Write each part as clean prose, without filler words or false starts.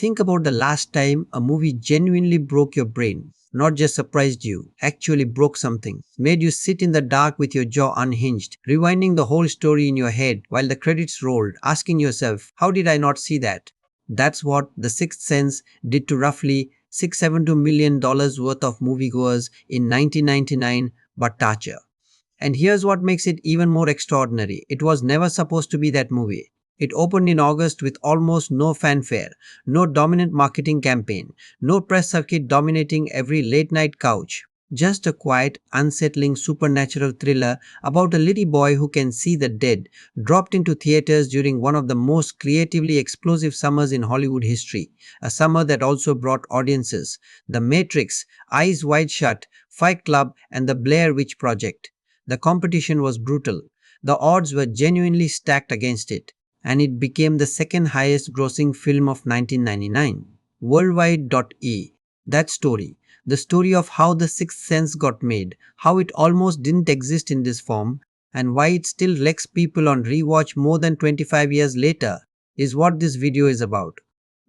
Think about the last time a movie genuinely broke your brain. Not just surprised you, actually broke something. Made you sit in the dark with your jaw unhinged, rewinding the whole story in your head while the credits rolled, asking yourself, how did I not see that? That's what The Sixth Sense did to roughly $672 million worth of moviegoers in 1999, but torture. And here's what makes it even more extraordinary. It was never supposed to be that movie. It opened in August with almost no fanfare, no dominant marketing campaign, no press circuit dominating every late night couch. Just a quiet, unsettling supernatural thriller about a little boy who can see the dead, dropped into theaters during one of the most creatively explosive summers in Hollywood history. A summer that also brought audiences The Matrix, Eyes Wide Shut, Fight Club, and The Blair Witch Project. The competition was brutal. The odds were genuinely stacked against it, and it became the second highest grossing film of 1999. Worldwide.e. That story. The story of how The Sixth Sense got made, how it almost didn't exist in this form, and why it still wrecks people on rewatch more than 25 years later, is what this video is about.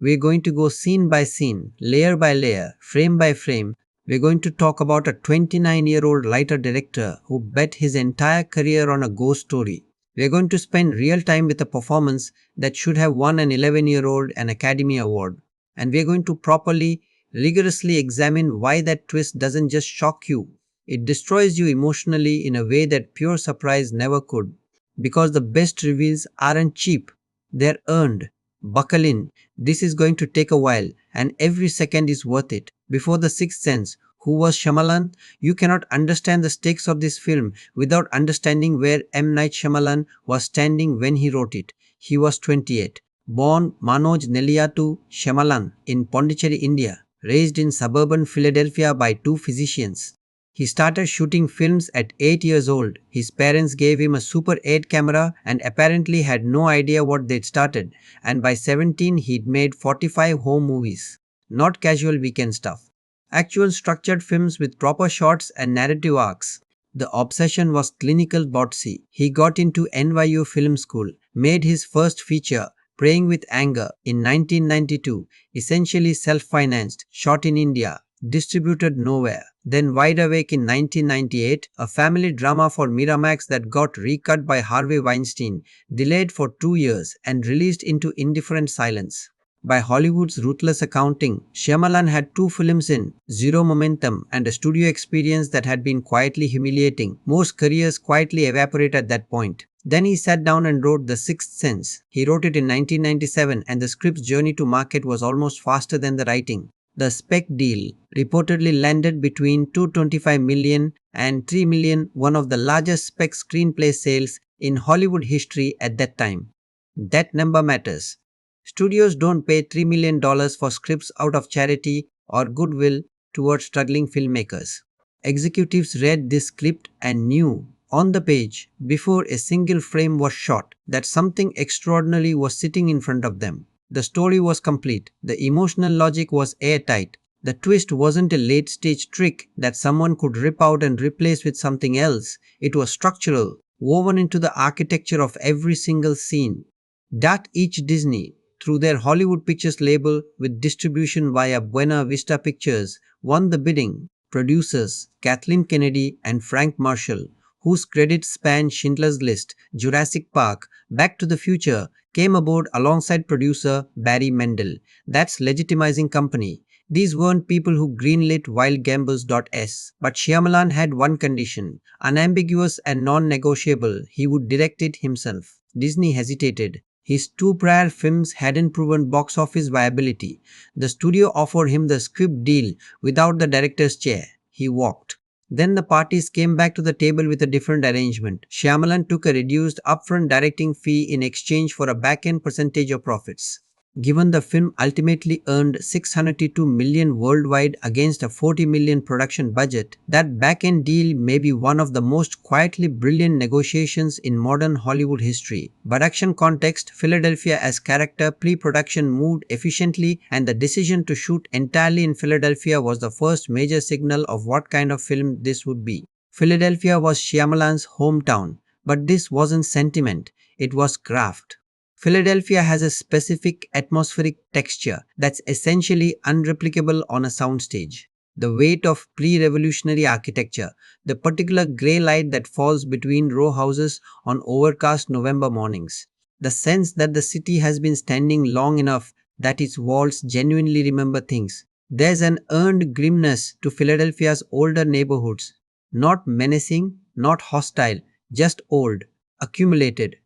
We're going to go scene by scene, layer by layer, frame by frame. We're going to talk about a 29-year-old writer-director who bet his entire career on a ghost story. We're going to spend real time with a performance that should have won an 11-year-old an Academy Award. And we're going to properly, rigorously examine why that twist doesn't just shock you. It destroys you emotionally in a way that pure surprise never could. Because the best reveals aren't cheap, they're earned. Buckle in, this is going to take a while, and every second is worth it. Before The Sixth Sense, who was Shyamalan? You cannot understand the stakes of this film without understanding where M. Night Shyamalan was standing when he wrote it. He was 28. Born Manoj Nelliyathu Shyamalan in Pondicherry, India. Raised in suburban Philadelphia by two physicians. He started shooting films at 8 years old. His parents gave him a Super 8 camera and apparently had no idea what they'd started. And by 17 he'd made 45 home movies. Not casual weekend stuff. Actual structured films with proper shots and narrative arcs. The obsession was clinical botsy. He got into NYU Film School, made his first feature, Praying with Anger, in 1992, essentially self-financed, shot in India, distributed nowhere. Then Wide Awake in 1998, a family drama for Miramax that got recut by Harvey Weinstein, delayed for 2 years and released into indifferent silence. By Hollywood's ruthless accounting, Shyamalan had 2 films in, zero momentum, and a studio experience that had been quietly humiliating. Most careers quietly evaporate at that point. Then he sat down and wrote The Sixth Sense. He wrote it in 1997 and the script's journey to market was almost faster than the writing. The spec deal reportedly landed between $225 million and $3 million, one of the largest spec screenplay sales in Hollywood history at that time. That number matters. Studios don't pay $3 million for scripts out of charity or goodwill towards struggling filmmakers. Executives read this script and knew, on the page, before a single frame was shot, that something extraordinary was sitting in front of them. The story was complete. The emotional logic was airtight. The twist wasn't a late-stage trick that someone could rip out and replace with something else. It was structural, woven into the architecture of every single scene. That each Disney, through their Hollywood Pictures label with distribution via Buena Vista Pictures, won the bidding. Producers Kathleen Kennedy and Frank Marshall, whose credits span Schindler's List, Jurassic Park, Back to the Future, came aboard alongside producer Barry Mendel. That's legitimizing company. These weren't people who greenlit Wild Gambles.s. But Shyamalan had one condition, unambiguous and non-negotiable: he would direct it himself. Disney hesitated. His 2 prior films hadn't proven box office viability. The studio offered him the script deal without the director's chair. He walked. Then the parties came back to the table with a different arrangement. Shyamalan took a reduced upfront directing fee in exchange for a back-end percentage of profits. Given the film ultimately earned $602 million worldwide against a $40 million production budget, that back-end deal may be one of the most quietly brilliant negotiations in modern Hollywood history. Production context: Philadelphia as character. Pre-production moved efficiently and the decision to shoot entirely in Philadelphia was the first major signal of what kind of film this would be. Philadelphia was Shyamalan's hometown, but this wasn't sentiment, it was craft. Philadelphia has a specific atmospheric texture that's essentially unreplicable on a soundstage. The weight of pre-revolutionary architecture, the particular grey light that falls between row houses on overcast November mornings, the sense that the city has been standing long enough that its walls genuinely remember things. There's an earned grimness to Philadelphia's older neighborhoods, not menacing, not hostile, just old, accumulated.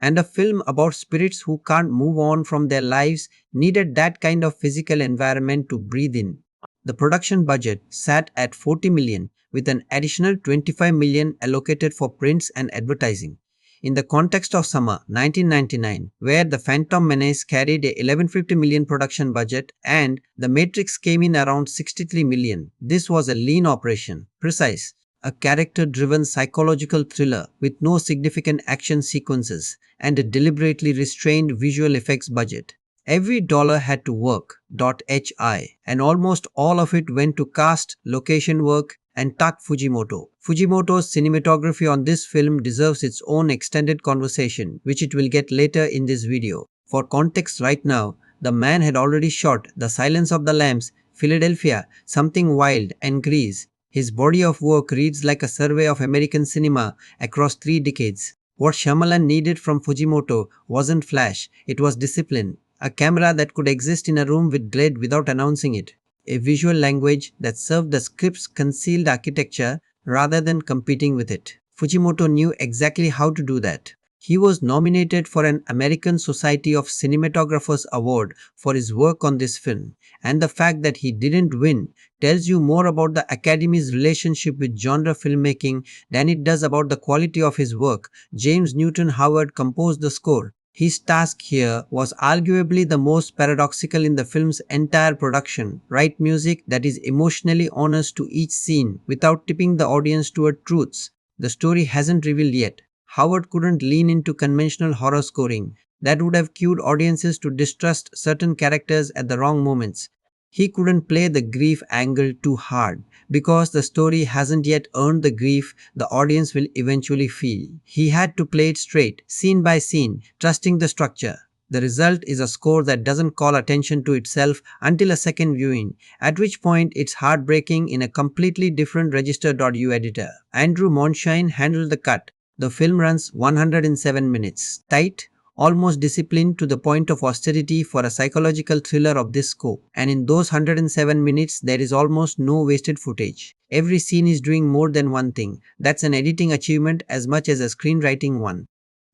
And a film about spirits who can't move on from their lives needed that kind of physical environment to breathe in. The production budget sat at 40 million with an additional 25 million allocated for prints and advertising. In the context of summer 1999, where The Phantom Menace carried a 1150 million production budget and The Matrix came in around 63 million, this was a lean operation, precise, a character-driven psychological thriller with no significant action sequences and a deliberately restrained visual effects budget. Every dollar had to work, .hi, and almost all of it went to cast, location work, and Tak Fujimoto. Fujimoto's cinematography on this film deserves its own extended conversation, which it will get later in this video. For context right now, the man had already shot The Silence of the Lambs, Philadelphia, Something Wild, and Grease. His body of work reads like a survey of American cinema across 3 decades. What Shyamalan needed from Fujimoto wasn't flash, it was discipline. A camera that could exist in a room with dread without announcing it. A visual language that served the script's concealed architecture rather than competing with it. Fujimoto knew exactly how to do that. He was nominated for an American Society of Cinematographers award for his work on this film, and the fact that he didn't win tells you more about the Academy's relationship with genre filmmaking than it does about the quality of his work. James Newton Howard composed the score. His task here was arguably the most paradoxical in the film's entire production. Write music that is emotionally honest to each scene without tipping the audience toward truths the story hasn't revealed yet. Howard couldn't lean into conventional horror scoring that would have cued audiences to distrust certain characters at the wrong moments. He couldn't play the grief angle too hard because the story hasn't yet earned the grief the audience will eventually feel. He had to play it straight, scene by scene, trusting the structure. The result is a score that doesn't call attention to itself until a second viewing, at which point it's heartbreaking in a completely different register.u editor. Andrew Monshine handled the cut. The film runs 107 minutes, tight, almost disciplined to the point of austerity for a psychological thriller of this scope. And in those 107 minutes, there is almost no wasted footage. Every scene is doing more than one thing. That's an editing achievement as much as a screenwriting one.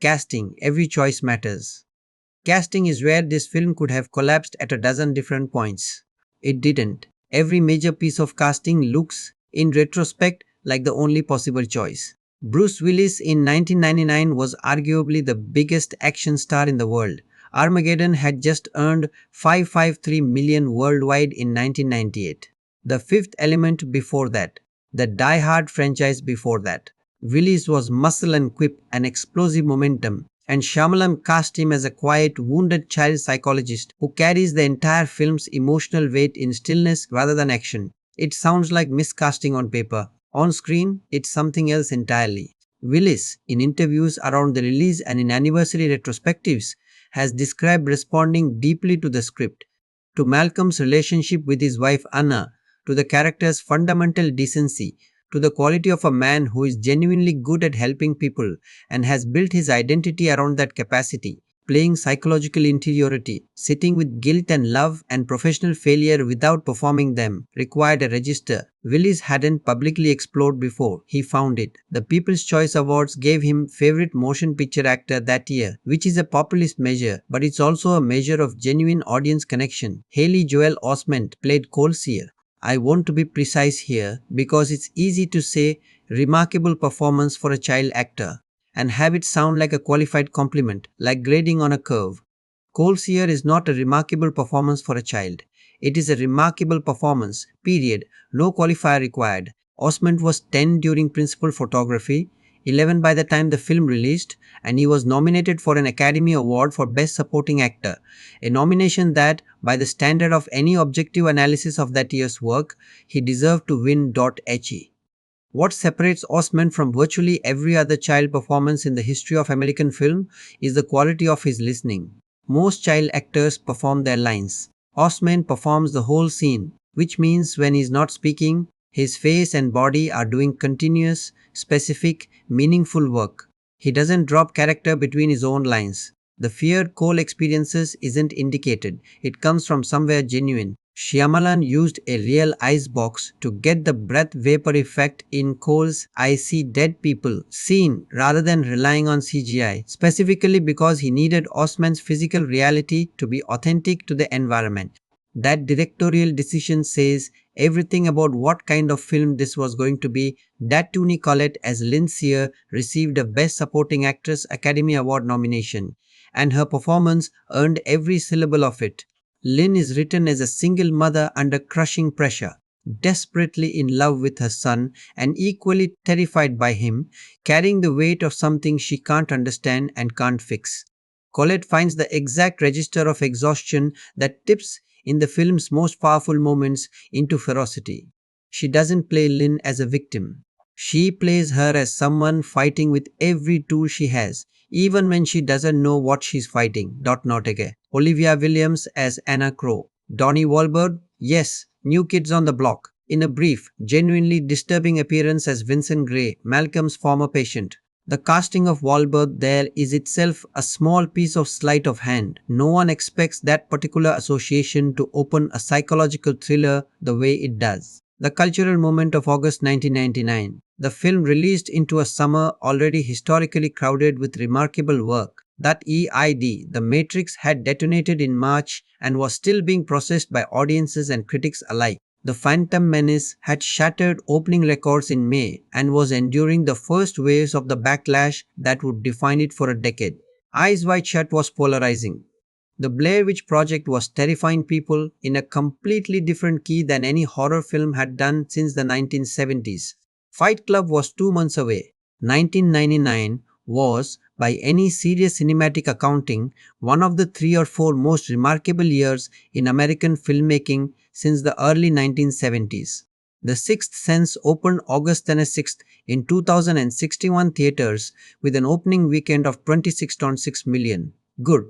Casting, every choice matters. Casting is where this film could have collapsed at a dozen different points. It didn't. Every major piece of casting looks, in retrospect, like the only possible choice. Bruce Willis in 1999 was arguably the biggest action star in the world. Armageddon had just earned 553 million worldwide in 1998. The Fifth Element before that. The Die Hard franchise before that. Willis was muscle and quip and explosive momentum, and Shyamalan cast him as a quiet, wounded child psychologist who carries the entire film's emotional weight in stillness rather than action. It sounds like miscasting on paper. On screen, it's something else entirely. Willis, in interviews around the release and in anniversary retrospectives, has described responding deeply to the script, to Malcolm's relationship with his wife Anna, to the character's fundamental decency, to the quality of a man who is genuinely good at helping people and has built his identity around that capacity. Playing psychological interiority, sitting with guilt and love and professional failure without performing them, required a register Willis hadn't publicly explored before. He found it. The People's Choice Awards gave him Favorite Motion Picture Actor that year, which is a populist measure, but it's also a measure of genuine audience connection. Haley Joel Osment played Colseer. I want to be precise here because it's easy to say remarkable performance for a child actor and have it sound like a qualified compliment, like grading on a curve. Colseer is not a remarkable performance for a child. It is a remarkable performance, period. No qualifier required. Osment was 10 during principal photography, 11 by the time the film released, and he was nominated for an Academy Award for Best Supporting Actor, a nomination that, by the standard of any objective analysis of that year's work, he deserved to win. He. What separates Osment from virtually every other child performance in the history of American film is the quality of his listening. Most child actors perform their lines. Osment performs the whole scene, which means when he's not speaking, his face and body are doing continuous, specific, meaningful work. He doesn't drop character between his own lines. The fear Cole experiences isn't indicated, it comes from somewhere genuine. Shyamalan used a real ice box to get the breath vapor effect in Cole's I see dead people scene rather than relying on CGI, specifically because he needed Osman's physical reality to be authentic to the environment. That directorial decision says everything about what kind of film this was going to be. That Toni Collette as Lynn Sear received a Best Supporting Actress Academy Award nomination, and her performance earned every syllable of it. Lynn is written as a single mother under crushing pressure, desperately in love with her son and equally terrified by him, carrying the weight of something she can't understand and can't fix. Colette finds the exact register of exhaustion that tips in the film's most powerful moments into ferocity. She doesn't play Lynn as a victim. She plays her as someone fighting with every tool she has, even when she doesn't know what she's fighting. Notege. Olivia Williams as Anna Crowe. Donnie Wahlberg, yes, New Kids on the Block. In a brief, genuinely disturbing appearance as Vincent Gray, Malcolm's former patient. The casting of Wahlberg there is itself a small piece of sleight of hand. No one expects that particular association to open a psychological thriller the way it does. The cultural moment of August 1999. The film released into a summer already historically crowded with remarkable work. That EID, The Matrix, had detonated in March and was still being processed by audiences and critics alike. The Phantom Menace had shattered opening records in May and was enduring the first waves of the backlash that would define it for a decade. Eyes Wide Shut was polarizing. The Blair Witch Project was terrifying people in a completely different key than any horror film had done since the 1970s. Fight Club was 2 months away. 1999 was, by any serious cinematic accounting, one of the 3 or 4 most remarkable years in American filmmaking since the early 1970s. The Sixth Sense opened August 6th in 2061 theaters with an opening weekend of 26.6 million. Good,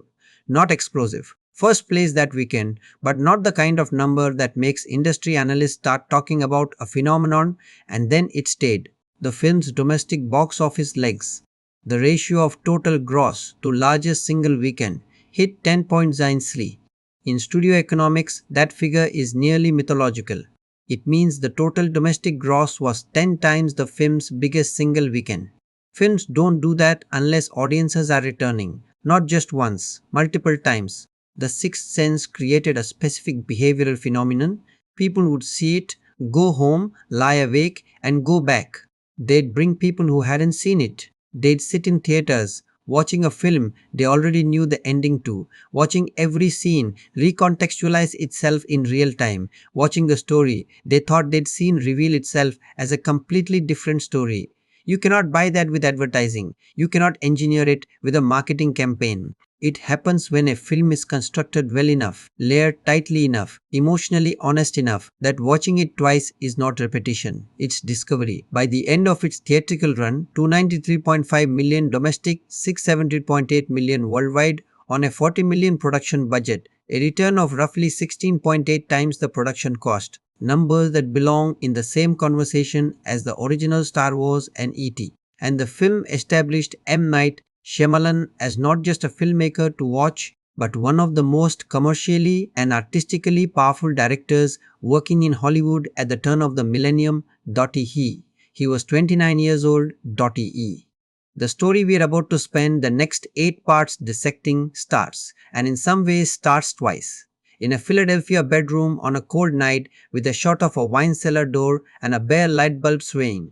not explosive. First place that weekend, but not the kind of number that makes industry analysts start talking about a phenomenon, and then it stayed. The film's domestic box office legs. The ratio of total gross to largest single weekend hit 10.93. In studio economics, that figure is nearly mythological. It means the total domestic gross was 10 times the film's biggest single weekend. Films don't do that unless audiences are returning, not just once, multiple times. The Sixth Sense created a specific behavioral phenomenon. People would see it, go home, lie awake, and go back. They'd bring people who hadn't seen it. They'd sit in theaters, watching a film they already knew the ending to, watching every scene recontextualize itself in real time, watching the story they thought they'd seen reveal itself as a completely different story. You cannot buy that with advertising. You cannot engineer it with a marketing campaign. It happens when a film is constructed well enough, layered tightly enough, emotionally honest enough that watching it twice is not repetition, it's discovery. By the end of its theatrical run, 293.5 million domestic, 670.8 million worldwide on a 40 million production budget, a return of roughly 16.8 times the production cost. Numbers that belong in the same conversation as the original Star Wars and E.T. And the film established M. Night Shyamalan as not just a filmmaker to watch, but one of the most commercially and artistically powerful directors working in Hollywood at the turn of the millennium. He was 29 years old. The story we are about to spend the next 8 parts dissecting starts, and in some ways starts twice. In a Philadelphia bedroom on a cold night with a shot of a wine cellar door and a bare light bulb swaying.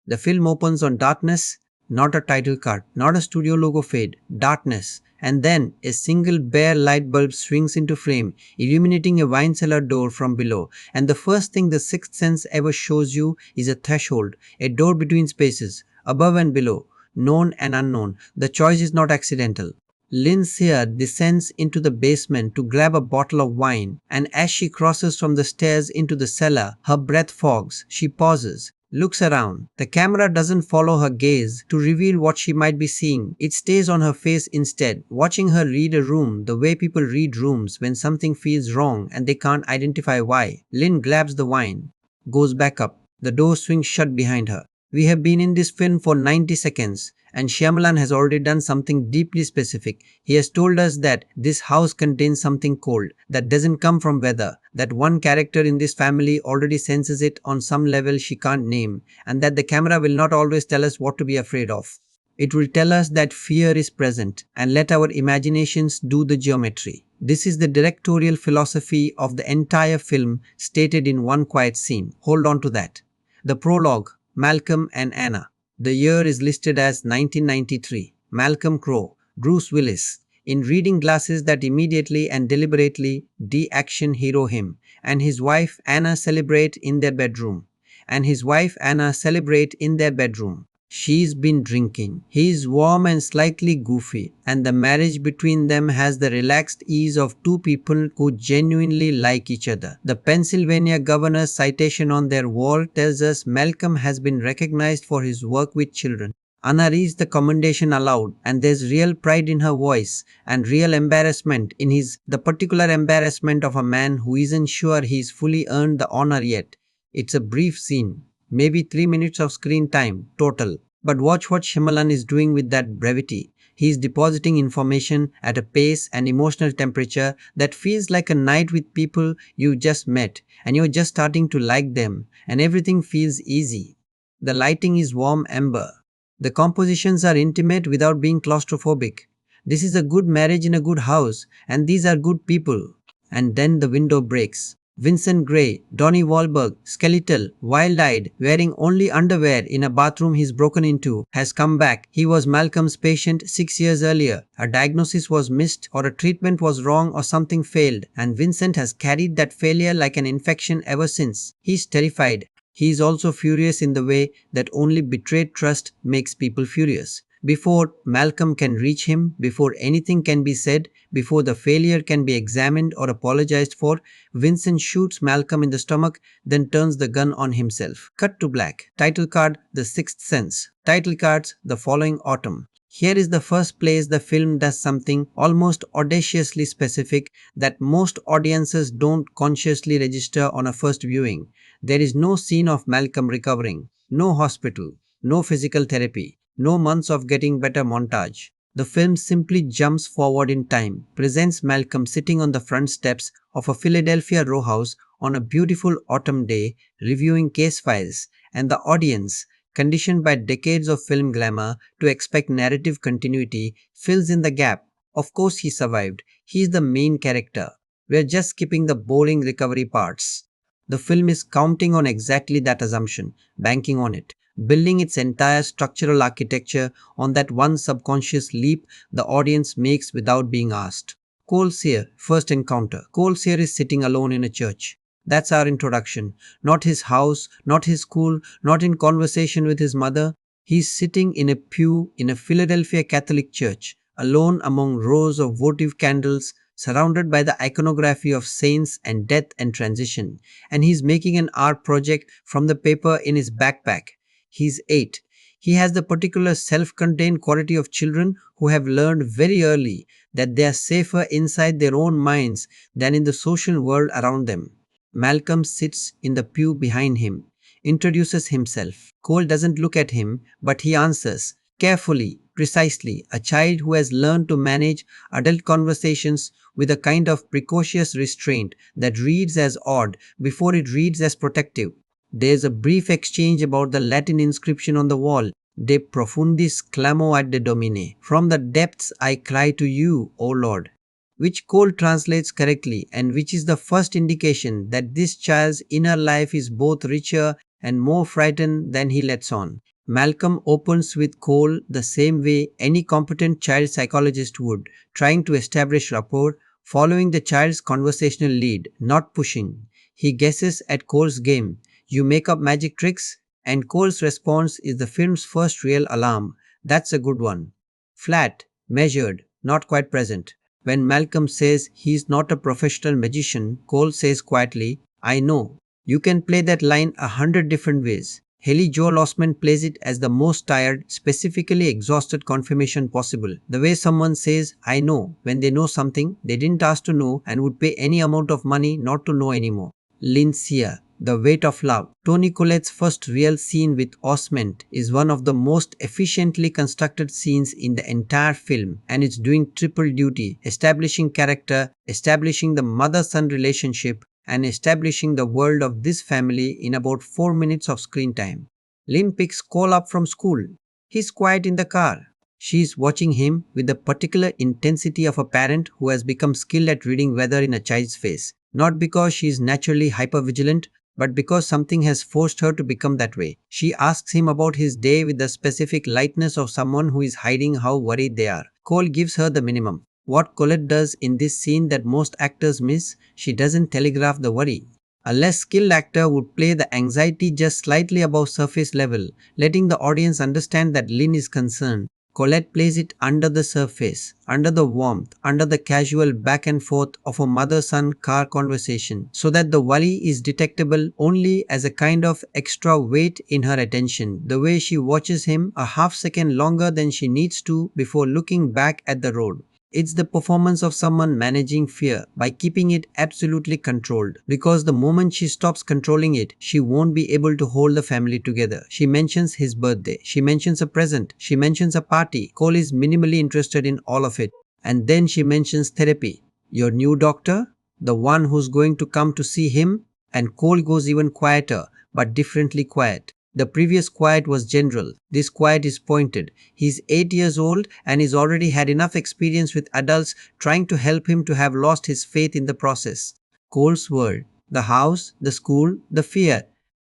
The film opens on darkness, not a title card, not a studio logo fade, darkness, and then a single bare light bulb swings into frame, illuminating a wine cellar door from below, and the first thing the Sixth Sense ever shows you is a threshold, a door between spaces, above and below, known and unknown. The choice is not accidental. Lynn Sear descends into the basement to grab a bottle of wine, and as she crosses from the stairs into the cellar, her breath fogs. She pauses, looks around. The camera doesn't follow her gaze to reveal what she might be seeing. It stays on her face instead, watching her read a room the way people read rooms when something feels wrong and they can't identify why. Lynn grabs the wine, goes back up. The door swings shut behind her. We have been in this film for 90 seconds, and Shyamalan has already done something deeply specific. He has told us that this house contains something cold that doesn't come from weather, that one character in this family already senses it on some level she can't name, and that the camera will not always tell us what to be afraid of. It will tell us that fear is present and let our imaginations do the geometry. This is the directorial philosophy of the entire film stated in one quiet scene. Hold on to that. The prologue, Malcolm and Anna. The year is listed as 1993. Malcolm Crowe, Bruce Willis, in reading glasses that immediately and deliberately de-action hero him, and his wife Anna celebrate in their bedroom. She's been drinking. He's warm and slightly goofy, and the marriage between them has the relaxed ease of two people who genuinely like each other. The Pennsylvania governor's citation on their wall tells us Malcolm has been recognized for his work with children. Anna reads the commendation aloud, and there's real pride in her voice and real embarrassment in the particular embarrassment of a man who isn't sure he's fully earned the honor yet. It's a brief scene, maybe 3 minutes of screen time total. But watch what Shyamalan is doing with that brevity. He is depositing information at a pace and emotional temperature that feels like a night with people you just met and you're just starting to like them, and everything feels easy. The lighting is warm amber. The compositions are intimate without being claustrophobic. This is a good marriage in a good house, and these are good people. And then the window breaks. Vincent Gray, Donnie Wahlberg, skeletal, wild-eyed, wearing only underwear in a bathroom he's broken into, has come back. He was Malcolm's patient 6 years earlier. A diagnosis was missed, or a treatment was wrong, or something failed, and Vincent has carried that failure like an infection ever since. He's terrified. He is also furious in the way that only betrayed trust makes people furious. Before Malcolm can reach him, before anything can be said, before the failure can be examined or apologized for, Vincent shoots Malcolm in the stomach, then turns the gun on himself. Cut to black. Title card, The Sixth Sense. Title cards, The Following Autumn. Here is the first place the film does something almost audaciously specific that most audiences don't consciously register on a first viewing. There is no scene of Malcolm recovering, no hospital, no physical therapy, no months of getting better montage. The film simply jumps forward in time, presents Malcolm sitting on the front steps of a Philadelphia row house on a beautiful autumn day, reviewing case files, and the audience, conditioned by decades of film glamour to expect narrative continuity, fills in the gap. Of course he survived. He is the main character. We're just skipping the boring recovery parts. The film is counting on exactly that assumption, banking on it, building its entire structural architecture on that one subconscious leap the audience makes without being asked. Cole Sear, first encounter. Cole Sear is sitting alone in a church. That's our introduction. Not his house, not his school, not in conversation with his mother. He's sitting in a pew in a Philadelphia Catholic church, alone among rows of votive candles, surrounded by the iconography of saints and death and transition. And he's making an art project from the paper in his backpack. He's 8. He has the particular self-contained quality of children who have learned very early that they are safer inside their own minds than in the social world around them. Malcolm sits in the pew behind him, introduces himself. Cole doesn't look at him, but he answers, carefully, precisely, a child who has learned to manage adult conversations with a kind of precocious restraint that reads as odd before it reads as protective. There's a brief exchange about the Latin inscription on the wall, De profundis clamo ad de Domine. From the depths I cry to you, O Lord, which Cole translates correctly and which is the first indication that this child's inner life is both richer and more frightened than he lets on. Malcolm opens with Cole the same way any competent child psychologist would, trying to establish rapport, following the child's conversational lead, not pushing. He guesses at Cole's game. You make up magic tricks? And Cole's response is the film's first real alarm. That's a good one. Flat, measured, not quite present. When Malcolm says he's not a professional magician, Cole says quietly, I know. You can play that line 100 different ways. Haley Joel Osment plays it as the most tired, specifically exhausted confirmation possible. The way someone says, I know, when they know something they didn't ask to know and would pay any amount of money not to know anymore. Lincia, The Weight of Love. Toni Collette's first real scene with Osment is one of the most efficiently constructed scenes in the entire film, and it's doing triple duty, establishing character, establishing the mother-son relationship, and establishing the world of this family in about 4 minutes of screen time. Lynn picks Cole up from school. He's quiet in the car. She's watching him with the particular intensity of a parent who has become skilled at reading weather in a child's face. Not because she is naturally hypervigilant, but because something has forced her to become that way. She asks him about his day with the specific lightness of someone who is hiding how worried they are. Cole gives her the minimum. What Colette does in this scene that most actors miss, she doesn't telegraph the worry. A less skilled actor would play the anxiety just slightly above surface level, letting the audience understand that Lynn is concerned. Colette plays it under the surface, under the warmth, under the casual back and forth of a mother-son car conversation, so that the worry is detectable only as a kind of extra weight in her attention, the way she watches him a half second longer than she needs to before looking back at the road. It's the performance of someone managing fear by keeping it absolutely controlled, because the moment she stops controlling it, she won't be able to hold the family together. She mentions his birthday, she mentions a present, she mentions a party. Cole is minimally interested in all of it. And then she mentions therapy. Your new doctor? The one who's going to come to see him? And Cole goes even quieter, but differently quiet. The previous quiet was general. This quiet is pointed. He's 8 years old and he's already had enough experience with adults trying to help him to have lost his faith in the process. Cole's world. The house, the school, the fear.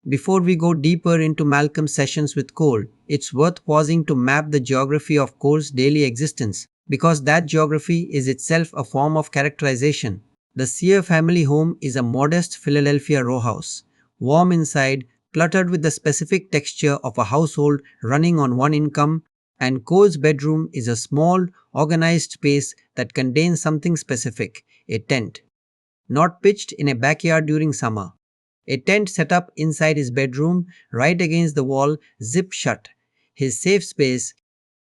Before we go deeper into Malcolm's sessions with Cole, it's worth pausing to map the geography of Cole's daily existence, because that geography is itself a form of characterization. The Sear family home is a modest Philadelphia row house. Warm inside, cluttered with the specific texture of a household running on one income, and Cole's bedroom is a small, organized space that contains something specific, a tent. Not pitched in a backyard during summer. A tent set up inside his bedroom, right against the wall, zipped shut. His safe space,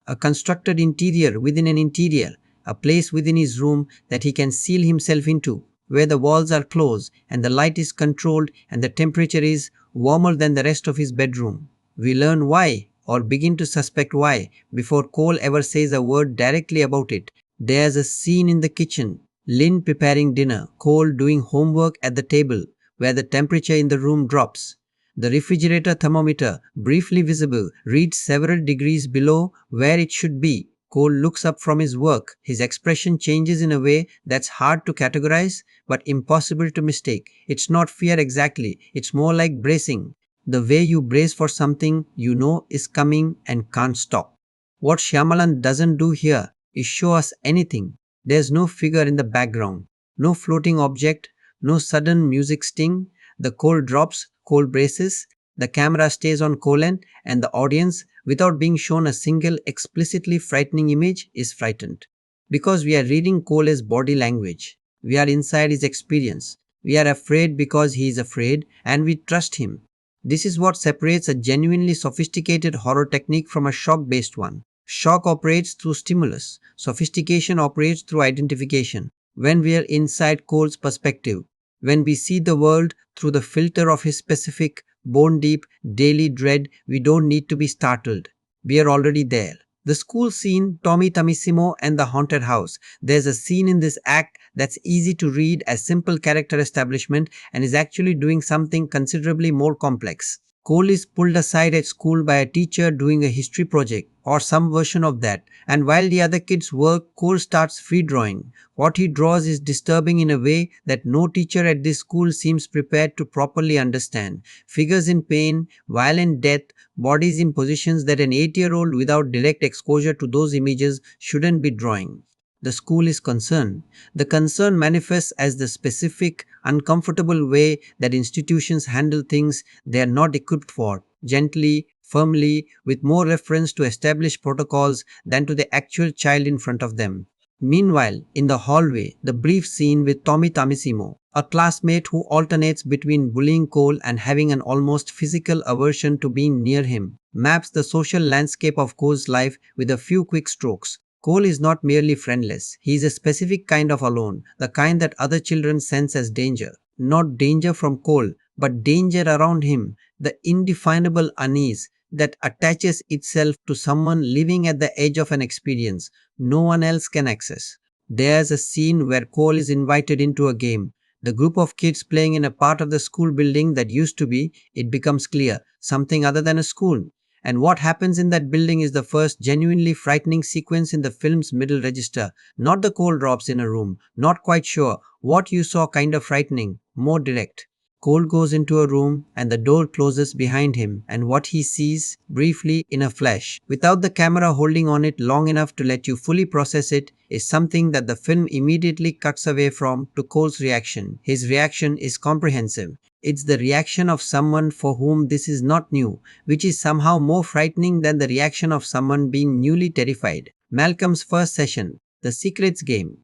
a constructed interior within an interior, a place within his room that he can seal himself into, where the walls are closed and the light is controlled and the temperature is warmer than the rest of his bedroom. We learn why, or begin to suspect why, before Cole ever says a word directly about it. There's a scene in the kitchen, Lynn preparing dinner, Cole doing homework at the table, where the temperature in the room drops. The refrigerator thermometer, briefly visible, reads several degrees below where it should be. Cole looks up from his work. His expression changes in a way that's hard to categorize, but impossible to mistake. It's not fear exactly, it's more like bracing. The way you brace for something you know is coming and can't stop. What Shyamalan doesn't do here is show us anything. There's no figure in the background, no floating object, no sudden music sting. The Cole drops, Cole braces, the camera stays on Colin, and the audience, without being shown a single explicitly frightening image, is frightened. Because we are reading Cole's body language. We are inside his experience. We are afraid because he is afraid, and we trust him. This is what separates a genuinely sophisticated horror technique from a shock-based one. Shock operates through stimulus. Sophistication operates through identification. When we are inside Cole's perspective, when we see the world through the filter of his specific, bone-deep, daily dread, we don't need to be startled. We are already there. The school scene, Tommy Tamissimo and the haunted house. There's a scene in this act that's easy to read as simple character establishment and is actually doing something considerably more complex. Cole is pulled aside at school by a teacher doing a history project, or some version of that, and while the other kids work, Cole starts free drawing. What he draws is disturbing in a way that no teacher at this school seems prepared to properly understand. Figures in pain, violent death, bodies in positions that an 8-year-old without direct exposure to those images shouldn't be drawing. The school is concerned. The concern manifests as the specific, uncomfortable way that institutions handle things they are not equipped for, gently, firmly, with more reference to established protocols than to the actual child in front of them. Meanwhile, in the hallway, the brief scene with Tommy Tamissimo, A classmate who alternates between bullying Cole and having an almost physical aversion to being near him, maps the social landscape of Cole's life with a few quick strokes. Cole is not merely friendless, he is a specific kind of alone, the kind that other children sense as danger. Not danger from Cole, but danger around him, the indefinable unease that attaches itself to someone living at the edge of an experience no one else can access. There's a scene where Cole is invited into a game. The group of kids playing in a part of the school building that used to be, it becomes clear, something other than a school. And what happens in that building is the first genuinely frightening sequence in the film's middle register. Not the Cole drops in a room, not quite sure. What you saw kind of frightening, more direct. Cole goes into a room and the door closes behind him, and what he sees, briefly in a flash, without the camera holding on it long enough to let you fully process it, is something that the film immediately cuts away from to Cole's reaction. His reaction is comprehensive. It's the reaction of someone for whom this is not new, which is somehow more frightening than the reaction of someone being newly terrified. Malcolm's first session, the secrets game.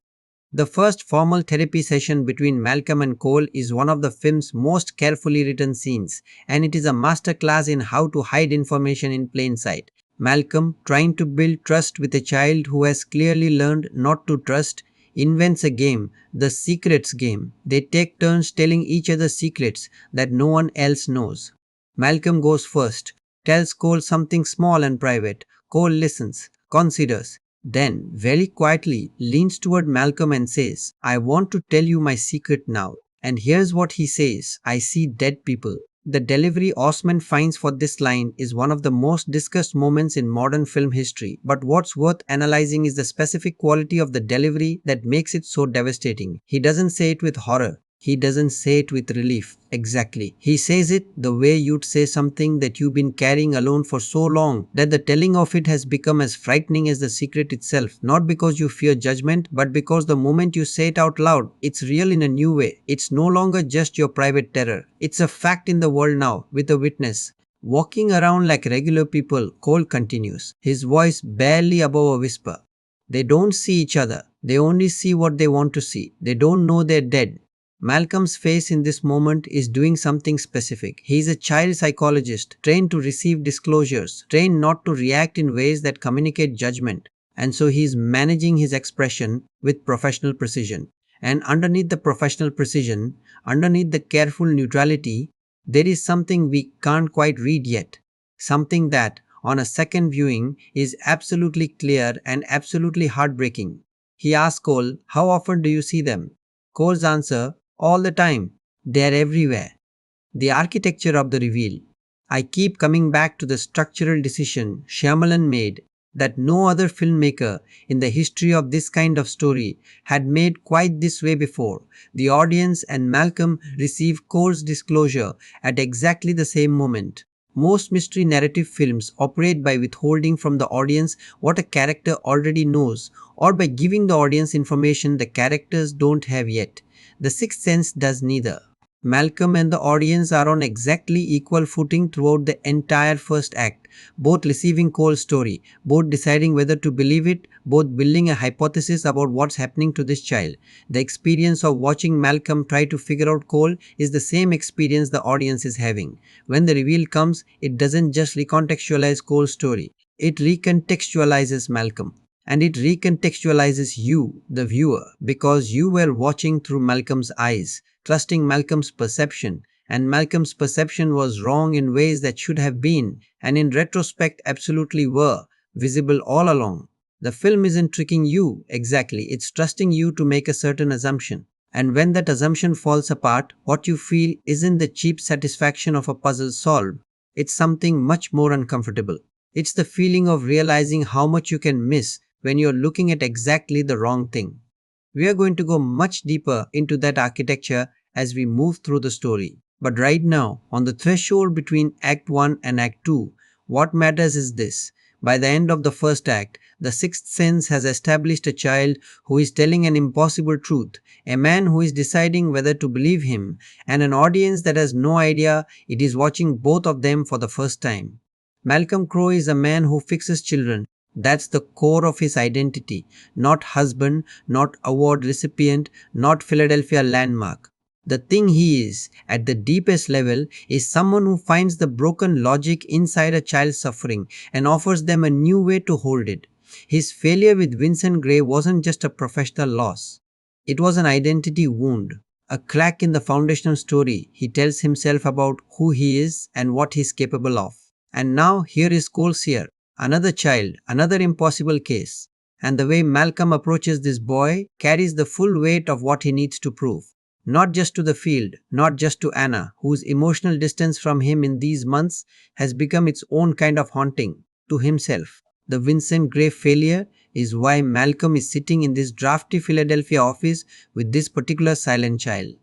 The first formal therapy session between Malcolm and Cole is one of the film's most carefully written scenes, and it is a masterclass in how to hide information in plain sight. Malcolm, trying to build trust with a child who has clearly learned not to trust, invents a game, the secrets game. They take turns telling each other secrets that no one else knows. Malcolm goes first, tells Cole something small and private. Cole listens, considers, then, very quietly, leans toward Malcolm and says, "I want to tell you my secret now." And here's what he says, "I see dead people." The delivery Osment finds for this line is one of the most discussed moments in modern film history, but what's worth analyzing is the specific quality of the delivery that makes it so devastating. He doesn't say it with horror. He doesn't say it with relief. Exactly. He says it the way you'd say something that you've been carrying alone for so long that the telling of it has become as frightening as the secret itself. Not because you fear judgment, but because the moment you say it out loud, it's real in a new way. It's no longer just your private terror. It's a fact in the world now, with a witness. Walking around like regular people, Cole continues, his voice barely above a whisper. They don't see each other. They only see what they want to see. They don't know they're dead. Malcolm's face in this moment is doing something specific. He is a child psychologist, trained to receive disclosures, trained not to react in ways that communicate judgment. And so he is managing his expression with professional precision. And underneath the professional precision, underneath the careful neutrality, there is something we can't quite read yet. Something that, on a second viewing, is absolutely clear and absolutely heartbreaking. He asks Cole, "How often do you see them?" Cole's answer, "All the time. They're everywhere." The architecture of the reveal. I keep coming back to the structural decision Shyamalan made that no other filmmaker in the history of this kind of story had made quite this way before. The audience and Malcolm receive Cole's disclosure at exactly the same moment. Most mystery narrative films operate by withholding from the audience what a character already knows, or by giving the audience information the characters don't have yet. The Sixth Sense does neither. Malcolm and the audience are on exactly equal footing throughout the entire first act, both receiving Cole's story, both deciding whether to believe it, both building a hypothesis about what's happening to this child. The experience of watching Malcolm try to figure out Cole is the same experience the audience is having. When the reveal comes, it doesn't just recontextualize Cole's story, it recontextualizes Malcolm. And it recontextualizes you, the viewer, because you were watching through Malcolm's eyes, trusting Malcolm's perception, and Malcolm's perception was wrong in ways that should have been, and in retrospect absolutely were, visible all along. The film isn't tricking you, exactly, it's trusting you to make a certain assumption. And when that assumption falls apart, what you feel isn't the cheap satisfaction of a puzzle solved, it's something much more uncomfortable. It's the feeling of realizing how much you can miss when you're looking at exactly the wrong thing. We are going to go much deeper into that architecture as we move through the story. But right now, on the threshold between Act 1 and Act 2, what matters is this. By the end of the first act, the Sixth Sense has established a child who is telling an impossible truth, a man who is deciding whether to believe him, and an audience that has no idea it is watching both of them for the first time. Malcolm Crowe is a man who fixes children. That's the core of his identity, not husband, not award recipient, not Philadelphia landmark. The thing he is, at the deepest level, is someone who finds the broken logic inside a child's suffering and offers them a new way to hold it. His failure with Vincent Gray wasn't just a professional loss. It was an identity wound, a crack in the foundational story he tells himself about who he is and what he is capable of. And now here is Cole Sear, another child, another impossible case. And the way Malcolm approaches this boy carries the full weight of what he needs to prove. Not just to the field, not just to Anna, whose emotional distance from him in these months has become its own kind of haunting, to himself. The Vincent Gray failure is why Malcolm is sitting in this drafty Philadelphia office with this particular silent child.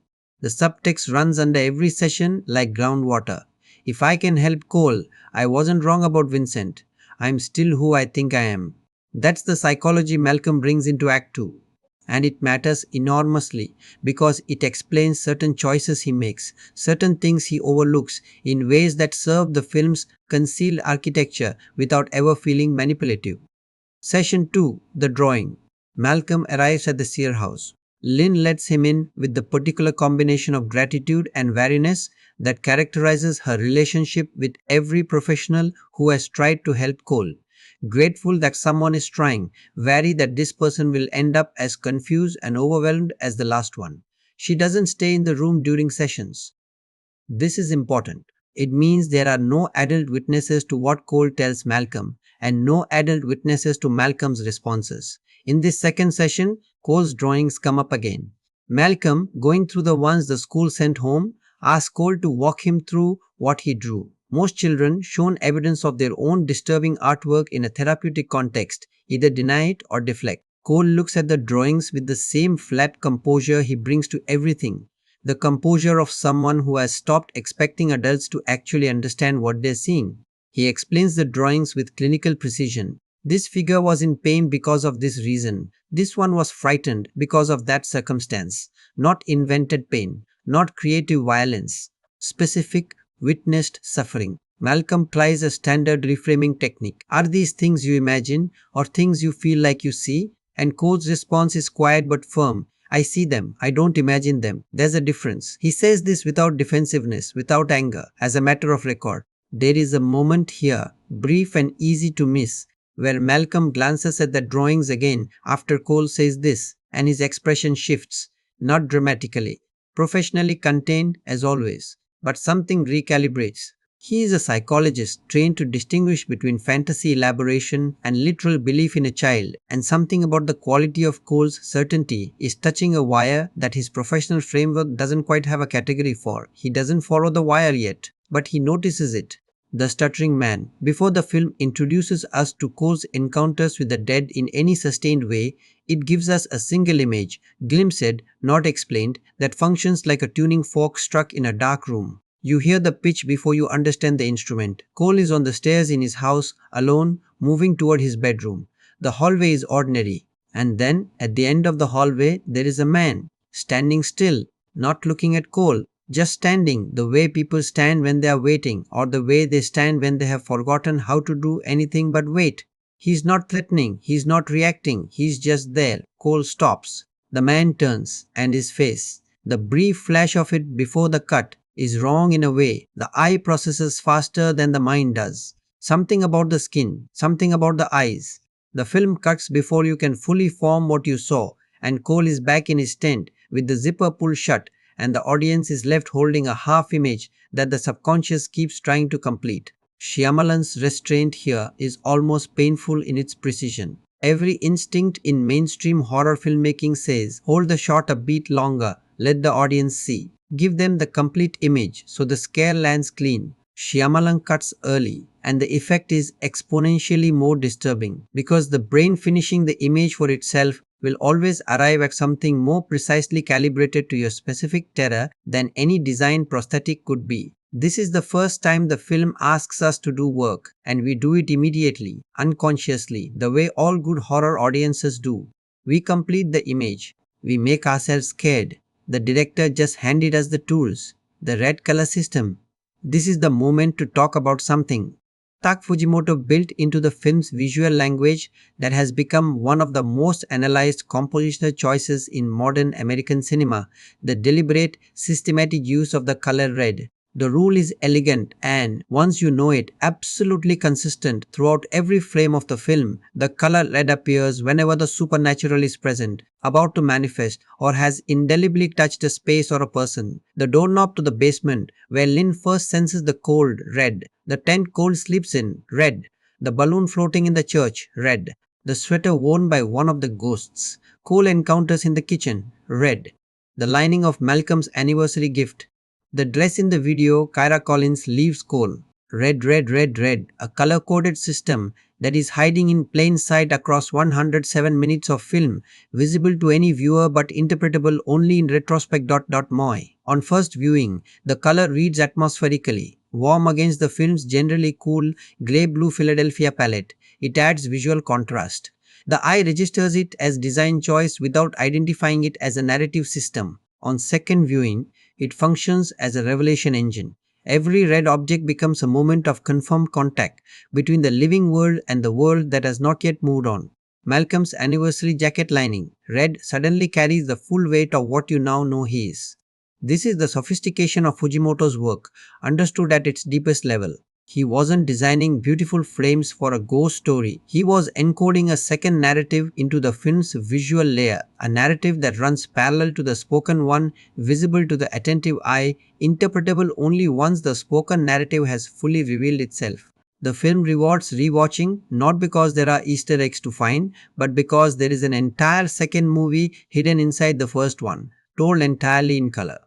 The subtext runs under every session like groundwater. If I can help Cole, I wasn't wrong about Vincent. I'm still who I think I am. That's the psychology Malcolm brings into Act 2. And it matters enormously because it explains certain choices he makes, certain things he overlooks in ways that serve the film's concealed architecture without ever feeling manipulative. Session 2. The Drawing. Malcolm arrives at the Sear house. Lynn lets him in with the particular combination of gratitude and wariness that characterizes her relationship with every professional who has tried to help Cole. Grateful that someone is trying, wary that this person will end up as confused and overwhelmed as the last one. She doesn't stay in the room during sessions. This is important. It means there are no adult witnesses to what Cole tells Malcolm and no adult witnesses to Malcolm's responses. In this second session, Cole's drawings come up again. Malcolm, going through the ones the school sent home, asks Cole to walk him through what he drew. Most children, shown evidence of their own disturbing artwork in a therapeutic context, either deny it or deflect. Cole looks at the drawings with the same flat composure he brings to everything. The composure of someone who has stopped expecting adults to actually understand what they're seeing. He explains the drawings with clinical precision. This figure was in pain because of this reason. This one was frightened because of that circumstance. Not invented pain, not creative violence. Specific, witnessed suffering. Malcolm tries a standard reframing technique. Are these things you imagine or things you feel like you see? And Cole's response is quiet but firm. I see them. I don't imagine them. There's a difference. He says this without defensiveness, without anger, as a matter of record. There is a moment here, brief and easy to miss, where Malcolm glances at the drawings again after Cole says this, and his expression shifts, not dramatically, professionally contained as always, but something recalibrates. He is a psychologist trained to distinguish between fantasy elaboration and literal belief in a child, and something about the quality of Cole's certainty is touching a wire that his professional framework doesn't quite have a category for. He doesn't follow the wire yet, but he notices it. The Stuttering Man. Before the film introduces us to Cole's encounters with the dead in any sustained way, it gives us a single image, glimpsed, not explained, that functions like a tuning fork struck in a dark room. You hear the pitch before you understand the instrument. Cole is on the stairs in his house, alone, moving toward his bedroom. The hallway is ordinary. And then, at the end of the hallway, there is a man, standing still, not looking at Cole, just standing the way people stand when they are waiting, or the way they stand when they have forgotten how to do anything but wait. He's not threatening, he's not reacting, he's just there. Cole stops. The man turns, and his face, the brief flash of it before the cut, is wrong in a way the eye processes faster than the mind does. Something about the skin, something about the eyes. The film cuts before you can fully form what you saw, and Cole is back in his tent with the zipper pulled shut, and the audience is left holding a half image that the subconscious keeps trying to complete. Shyamalan's restraint here is almost painful in its precision. Every instinct in mainstream horror filmmaking says, hold the shot a beat longer, let the audience see. Give them the complete image so the scare lands clean. Shyamalan cuts early, and the effect is exponentially more disturbing because the brain finishing the image for itself will always arrive at something more precisely calibrated to your specific terror than any designed prosthetic could be. This is the first time the film asks us to do work, and we do it immediately, unconsciously, the way all good horror audiences do. We complete the image. We make ourselves scared. The director just handed us the tools, the red color system. This is the moment to talk about something. Tak Fujimoto built into the film's visual language that has become one of the most analyzed compositional choices in modern American cinema, the deliberate, systematic use of the color red. The rule is elegant and, once you know it, absolutely consistent throughout every frame of the film. The color red appears whenever the supernatural is present, about to manifest, or has indelibly touched a space or a person. The doorknob to the basement, where Lynn first senses the cold, red. The tent Cole sleeps in, red. The balloon floating in the church, red. The sweater worn by one of the ghosts Cole encounters in the kitchen, red. The lining of Malcolm's anniversary gift. The dress in the video Kyra Collins leaves Cole, red, red, red, red, a color-coded system that is hiding in plain sight across 107 minutes of film, visible to any viewer but interpretable only in retrospect. Moi. On first viewing, the color reads atmospherically, warm against the film's generally cool grey-blue Philadelphia palette. It adds visual contrast. The eye registers it as design choice without identifying it as a narrative system. On second viewing, it functions as a revelation engine. Every red object becomes a moment of confirmed contact between the living world and the world that has not yet moved on. Malcolm's anniversary jacket lining, red, suddenly carries the full weight of what you now know he is. This is the sophistication of Fujimoto's work, understood at its deepest level. He wasn't designing beautiful frames for a ghost story. He was encoding a second narrative into the film's visual layer, a narrative that runs parallel to the spoken one, visible to the attentive eye, interpretable only once the spoken narrative has fully revealed itself. The film rewards rewatching not because there are Easter eggs to find, but because there is an entire second movie hidden inside the first one, told entirely in color.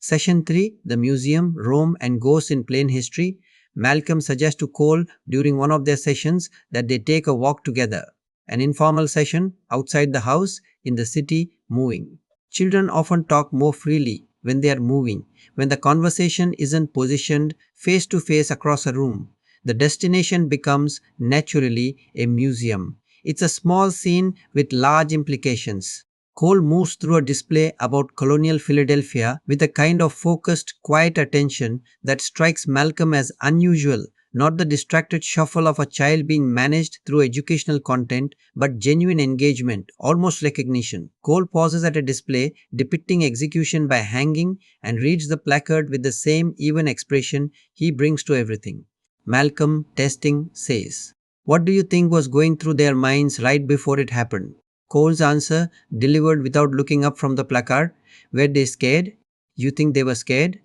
Session 3, The Museum, Rome and Ghosts in Plain History. Malcolm suggests to Cole during one of their sessions that they take a walk together. An informal session outside the house, in the city, moving. Children often talk more freely when they are moving, when the conversation isn't positioned face to face across a room. The destination becomes, naturally, a museum. It's a small scene with large implications. Cole moves through a display about colonial Philadelphia with a kind of focused, quiet attention that strikes Malcolm as unusual, not the distracted shuffle of a child being managed through educational content, but genuine engagement, almost recognition. Cole pauses at a display depicting execution by hanging and reads the placard with the same even expression he brings to everything. Malcolm, testing, says, "What do you think was going through their minds right before it happened?" Cole's answer, delivered without looking up from the placard, "Were they scared?" "You think they were scared?"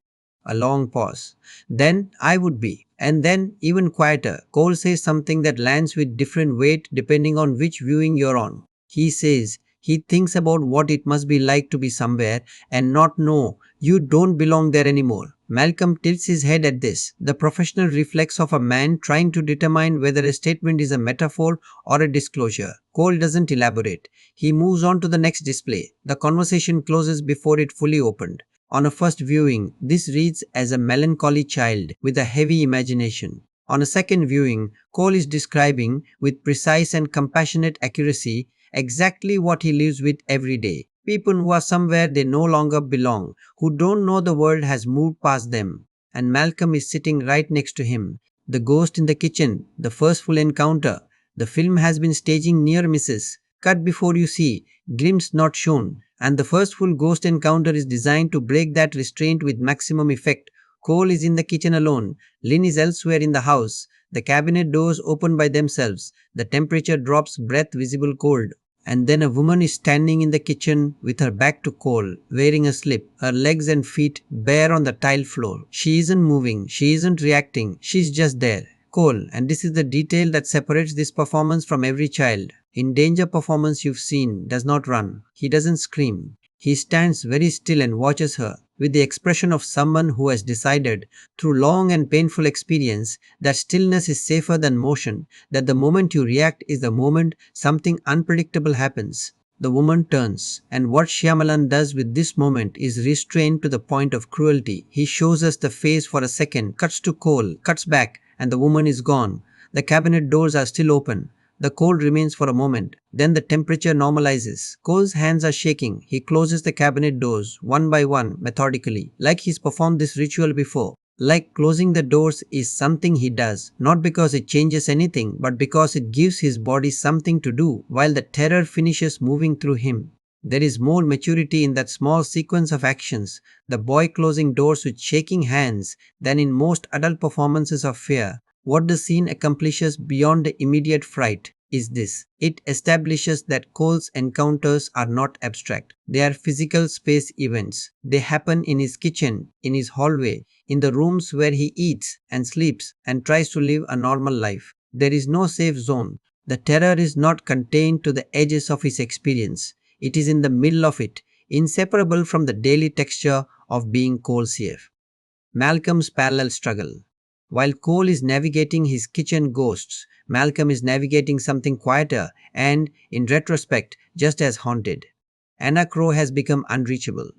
A long pause. "Then I would be." And then, even quieter, Cole says something that lands with different weight depending on which viewing you're on. He says he thinks about what it must be like to be somewhere and not know you don't belong there anymore. Malcolm tilts his head at this, the professional reflex of a man trying to determine whether a statement is a metaphor or a disclosure. Cole doesn't elaborate. He moves on to the next display. The conversation closes before it fully opened. On a first viewing, this reads as a melancholy child with a heavy imagination. On a second viewing, Cole is describing, with precise and compassionate accuracy, exactly what he lives with every day. People who are somewhere they no longer belong, who don't know the world has moved past them. And Malcolm is sitting right next to him. The ghost in the kitchen, the first full encounter. The film has been staging near misses. Cut before you see, glimpse not shown. And the first full ghost encounter is designed to break that restraint with maximum effect. Cole is in the kitchen alone. Lynn is elsewhere in the house. The cabinet doors open by themselves. The temperature drops, breath visible cold. And then a woman is standing in the kitchen with her back to Cole, wearing a slip, her legs and feet bare on the tile floor. She isn't moving, she isn't reacting, she's just there. Cole, and this is the detail that separates this performance from every child. In Danger performance you've seen, does not run. He doesn't scream. He stands very still and watches her, with the expression of someone who has decided, through long and painful experience, that stillness is safer than motion, that the moment you react is the moment something unpredictable happens. The woman turns, and what Shyamalan does with this moment is restrained to the point of cruelty. He shows us the face for a second, cuts to Cole, cuts back, and the woman is gone. The cabinet doors are still open. The cold remains for a moment. Then the temperature normalizes. Cole's hands are shaking. He closes the cabinet doors, one by one, methodically, like he's performed this ritual before. Like closing the doors is something he does, not because it changes anything, but because it gives his body something to do while the terror finishes moving through him. There is more maturity in that small sequence of actions, the boy closing doors with shaking hands, than in most adult performances of fear. What the scene accomplishes beyond the immediate fright is this: it establishes that Cole's encounters are not abstract. They are physical space events. They happen in his kitchen, in his hallway, in the rooms where he eats and sleeps and tries to live a normal life. There is no safe zone. The terror is not contained to the edges of his experience. It is in the middle of it, inseparable from the daily texture of being Cole safe. Malcolm's parallel struggle. While Cole is navigating his kitchen ghosts, Malcolm is navigating something quieter and, in retrospect, just as haunted. Anna Crowe has become unreachable.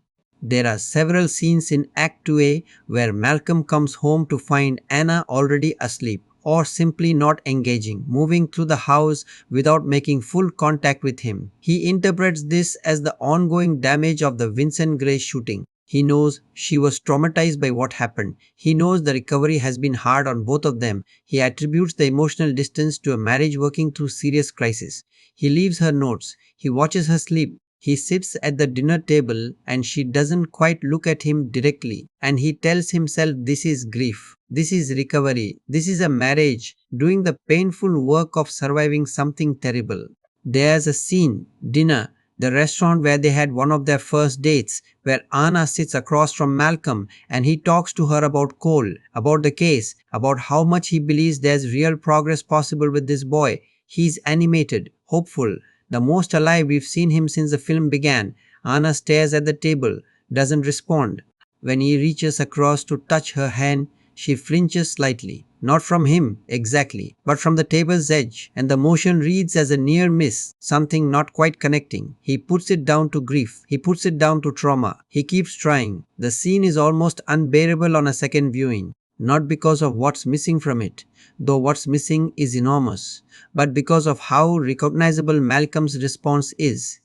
There are several scenes in Act 2A where Malcolm comes home to find Anna already asleep or simply not engaging, moving through the house without making full contact with him. He interprets this as the ongoing damage of the Vincent Gray shooting. He knows she was traumatized by what happened. He knows the recovery has been hard on both of them. He attributes the emotional distance to a marriage working through serious crisis. He leaves her notes. He watches her sleep. He sits at the dinner table and she doesn't quite look at him directly. And he tells himself this is grief. This is recovery. This is a marriage doing the painful work of surviving something terrible. There's a scene, dinner, the restaurant where they had one of their first dates, where Anna sits across from Malcolm and he talks to her about Cole, about the case, about how much he believes there's real progress possible with this boy. He's animated, hopeful, the most alive we've seen him since the film began. Anna stares at the table, doesn't respond. When he reaches across to touch her hand, she flinches slightly. Not from him, exactly, but from the table's edge, and the motion reads as a near miss, something not quite connecting. He puts it down to grief. He puts it down to trauma. He keeps trying. The scene is almost unbearable on a second viewing, not because of what's missing from it, though what's missing is enormous, but because of how recognizable Malcolm's response is.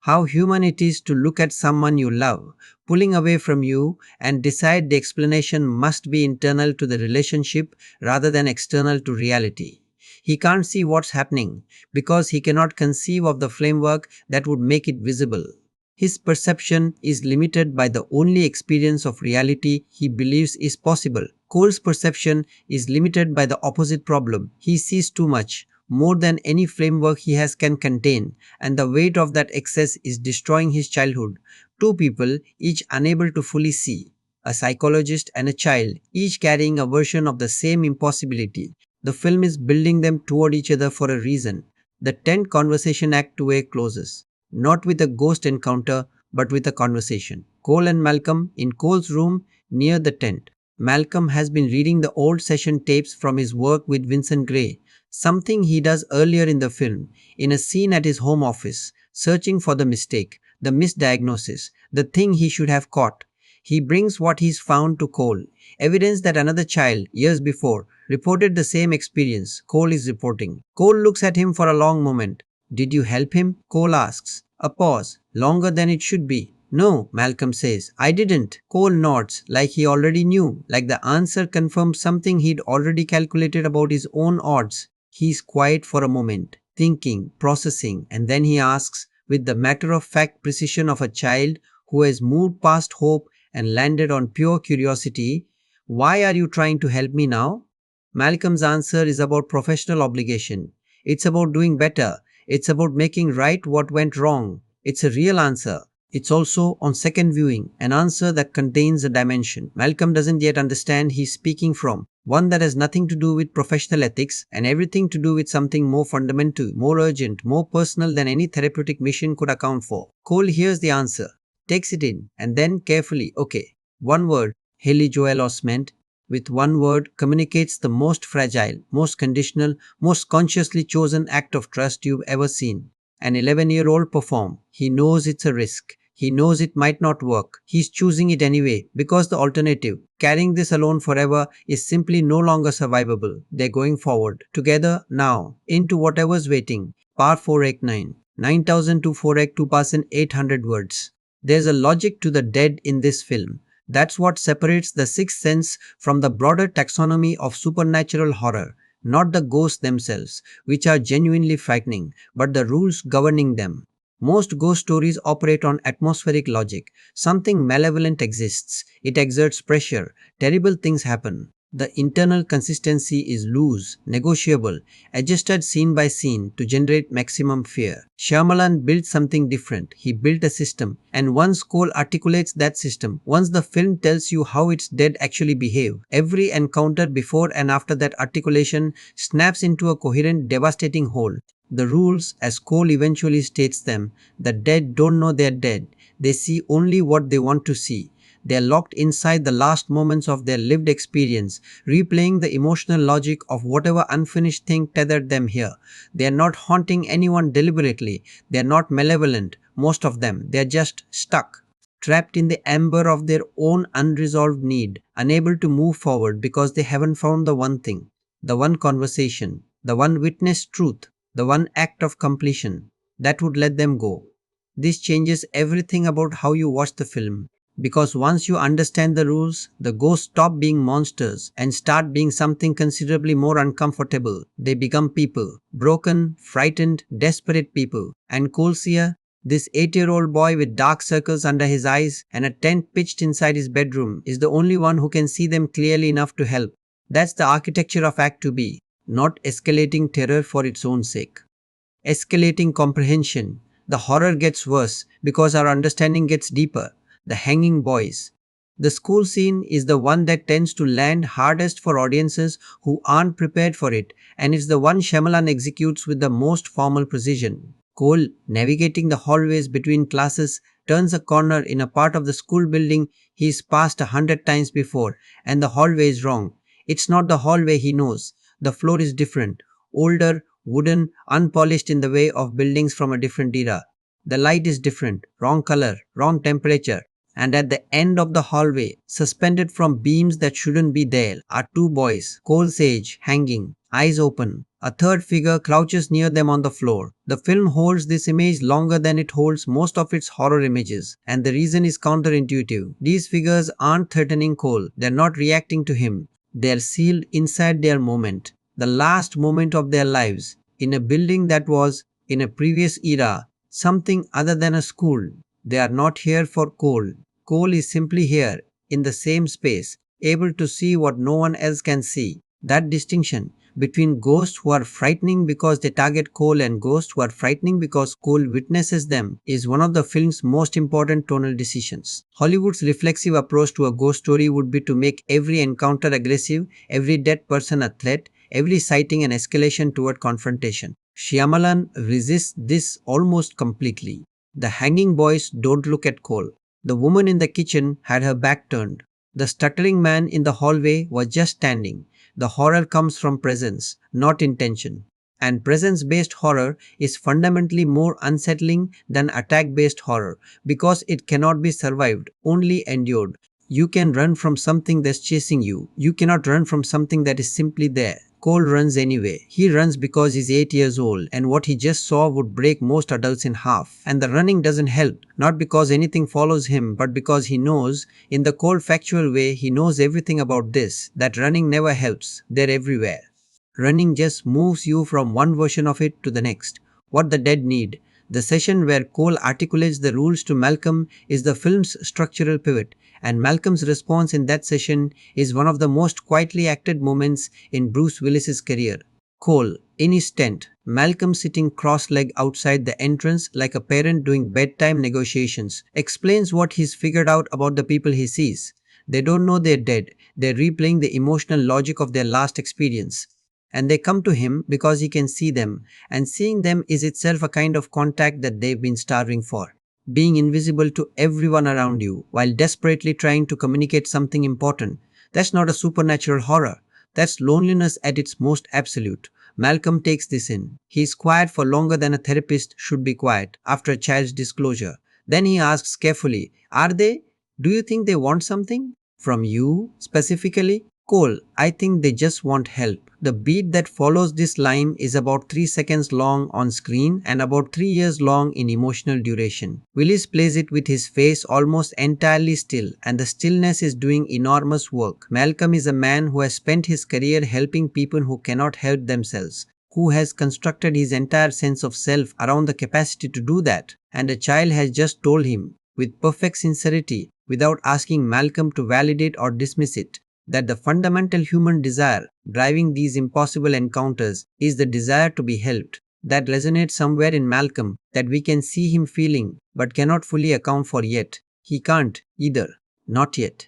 How human it is to look at someone you love, pulling away from you, and decide the explanation must be internal to the relationship rather than external to reality. He can't see what's happening because he cannot conceive of the framework that would make it visible. His perception is limited by the only experience of reality he believes is possible. Cole's perception is limited by the opposite problem. He sees too much, more than any framework he has can contain, and the weight of that excess is destroying his childhood. Two people, each unable to fully see. A psychologist and a child, each carrying a version of the same impossibility. The film is building them toward each other for a reason. The tent conversation act 2A closes, not with a ghost encounter, but with a conversation. Cole and Malcolm in Cole's room near the tent. Malcolm has been reading the old session tapes from his work with Vincent Gray, something he does earlier in the film, in a scene at his home office, searching for the mistake, the misdiagnosis, the thing he should have caught. He brings what he's found to Cole, evidence that another child, years before, reported the same experience Cole is reporting. Cole looks at him for a long moment. "Did you help him?" Cole asks. A pause, longer than it should be. "No," Malcolm says, "I didn't." Cole nods, like he already knew, like the answer confirmed something he'd already calculated about his own odds. He's quiet for a moment, thinking, processing, and then he asks, with the matter-of-fact precision of a child who has moved past hope and landed on pure curiosity, "Why are you trying to help me now?" Malcolm's answer is about professional obligation. It's about doing better. It's about making right what went wrong. It's a real answer. It's also, on second viewing, an answer that contains a dimension Malcolm doesn't yet understand he's speaking from, one that has nothing to do with professional ethics and everything to do with something more fundamental, more urgent, more personal than any therapeutic mission could account for. Cole hears the answer, takes it in, and then carefully, okay, one word, Haley Joel Osment, with one word communicates the most fragile, most conditional, most consciously chosen act of trust you've ever seen. An 11-year-old perform. He knows it's a risk. He knows it might not work. He's choosing it anyway because the alternative, carrying this alone forever, is simply no longer survivable. They're going forward, together, now, into whatever's waiting. Par 4 Act 9. 9000 to 4 Act 2800 words. There's a logic to the dead in this film. That's what separates The Sixth Sense from the broader taxonomy of supernatural horror. Not the ghosts themselves, which are genuinely frightening, but the rules governing them. Most ghost stories operate on atmospheric logic. Something malevolent exists, it exerts pressure, terrible things happen. The internal consistency is loose, negotiable, adjusted scene by scene to generate maximum fear. Shyamalan built something different. He built a system, and once Cole articulates that system, once the film tells you how its dead actually behave, every encounter before and after that articulation snaps into a coherent, devastating whole. The rules, as Cole eventually states them, the dead don't know they're dead. They see only what they want to see. They are locked inside the last moments of their lived experience, replaying the emotional logic of whatever unfinished thing tethered them here. They are not haunting anyone deliberately. They are not malevolent, most of them. They are just stuck, trapped in the ember of their own unresolved need, unable to move forward because they haven't found the one thing, the one conversation, the one witnessed truth, the one act of completion that would let them go. This changes everything about how you watch the film. Because once you understand the rules, the ghosts stop being monsters and start being something considerably more uncomfortable. They become people. Broken, frightened, desperate people. And Colsia, this 8-year-old boy with dark circles under his eyes and a tent pitched inside his bedroom, is the only one who can see them clearly enough to help. That's the architecture of Act 2B. Not escalating terror for its own sake. Escalating comprehension. The horror gets worse because our understanding gets deeper. The hanging boys. The school scene is the one that tends to land hardest for audiences who aren't prepared for it, and it's the one Shyamalan executes with the most formal precision. Cole, navigating the hallways between classes, turns a corner in a part of the school building he's passed 100 times before, and the hallway is wrong. It's not the hallway he knows. The floor is different, older, wooden, unpolished in the way of buildings from a different era. The light is different, wrong color, wrong temperature. And at the end of the hallway, suspended from beams that shouldn't be there, are two boys, Cole's age, hanging, eyes open. A third figure crouches near them on the floor. The film holds this image longer than it holds most of its horror images, and the reason is counterintuitive. These figures aren't threatening Cole, they're not reacting to him. They're sealed inside their moment, the last moment of their lives, in a building that was, in a previous era, something other than a school. They are not here for Cole. Cole is simply here, in the same space, able to see what no one else can see. That distinction between ghosts who are frightening because they target Cole and ghosts who are frightening because Cole witnesses them is one of the film's most important tonal decisions. Hollywood's reflexive approach to a ghost story would be to make every encounter aggressive, every dead person a threat, every sighting an escalation toward confrontation. Shyamalan resists this almost completely. The hanging boys don't look at Cole. The woman in the kitchen had her back turned. The stuttering man in the hallway was just standing. The horror comes from presence, not intention. And presence-based horror is fundamentally more unsettling than attack-based horror because it cannot be survived, only endured. You can run from something that's chasing you. You cannot run from something that is simply there. Cole runs anyway. He runs because he's 8 years old and what he just saw would break most adults in half. And the running doesn't help, not because anything follows him, but because he knows, in the cold factual way, he knows everything about this, that running never helps. They're everywhere. Running just moves you from one version of it to the next. What the dead need. The session where Cole articulates the rules to Malcolm is the film's structural pivot, and Malcolm's response in that session is one of the most quietly acted moments in Bruce Willis's career. Cole, in his tent, Malcolm sitting cross-legged outside the entrance like a parent doing bedtime negotiations, explains what he's figured out about the people he sees. They don't know they're dead, they're replaying the emotional logic of their last experience. And they come to him because he can see them, and seeing them is itself a kind of contact that they've been starving for. Being invisible to everyone around you while desperately trying to communicate something important. That's not a supernatural horror. That's loneliness at its most absolute. Malcolm takes this in. He's quiet for longer than a therapist should be quiet after a child's disclosure. Then he asks carefully, "Are they? Do you think they want something? From you, specifically?" Cole, I think they just want help. The beat that follows this line is about 3 seconds long on screen and about 3 years long in emotional duration. Willis plays it with his face almost entirely still, and the stillness is doing enormous work. Malcolm is a man who has spent his career helping people who cannot help themselves, who has constructed his entire sense of self around the capacity to do that. And a child has just told him, with perfect sincerity, without asking Malcolm to validate or dismiss it, that the fundamental human desire driving these impossible encounters is the desire to be helped. That resonates somewhere in Malcolm, that we can see him feeling but cannot fully account for yet. He can't either. Not yet.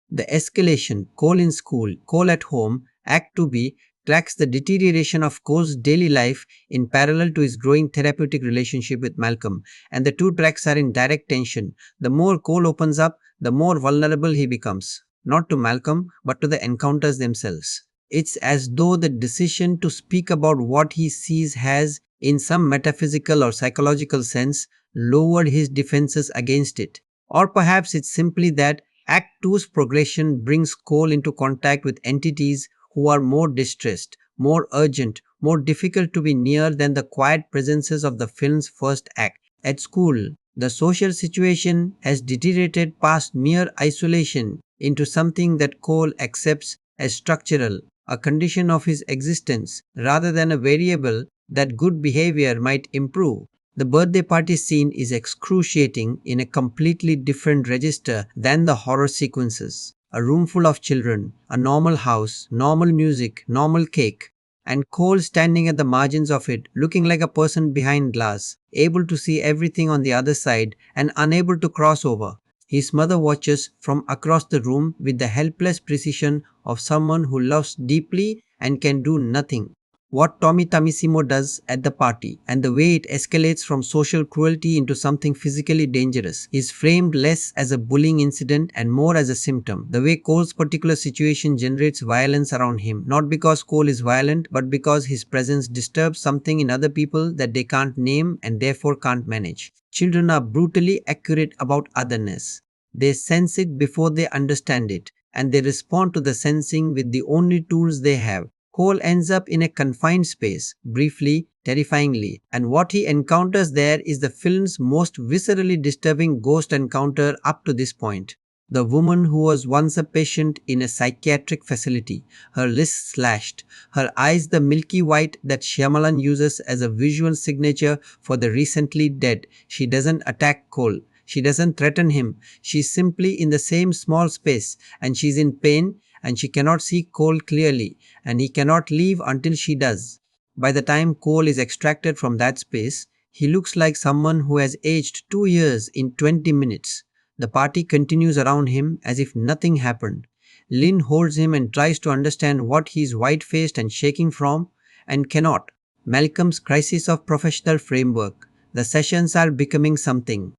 The escalation, Cole in school, Cole at home, Act 2B, tracks the deterioration of Cole's daily life in parallel to his growing therapeutic relationship with Malcolm, and the two tracks are in direct tension. The more Cole opens up, the more vulnerable he becomes, not to Malcolm, but to the encounters themselves. It's as though the decision to speak about what he sees has, in some metaphysical or psychological sense, lowered his defenses against it. Or perhaps it's simply that Act 2's progression brings Cole into contact with entities who are more distressed, more urgent, more difficult to be near than the quiet presences of the film's first act. At school, the social situation has deteriorated past mere isolation into something that Cole accepts as structural, a condition of his existence, rather than a variable that good behavior might improve. The birthday party scene is excruciating in a completely different register than the horror sequences. A room full of children, a normal house, normal music, normal cake, and Cole standing at the margins of it, looking like a person behind glass, able to see everything on the other side and unable to cross over. His mother watches from across the room with the helpless precision of someone who loves deeply and can do nothing. What Tommy Tamissimo does at the party, and the way it escalates from social cruelty into something physically dangerous, is framed less as a bullying incident and more as a symptom. The way Cole's particular situation generates violence around him, not because Cole is violent, but because his presence disturbs something in other people that they can't name and therefore can't manage. Children are brutally accurate about otherness. They sense it before they understand it, and they respond to the sensing with the only tools they have. Cole ends up in a confined space, briefly, terrifyingly, and what he encounters there is the film's most viscerally disturbing ghost encounter up to this point. The woman who was once a patient in a psychiatric facility, her wrists slashed, her eyes the milky white that Shyamalan uses as a visual signature for the recently dead. She doesn't attack Cole. She doesn't threaten him. She's simply in the same small space, and she's in pain, and she cannot see Cole clearly, and he cannot leave until she does. By the time Cole is extracted from that space, he looks like someone who has aged 2 years in 20 minutes. The party continues around him as if nothing happened. Lynn holds him and tries to understand what he is white-faced and shaking from, and cannot. Malcolm's crisis of professional framework. The sessions are becoming something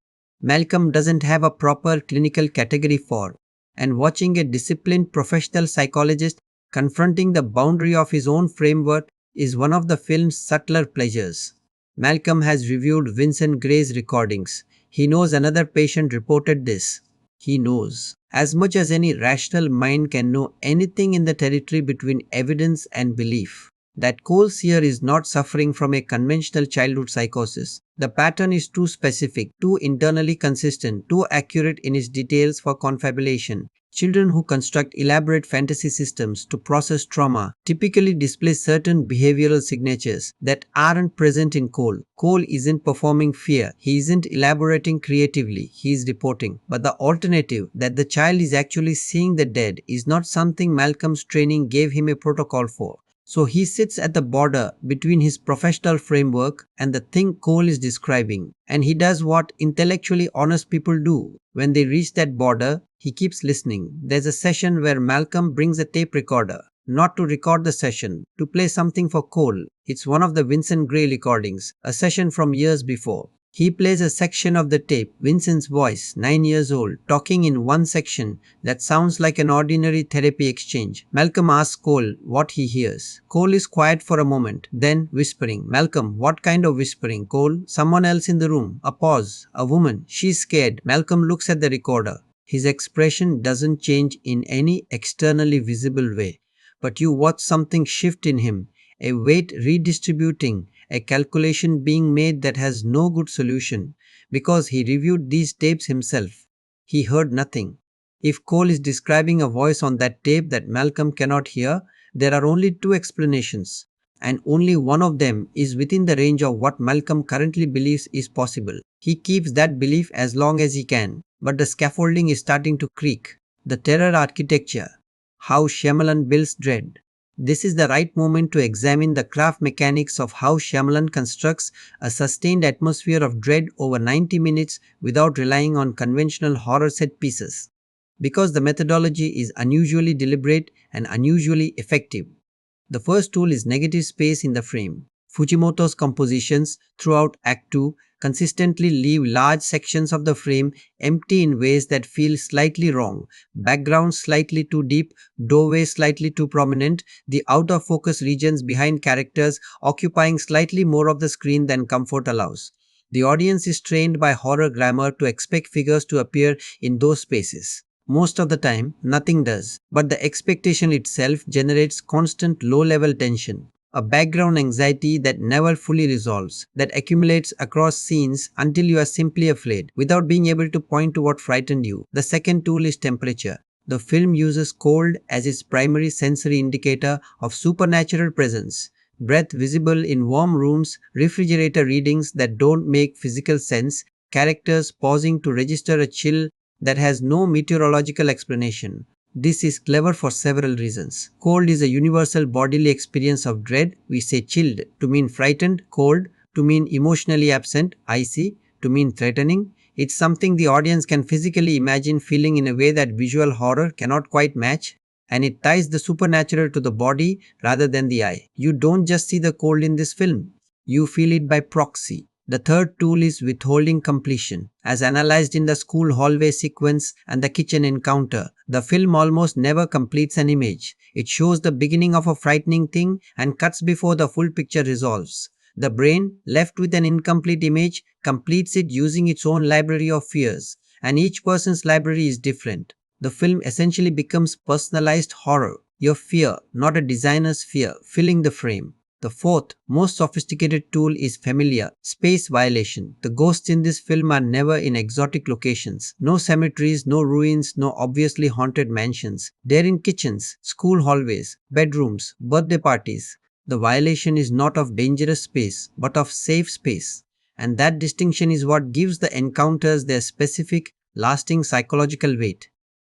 Malcolm doesn't have a proper clinical category for, and watching a disciplined professional psychologist confronting the boundary of his own framework is one of the film's subtler pleasures. Malcolm has reviewed Vincent Gray's recordings. He knows another patient reported this. He knows as much as any rational mind can know anything in the territory between evidence and belief. That Cole's here is not suffering from a conventional childhood psychosis. The pattern is too specific, too internally consistent, too accurate in its details for confabulation. Children who construct elaborate fantasy systems to process trauma typically display certain behavioral signatures that aren't present in Cole. Cole isn't performing fear, he isn't elaborating creatively, he is reporting. But the alternative, that the child is actually seeing the dead, is not something Malcolm's training gave him a protocol for. So he sits at the border between his professional framework and the thing Cole is describing, and he does what intellectually honest people do. When they reach that border, he keeps listening. There's a session where Malcolm brings a tape recorder, not to record the session, to play something for Cole. It's one of the Vincent Gray recordings, a session from years before. He plays a section of the tape, Vincent's voice, 9 years old, talking in one section that sounds like an ordinary therapy exchange. Malcolm asks Cole what he hears. Cole is quiet for a moment, then whispering. Malcolm, what kind of whispering? Cole, someone else in the room. A pause. A woman. She's scared. Malcolm looks at the recorder. His expression doesn't change in any externally visible way, but you watch something shift in him, a weight redistributing, a calculation being made that has no good solution, because he reviewed these tapes himself. He heard nothing. If Cole is describing a voice on that tape that Malcolm cannot hear, there are only two explanations, and only one of them is within the range of what Malcolm currently believes is possible. He keeps that belief as long as he can, but the scaffolding is starting to creak. The terror architecture, how Shyamalan builds dread. This is the right moment to examine the craft mechanics of how Shyamalan constructs a sustained atmosphere of dread over 90 minutes without relying on conventional horror set pieces. Because the methodology is unusually deliberate and unusually effective. The first tool is negative space in the frame. Fujimoto's compositions throughout Act 2 consistently leave large sections of the frame empty in ways that feel slightly wrong. Backgrounds slightly too deep, doorways slightly too prominent, the out of focus regions behind characters occupying slightly more of the screen than comfort allows. The audience is trained by horror grammar to expect figures to appear in those spaces. Most of the time, nothing does, but the expectation itself generates constant low-level tension, a background anxiety that never fully resolves, that accumulates across scenes until you are simply afraid, without being able to point to what frightened you. The second tool is temperature. The film uses cold as its primary sensory indicator of supernatural presence. Breath visible in warm rooms, refrigerator readings that don't make physical sense, characters pausing to register a chill that has no meteorological explanation. This is clever for several reasons. Cold is a universal bodily experience of dread. We say chilled to mean frightened, cold to mean emotionally absent, icy to mean threatening. It's something the audience can physically imagine feeling in a way that visual horror cannot quite match, and it ties the supernatural to the body rather than the eye. You don't just see the cold in this film, you feel it by proxy. The third tool is withholding completion. As analyzed in the school hallway sequence and the kitchen encounter, the film almost never completes an image. It shows the beginning of a frightening thing and cuts before the full picture resolves. The brain, left with an incomplete image, completes it using its own library of fears, and each person's library is different. The film essentially becomes personalized horror, your fear, not a designer's fear, filling the frame. The fourth, most sophisticated tool is familiar, space violation. The ghosts in this film are never in exotic locations. No cemeteries, no ruins, no obviously haunted mansions. They're in kitchens, school hallways, bedrooms, birthday parties. The violation is not of dangerous space, but of safe space. And that distinction is what gives the encounters their specific, lasting psychological weight.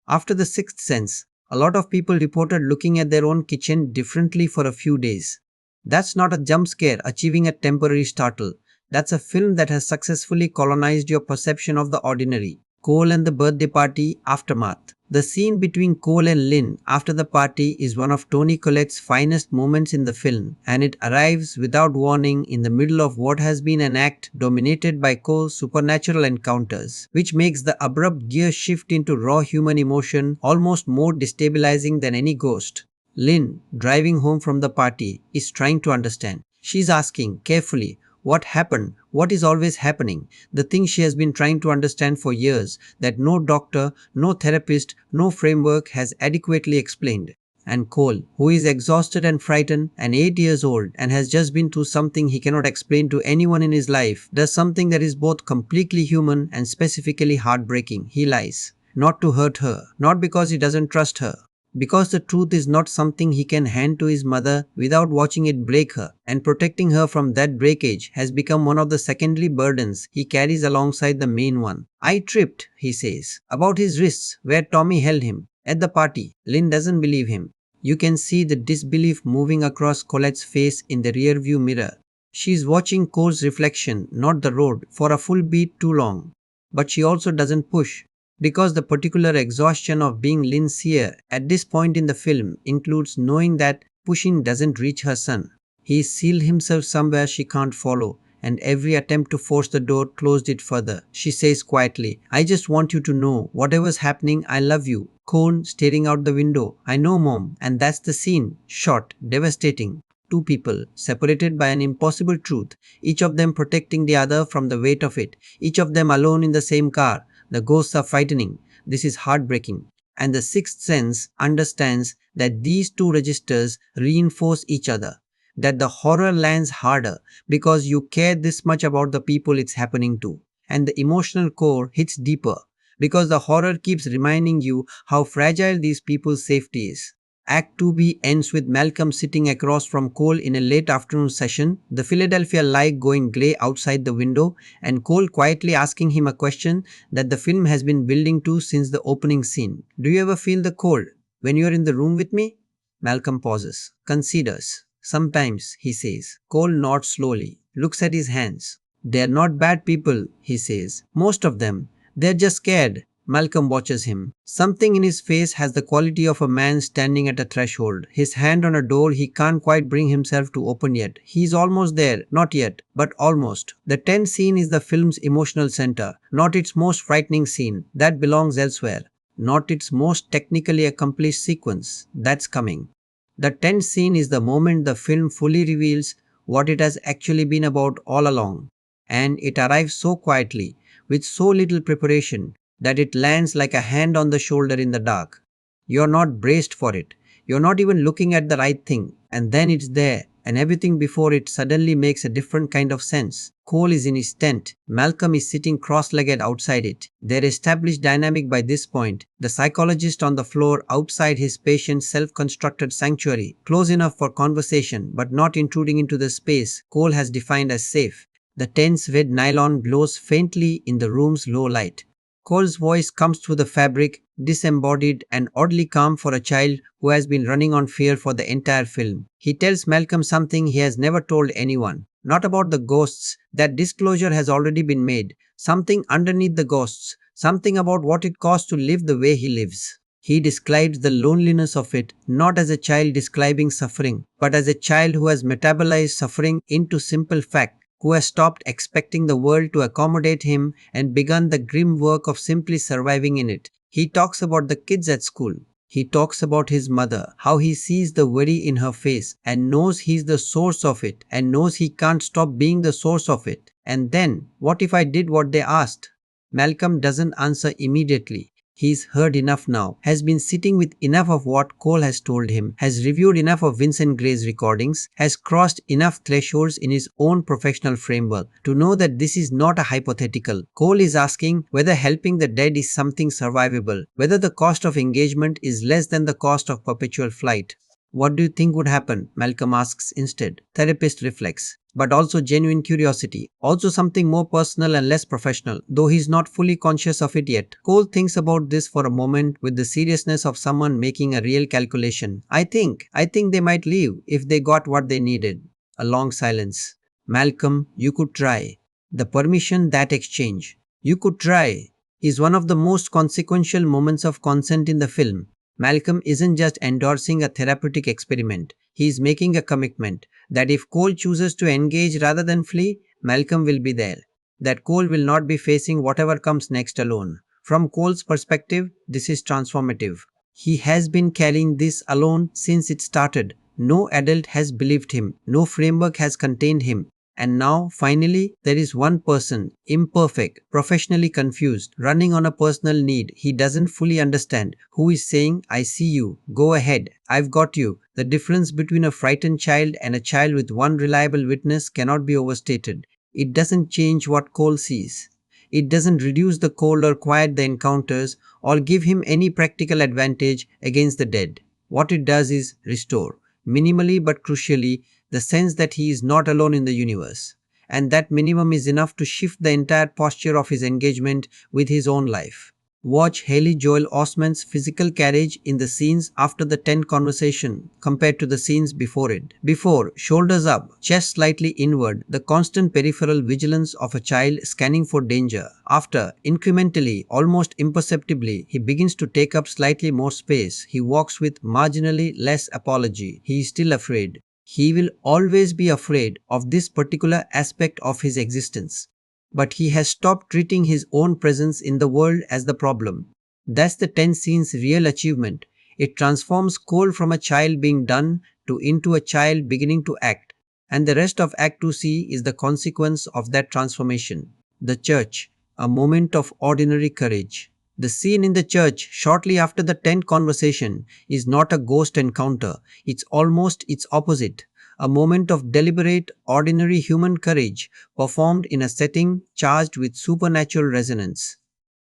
After The Sixth Sense, a lot of people reported looking at their own kitchen differently for a few days. That's not a jump scare achieving a temporary startle. That's a film that has successfully colonized your perception of the ordinary. Cole and the birthday party aftermath. The scene between Cole and Lynn after the party is one of Toni Collette's finest moments in the film, and it arrives without warning in the middle of what has been an act dominated by Cole's supernatural encounters, which makes the abrupt gear shift into raw human emotion almost more destabilizing than any ghost. Lynn, driving home from the party, is trying to understand. She's asking, carefully, what happened? What is always happening? The thing she has been trying to understand for years, that no doctor, no therapist, no framework has adequately explained. And Cole, who is exhausted and frightened and 8 years old and has just been through something he cannot explain to anyone in his life, does something that is both completely human and specifically heartbreaking. He lies. Not to hurt her, not because he doesn't trust her, because the truth is not something he can hand to his mother without watching it break her, and protecting her from that breakage has become one of the secondary burdens he carries alongside the main one. I tripped, he says, about his wrists where Tommy held him. At the party, Lynn doesn't believe him. You can see the disbelief moving across Colette's face in the rearview mirror. She is watching Cole's reflection, not the road, for a full beat too long. But she also doesn't push, because the particular exhaustion of being Lynn's seer at this point in the film includes knowing that pushing doesn't reach her son. He's sealed himself somewhere she can't follow, and every attempt to force the door closed it further. She says quietly, I just want you to know, whatever's happening, I love you. Cone staring out the window, I know, Mom. And that's the scene. Short, devastating. Two people, separated by an impossible truth, each of them protecting the other from the weight of it, each of them alone in the same car. The ghosts are frightening. this is heartbreaking. And the sixth sense understands that these two registers reinforce each other, that the horror lands harder because you care this much about the people it's happening to, and the emotional core hits deeper because the horror keeps reminding you how fragile these people's safety is. Act 2B ends with Malcolm sitting across from Cole in a late afternoon session, the Philadelphia light going grey outside the window, and Cole quietly asking him a question that the film has been building to since the opening scene. Do you ever feel the cold when you're in the room with me? Malcolm pauses, considers. Sometimes, he says. Cole nods slowly, looks at his hands. They're not bad people, he says. Most of them. They're just scared. Malcolm watches him. Something in his face has the quality of a man standing at a threshold, his hand on a door he can't quite bring himself to open yet. He's almost there, not yet, but almost. The tense scene is the film's emotional center, not its most frightening scene. That belongs elsewhere. Not its most technically accomplished sequence. That's coming. The tense scene is the moment the film fully reveals what it has actually been about all along. And it arrives so quietly, with so little preparation, that it lands like a hand on the shoulder in the dark. You're not braced for it. You're not even looking at the right thing. And then it's there, and everything before it suddenly makes a different kind of sense. Cole is in his tent. Malcolm is sitting cross-legged outside it. Their established dynamic by this point, the psychologist on the floor outside his patient's self-constructed sanctuary, close enough for conversation but not intruding into the space Cole has defined as safe. The tense red nylon glows faintly in the room's low light. Cole's voice comes through the fabric, disembodied and oddly calm for a child who has been running on fear for the entire film. He tells Malcolm something he has never told anyone. Not about the ghosts, that disclosure has already been made. Something underneath the ghosts, something about what it costs to live the way he lives. He describes the loneliness of it, not as a child describing suffering, but as a child who has metabolized suffering into simple fact, who has stopped expecting the world to accommodate him and begun the grim work of simply surviving in it. He talks about the kids at school. He talks about his mother, how he sees the worry in her face and knows he's the source of it and knows he can't stop being the source of it. And then, what if I did what they asked? Malcolm doesn't answer immediately. He's heard enough now, has been sitting with enough of what Cole has told him, has reviewed enough of Vincent Gray's recordings, has crossed enough thresholds in his own professional framework to know that this is not a hypothetical. Cole is asking whether helping the dead is something survivable, whether the cost of engagement is less than the cost of perpetual flight. What do you think would happen? Malcolm asks instead. Therapist reflects. But also genuine curiosity, also something more personal and less professional, though he's not fully conscious of it yet. Cole thinks about this for a moment with the seriousness of someone making a real calculation. I think they might leave if they got what they needed. A long silence. Malcolm, you could try. The permission, that exchange. You could try is one of the most consequential moments of consent in the film. Malcolm isn't just endorsing a therapeutic experiment. He is making a commitment that if Cole chooses to engage rather than flee, Malcolm will be there. That Cole will not be facing whatever comes next alone. From Cole's perspective, this is transformative. He has been carrying this alone since it started. No adult has believed him. No framework has contained him. And now, finally, there is one person, imperfect, professionally confused, running on a personal need he doesn't fully understand, who is saying, I see you, go ahead, I've got you. The difference between a frightened child and a child with one reliable witness cannot be overstated. It doesn't change what Cole sees. It doesn't reduce the cold or quiet the encounters or give him any practical advantage against the dead. What it does is restore, minimally but crucially, the sense that he is not alone in the universe. And that minimum is enough to shift the entire posture of his engagement with his own life. Watch Haley Joel Osment's physical carriage in the scenes after the tent conversation compared to the scenes before it. Before, shoulders up, chest slightly inward, the constant peripheral vigilance of a child scanning for danger. After, incrementally, almost imperceptibly, he begins to take up slightly more space. He walks with marginally less apology. He is still afraid. He will always be afraid of this particular aspect of his existence. But he has stopped treating his own presence in the world as the problem. That's the 10 scene's real achievement. It transforms Cole from a child being done to into a child beginning to act. And the rest of Act 2C is the consequence of that transformation. The church, a moment of ordinary courage. The scene in the church shortly after the tent conversation is not a ghost encounter, it's almost its opposite. A moment of deliberate, ordinary human courage performed in a setting charged with supernatural resonance.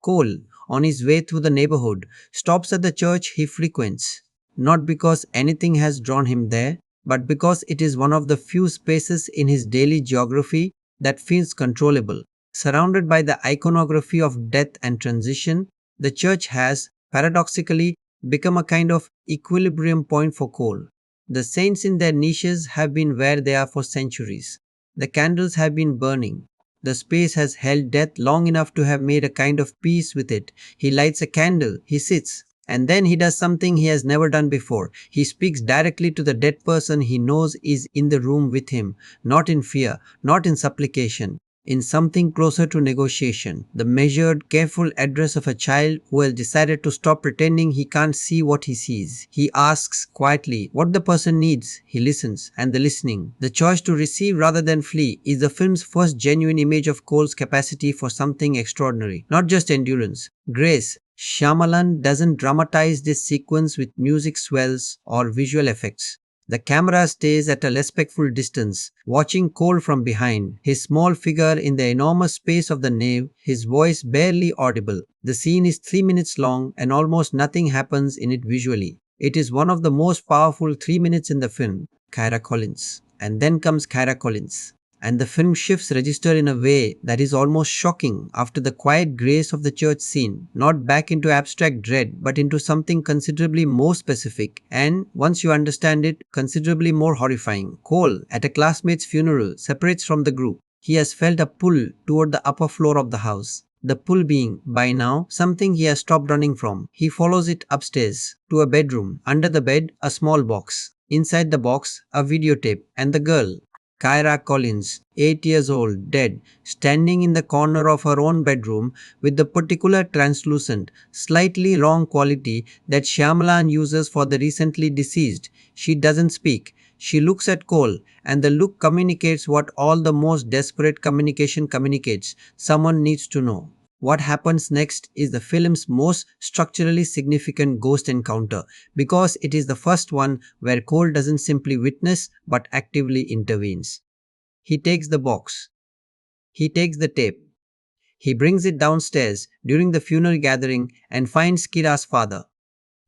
Cole, on his way through the neighborhood, stops at the church he frequents, not because anything has drawn him there, but because it is one of the few spaces in his daily geography that feels controllable. Surrounded by the iconography of death and transition, the church has, paradoxically, become a kind of equilibrium point for Cole. The saints in their niches have been where they are for centuries. The candles have been burning. The space has held death long enough to have made a kind of peace with it. He lights a candle, he sits, and then he does something he has never done before. He speaks directly to the dead person he knows is in the room with him, not in fear, not in supplication, in something closer to negotiation, the measured, careful address of a child who has decided to stop pretending he can't see what he sees. He asks quietly what the person needs. He listens, and the listening, the choice to receive rather than flee, is the film's first genuine image of Cole's capacity for something extraordinary, not just endurance, grace. Shyamalan doesn't dramatize this sequence with music swells or visual effects. The camera stays at a respectful distance, watching Cole from behind, his small figure in the enormous space of the nave, his voice barely audible. The scene is 3 minutes long and almost nothing happens in it visually. It is one of the most powerful 3 minutes in the film. Kyra Collins. And then comes Kyra Collins. And the film shifts register in a way that is almost shocking after the quiet grace of the church scene, not back into abstract dread, but into something considerably more specific and, once you understand it, considerably more horrifying. Cole, at a classmate's funeral, separates from the group. He has felt a pull toward the upper floor of the house. The pull being, by now, something he has stopped running from. He follows it upstairs, to a bedroom. Under the bed, a small box. Inside the box, a videotape, and the girl, Kyra Collins, 8 years old, dead, standing in the corner of her own bedroom with the particular translucent, slightly wrong quality that Shyamalan uses for the recently deceased. She doesn't speak. She looks at Cole, and the look communicates what all the most desperate communication communicates. Someone needs to know. What happens next is the film's most structurally significant ghost encounter because it is the first one where Cole doesn't simply witness but actively intervenes. He takes the box. He takes the tape. He brings it downstairs during the funeral gathering and finds Kira's father.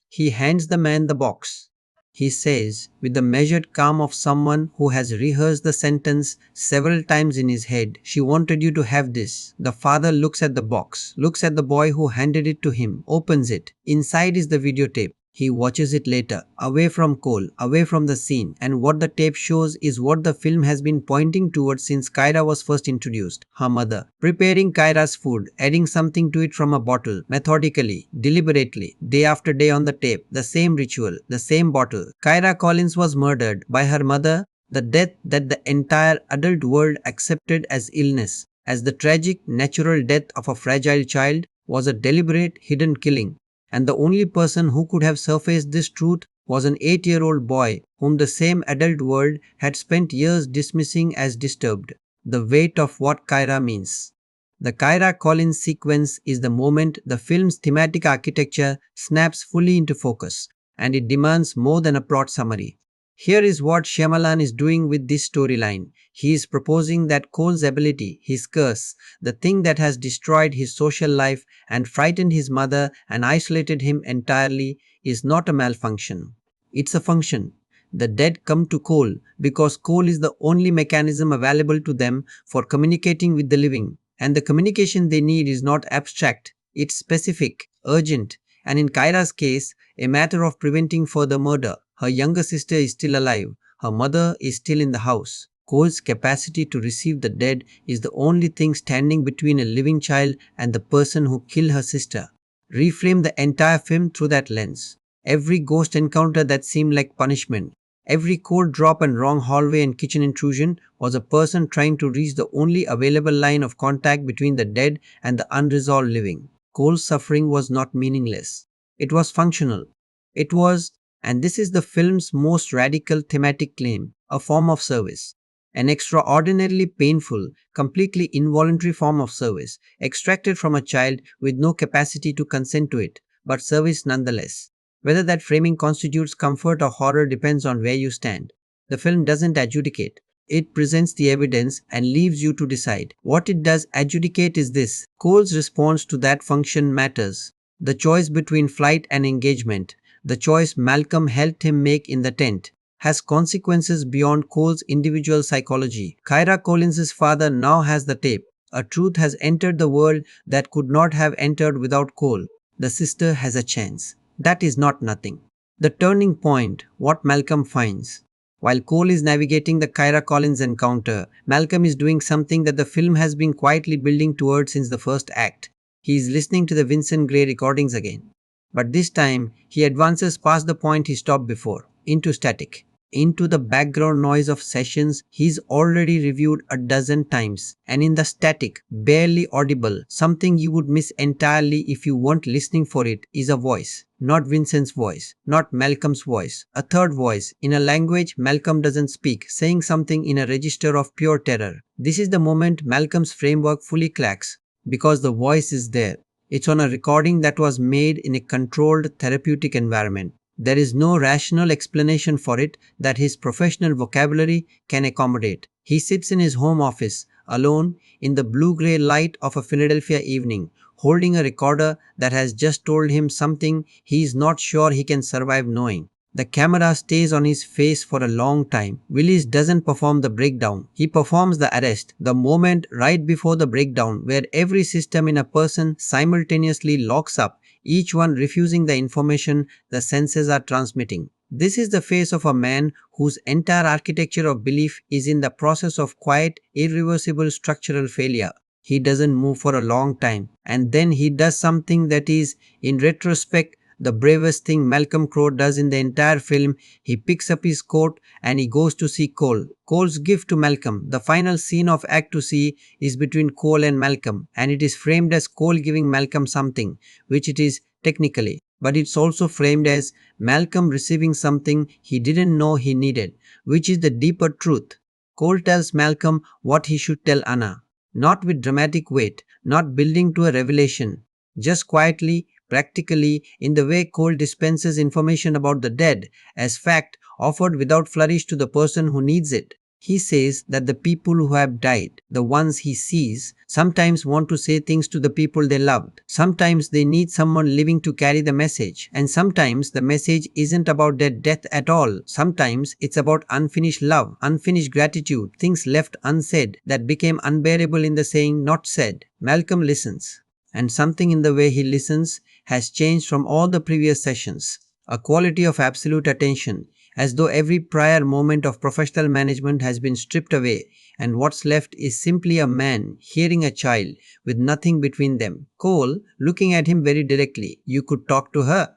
He hands the man the box. He says, with the measured calm of someone who has rehearsed the sentence several times in his head, "She wanted you to have this." The father looks at the box, looks at the boy who handed it to him, opens it. Inside is the videotape. He watches it later, away from Cole, away from the scene, and what the tape shows is what the film has been pointing towards since Kyra was first introduced. Her mother, preparing Kyra's food, adding something to it from a bottle, methodically, deliberately, day after day on the tape, the same ritual, the same bottle. Kyra Collins was murdered by her mother, the death that the entire adult world accepted as illness, as the tragic, natural death of a fragile child, was a deliberate, hidden killing. And the only person who could have surfaced this truth was an 8-year-old boy whom the same adult world had spent years dismissing as disturbed. The weight of what Kyra means. The Kyra Collins sequence is the moment the film's thematic architecture snaps fully into focus, and it demands more than a plot summary. Here is what Shyamalan is doing with this storyline. He is proposing that Cole's ability, his curse, the thing that has destroyed his social life and frightened his mother and isolated him entirely, is not a malfunction. It's a function. The dead come to Cole because Cole is the only mechanism available to them for communicating with the living. And the communication they need is not abstract, it's specific, urgent, and in Kyra's case, a matter of preventing further murder. Her younger sister is still alive. Her mother is still in the house. Cole's capacity to receive the dead is the only thing standing between a living child and the person who killed her sister. Reframe the entire film through that lens. Every ghost encounter that seemed like punishment, every cold drop and wrong hallway and kitchen intrusion was a person trying to reach the only available line of contact between the dead and the unresolved living. Cole's suffering was not meaningless. It was functional. It was, and this is the film's most radical thematic claim, a form of service. an extraordinarily painful, completely involuntary form of service, extracted from a child with no capacity to consent to it, but service nonetheless. Whether that framing constitutes comfort or horror depends on where you stand. The film doesn't adjudicate. It presents the evidence and leaves you to decide. What it does adjudicate is this: Cole's response to that function matters. The choice between flight and engagement, the choice Malcolm helped him make in the tent, has consequences beyond Cole's individual psychology. Kyra Collins's father now has the tape. A truth has entered the world that could not have entered without Cole. The sister has a chance. That is not nothing. The turning point, what Malcolm finds. While Cole is navigating the Kyra Collins encounter, Malcolm is doing something that the film has been quietly building towards since the first act. He is listening to the Vincent Gray recordings again. But this time, he advances past the point he stopped before, into static, into the background noise of sessions he's already reviewed a dozen times. And in the static, barely audible, something you would miss entirely if you weren't listening for it, is a voice. Not Vincent's voice, not Malcolm's voice, a third voice, in a language Malcolm doesn't speak, saying something in a register of pure terror. This is the moment Malcolm's framework fully cracks, because the voice is there. It's on a recording that was made in a controlled therapeutic environment. There is no rational explanation for it that his professional vocabulary can accommodate. He sits in his home office, alone, in the blue-gray light of a Philadelphia evening, holding a recorder that has just told him something he is not sure he can survive knowing. The camera stays on his face for a long time. Willis doesn't perform the breakdown. He performs the arrest, the moment right before the breakdown where every system in a person simultaneously locks up, each one refusing the information the senses are transmitting. This is the face of a man whose entire architecture of belief is in the process of quiet, irreversible structural failure. He doesn't move for a long time, and then he does something that is, in retrospect, the bravest thing Malcolm Crowe does in the entire film. He picks up his coat and he goes to see Cole. Cole's gift to Malcolm. The final scene of Act 2C is between Cole and Malcolm, and it is framed as Cole giving Malcolm something, which it is technically, but it's also framed as Malcolm receiving something he didn't know he needed, which is the deeper truth. Cole tells Malcolm what he should tell Anna, not with dramatic weight, not building to a revelation, just quietly, practically, in the way Cole dispenses information about the dead as fact, offered without flourish to the person who needs it. He says that the people who have died, the ones he sees, sometimes want to say things to the people they loved. Sometimes they need someone living to carry the message. And sometimes the message isn't about their death at all. Sometimes it's about unfinished love, unfinished gratitude, things left unsaid that became unbearable in the saying not said. Malcolm listens. And something in the way he listens has changed from all the previous sessions. A quality of absolute attention, as though every prior moment of professional management has been stripped away and what's left is simply a man hearing a child with nothing between them. Cole looking at him very directly. You could talk to her.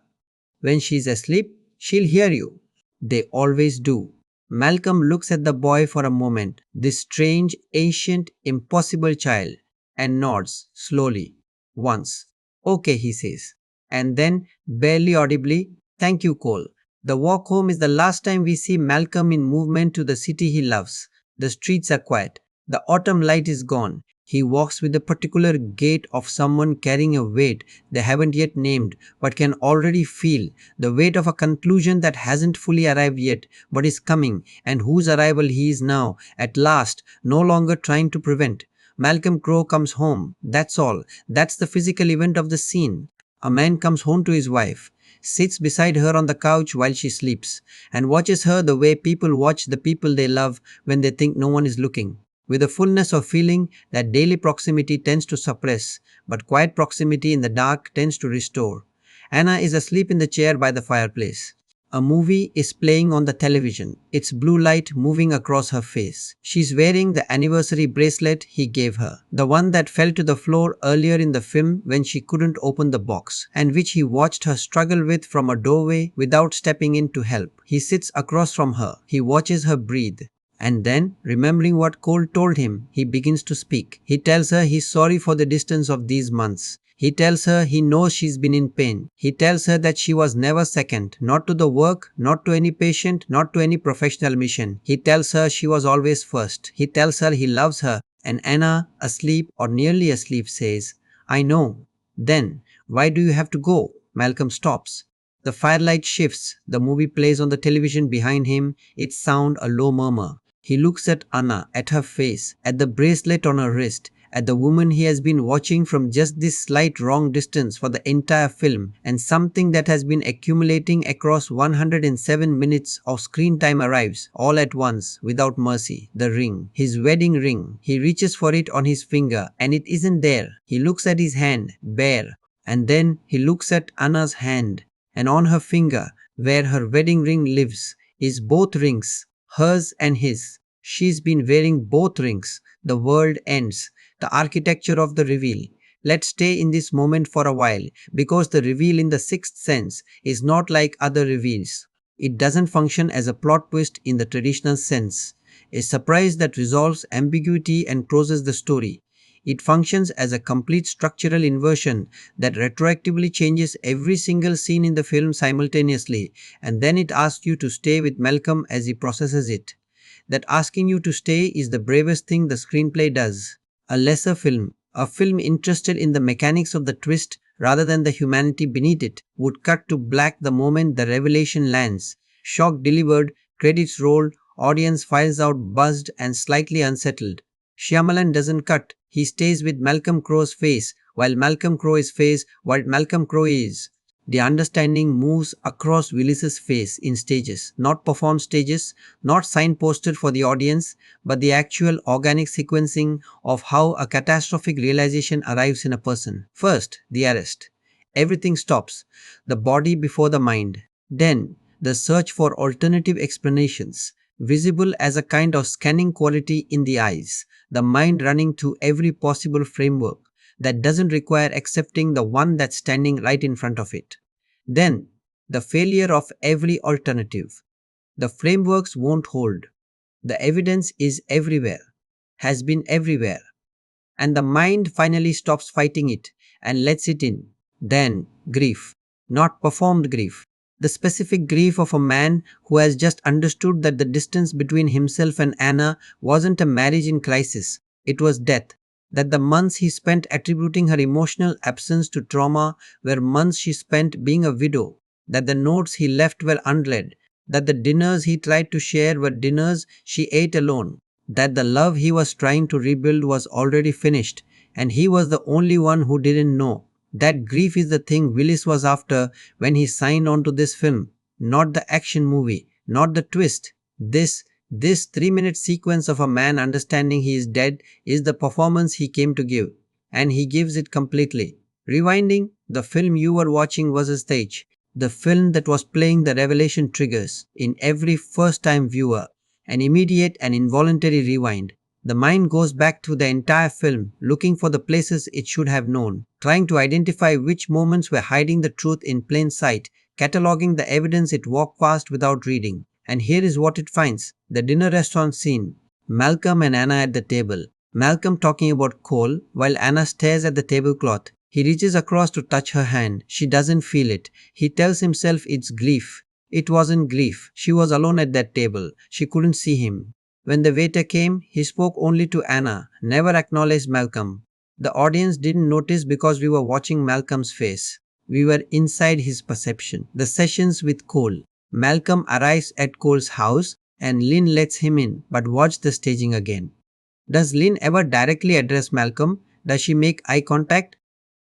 When she's asleep, she'll hear you. They always do. Malcolm looks at the boy for a moment, this strange, ancient, impossible child, and nods slowly. Once. Okay, he says. And then, barely audibly, thank you, Cole. The walk home is the last time we see Malcolm in movement to the city he loves. The streets are quiet. The autumn light is gone. He walks with the particular gait of someone carrying a weight they haven't yet named but can already feel, the weight of a conclusion that hasn't fully arrived yet but is coming, and whose arrival he is now, at last, no longer trying to prevent. Malcolm Crowe comes home. That's all. That's the physical event of the scene. A man comes home to his wife, sits beside her on the couch while she sleeps, and watches her the way people watch the people they love when they think no one is looking, with a fullness of feeling that daily proximity tends to suppress, but quiet proximity in the dark tends to restore. Anna is asleep in the chair by the fireplace. A movie is playing on the television, its blue light moving across her face. She's wearing the anniversary bracelet he gave her, the one that fell to the floor earlier in the film when she couldn't open the box, and which he watched her struggle with from a doorway without stepping in to help. He sits across from her. He watches her breathe. And then, remembering what Cole told him, he begins to speak. He tells her he's sorry for the distance of these months. He tells her he knows she's been in pain. He tells her that she was never second, not to the work, not to any patient, not to any professional mission. He tells her she was always first. He tells her he loves her. And Anna, asleep or nearly asleep, says, I know. Then, why do you have to go? Malcolm stops. The firelight shifts. The movie plays on the television behind him. Its sound a low murmur. He looks at Anna, at her face, at the bracelet on her wrist, at the woman he has been watching from just this slight wrong distance for the entire film, and something that has been accumulating across 107 minutes of screen time arrives, all at once, without mercy. The ring. His wedding ring. He reaches for it on his finger, and it isn't there. He looks at his hand, bare, and then he looks at Anna's hand, and on her finger, where her wedding ring lives, is both rings, hers and his. She's been wearing both rings. The world ends. The architecture of the reveal. Let's stay in this moment for a while, because the reveal in the sixth sense is not like other reveals. It doesn't function as a plot twist in the traditional sense, a surprise that resolves ambiguity and closes the story. It functions as a complete structural inversion that retroactively changes every single scene in the film simultaneously, and then it asks you to stay with Malcolm as he processes it. That asking you to stay is the bravest thing the screenplay does. A lesser film, a film interested in the mechanics of the twist rather than the humanity beneath it, would cut to black the moment the revelation lands. Shock delivered, credits roll, audience files out buzzed and slightly unsettled. Shyamalan doesn't cut. He stays with Malcolm Crowe's face, while Malcolm Crowe is. The understanding moves across Willis's face in stages, not performed stages, not signposted for the audience, but the actual organic sequencing of how a catastrophic realization arrives in a person. First, the arrest. Everything stops, the body before the mind. Then, the search for alternative explanations, visible as a kind of scanning quality in the eyes, the mind running through every possible framework that doesn't require accepting the one that's standing right in front of it. Then, the failure of every alternative. The frameworks won't hold. The evidence is everywhere, has been everywhere, and the mind finally stops fighting it and lets it in. Then, grief. Not performed grief. The specific grief of a man who has just understood that the distance between himself and Anna wasn't a marriage in crisis, it was death. That the months he spent attributing her emotional absence to trauma were months she spent being a widow. That the notes he left were unread. That the dinners he tried to share were dinners she ate alone. That the love he was trying to rebuild was already finished, and he was the only one who didn't know. That grief is the thing Willis was after when he signed on to this film, not the action movie, not the twist. This 3-minute sequence of a man understanding he is dead is the performance he came to give, and he gives it completely. Rewinding, the film you were watching was a stage, the film that was playing the revelation triggers in every first-time viewer, an immediate and involuntary rewind. The mind goes back through the entire film, looking for the places it should have known, trying to identify which moments were hiding the truth in plain sight, cataloging the evidence it walked past without reading. And here is what it finds. The dinner restaurant scene. Malcolm and Anna at the table. Malcolm talking about coal, while Anna stares at the tablecloth. He reaches across to touch her hand. She doesn't feel it. He tells himself it's grief. It wasn't grief. She was alone at that table. She couldn't see him. When the waiter came, he spoke only to Anna, never acknowledged Malcolm. The audience didn't notice because we were watching Malcolm's face. We were inside his perception. The sessions with Cole. Malcolm arrives at Cole's house and Lynn lets him in, but watch the staging again. Does Lynn ever directly address Malcolm? Does she make eye contact?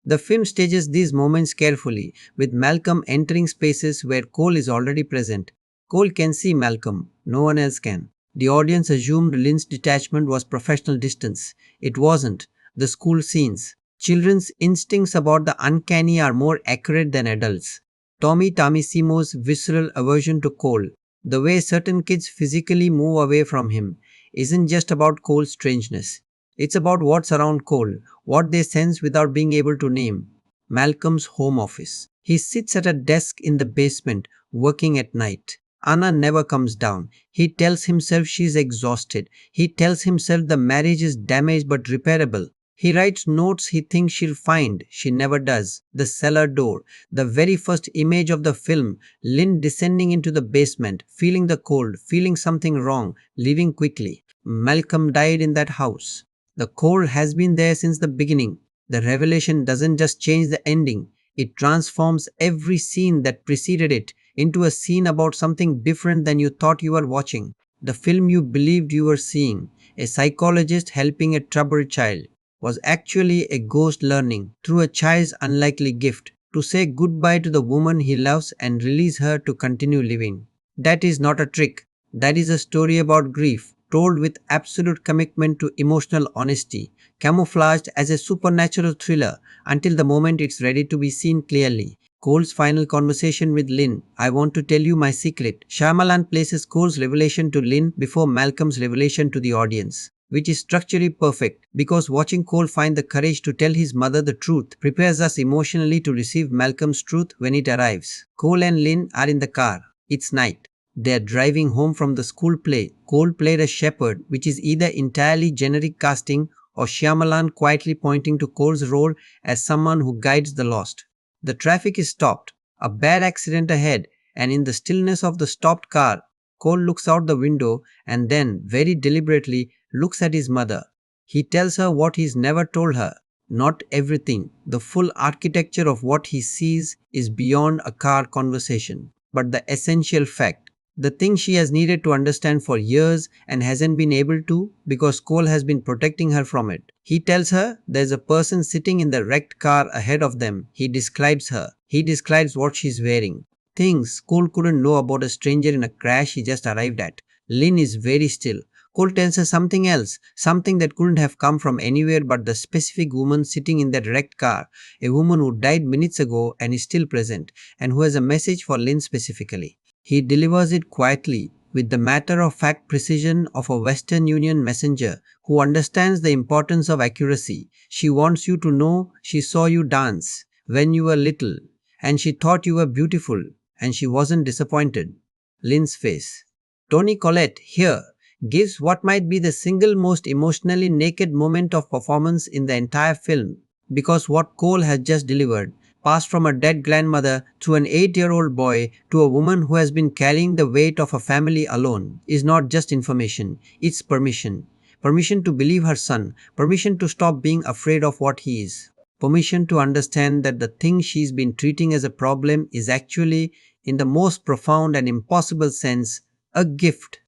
The film stages these moments carefully, with Malcolm entering spaces where Cole is already present. Cole can see Malcolm, no one else can. The audience assumed Lynn's detachment was professional distance. It wasn't. The school scenes. Children's instincts about the uncanny are more accurate than adults. Tommy Tamissimo's visceral aversion to Cole, the way certain kids physically move away from him, isn't just about Cole's strangeness. It's about what's around Cole, what they sense without being able to name. Malcolm's home office. He sits at a desk in the basement, working at night. Anna never comes down. He tells himself she's exhausted. He tells himself the marriage is damaged but repairable. He writes notes he thinks she'll find, she never does. The cellar door, the very first image of the film, Lynn descending into the basement, feeling the cold, feeling something wrong, leaving quickly. Malcolm died in that house. The cold has been there since the beginning. The revelation doesn't just change the ending, it transforms every scene that preceded it into a scene about something different than you thought you were watching. The film you believed you were seeing, a psychologist helping a troubled child, was actually a ghost learning through a child's unlikely gift to say goodbye to the woman he loves and release her to continue living. That is not a trick. That is a story about grief, told with absolute commitment to emotional honesty, camouflaged as a supernatural thriller until the moment it's ready to be seen clearly. Cole's final conversation with Lynn. I want to tell you my secret. Shyamalan places Cole's revelation to Lynn before Malcolm's revelation to the audience, which is structurally perfect because watching Cole find the courage to tell his mother the truth prepares us emotionally to receive Malcolm's truth when it arrives. Cole and Lynn are in the car. It's night. They are driving home from the school play. Cole played a shepherd, which is either entirely generic casting or Shyamalan quietly pointing to Cole's role as someone who guides the lost. The traffic is stopped, a bad accident ahead, and in the stillness of the stopped car, Cole looks out the window and then, very deliberately, looks at his mother. He tells her what he's never told her. Not everything. The full architecture of what he sees is beyond a car conversation, but the essential fact. The thing she has needed to understand for years and hasn't been able to because Cole has been protecting her from it. He tells her there's a person sitting in the wrecked car ahead of them. He describes her. He describes what she's wearing. Things Cole couldn't know about a stranger in a crash he just arrived at. Lynn is very still. Cole tells her something else, something that couldn't have come from anywhere but the specific woman sitting in that wrecked car, a woman who died minutes ago and is still present, and who has a message for Lynn specifically. He delivers it quietly, with the matter-of-fact precision of a Western Union messenger who understands the importance of accuracy. She wants you to know she saw you dance when you were little, and she thought you were beautiful, and she wasn't disappointed. Lynn's face. Toni Collette, here, gives what might be the single most emotionally naked moment of performance in the entire film, because what Cole has just delivered, passed from a dead grandmother to an 8-year-old boy to a woman who has been carrying the weight of a family alone, is not just information, it's permission. Permission to believe her son, permission to stop being afraid of what he is, permission to understand that the thing she's been treating as a problem is actually, in the most profound and impossible sense, a gift.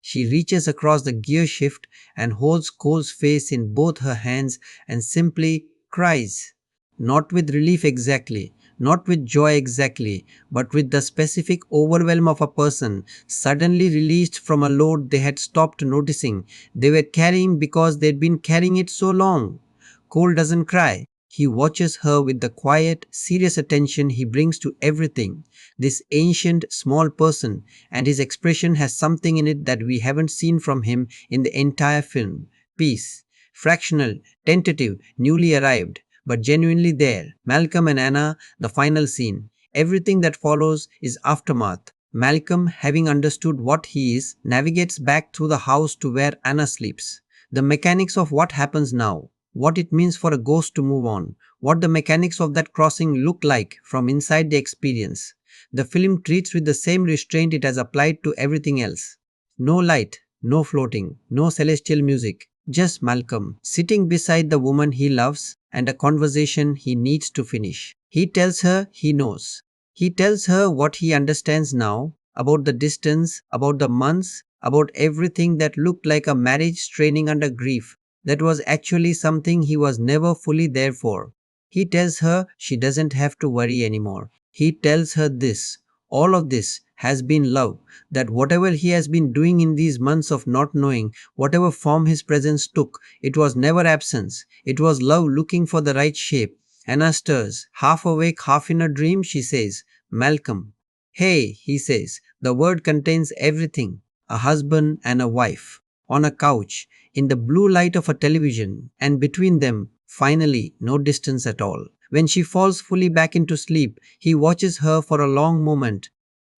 She reaches across the gear shift and holds Cole's face in both her hands and simply cries. Not with relief exactly, not with joy exactly, but with the specific overwhelm of a person suddenly released from a load they had stopped noticing they were carrying because they'd been carrying it so long. Cole doesn't cry. He watches her with the quiet, serious attention he brings to everything, this ancient, small person, and his expression has something in it that we haven't seen from him in the entire film. Peace. Fractional, tentative, newly arrived, but genuinely there. Malcolm and Anna, the final scene. Everything that follows is aftermath. Malcolm, having understood what he is, navigates back through the house to where Anna sleeps. The mechanics of what happens now, what it means for a ghost to move on, what the mechanics of that crossing look like from inside the experience. The film treats with the same restraint it has applied to everything else. No light, no floating, no celestial music, just Malcolm, sitting beside the woman he loves and a conversation he needs to finish. He tells her he knows. He tells her what he understands now, about the distance, about the months, about everything that looked like a marriage straining under grief, that was actually something he was never fully there for. He tells her she doesn't have to worry anymore. He tells her this, all of this has been love, that whatever he has been doing in these months of not knowing, whatever form his presence took, it was never absence, it was love looking for the right shape. Anna stirs, half awake, half in a dream, she says, Malcolm. Hey, he says, the word contains everything, a husband and a wife, on a couch, in the blue light of a television, and between them, finally, no distance at all. When she falls fully back into sleep, he watches her for a long moment.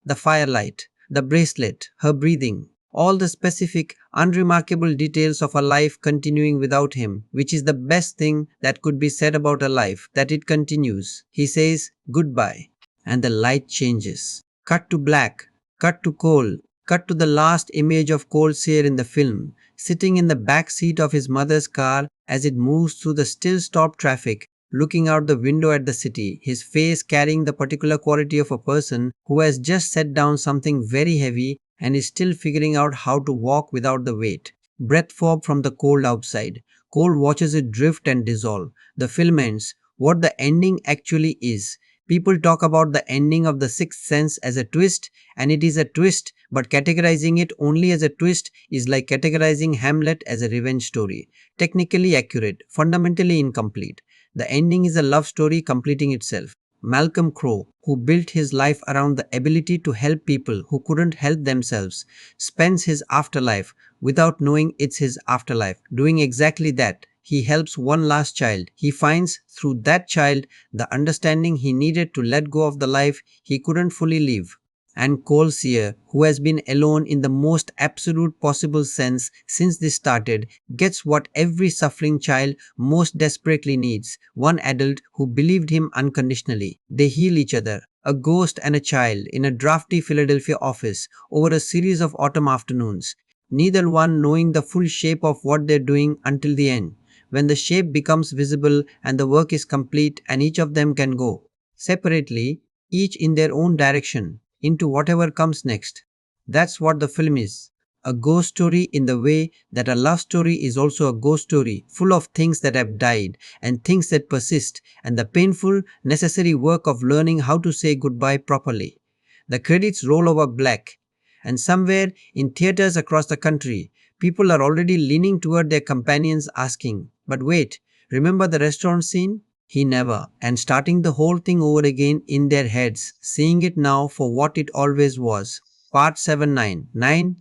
The firelight, the bracelet, her breathing, all the specific, unremarkable details of a life continuing without him, which is the best thing that could be said about a life, that it continues. He says goodbye, and the light changes. Cut to black, cut to Cole, cut to the last image of Cole Sear in the film, sitting in the back seat of his mother's car as it moves through the still stop traffic, looking out the window at the city, his face carrying the particular quality of a person who has just set down something very heavy and is still figuring out how to walk without the weight. Breath fog from the cold outside. Cole watches it drift and dissolve. The film ends. What the ending actually is. People talk about the ending of The Sixth Sense as a twist, and it is a twist, but categorizing it only as a twist is like categorizing Hamlet as a revenge story. Technically accurate, fundamentally incomplete. The ending is a love story completing itself. Malcolm Crowe, who built his life around the ability to help people who couldn't help themselves, spends his afterlife, without knowing it's his afterlife, doing exactly that. He helps one last child. He finds through that child the understanding he needed to let go of the life he couldn't fully live. And Cole Sear, who has been alone in the most absolute possible sense since this started, gets what every suffering child most desperately needs: one adult who believed him unconditionally. They heal each other, a ghost and a child, in a drafty Philadelphia office over a series of autumn afternoons, neither one knowing the full shape of what they're doing until the end, when the shape becomes visible and the work is complete and each of them can go separately, each in their own direction, into whatever comes next. That's what the film is. A ghost story in the way that a love story is also a ghost story, full of things that have died and things that persist, and the painful, necessary work of learning how to say goodbye properly. The credits roll over black, and somewhere in theaters across the country, people are already leaning toward their companions asking, "But wait, remember the restaurant scene?" He never, and starting the whole thing over again in their heads, seeing it now for what it always was. Part 7 9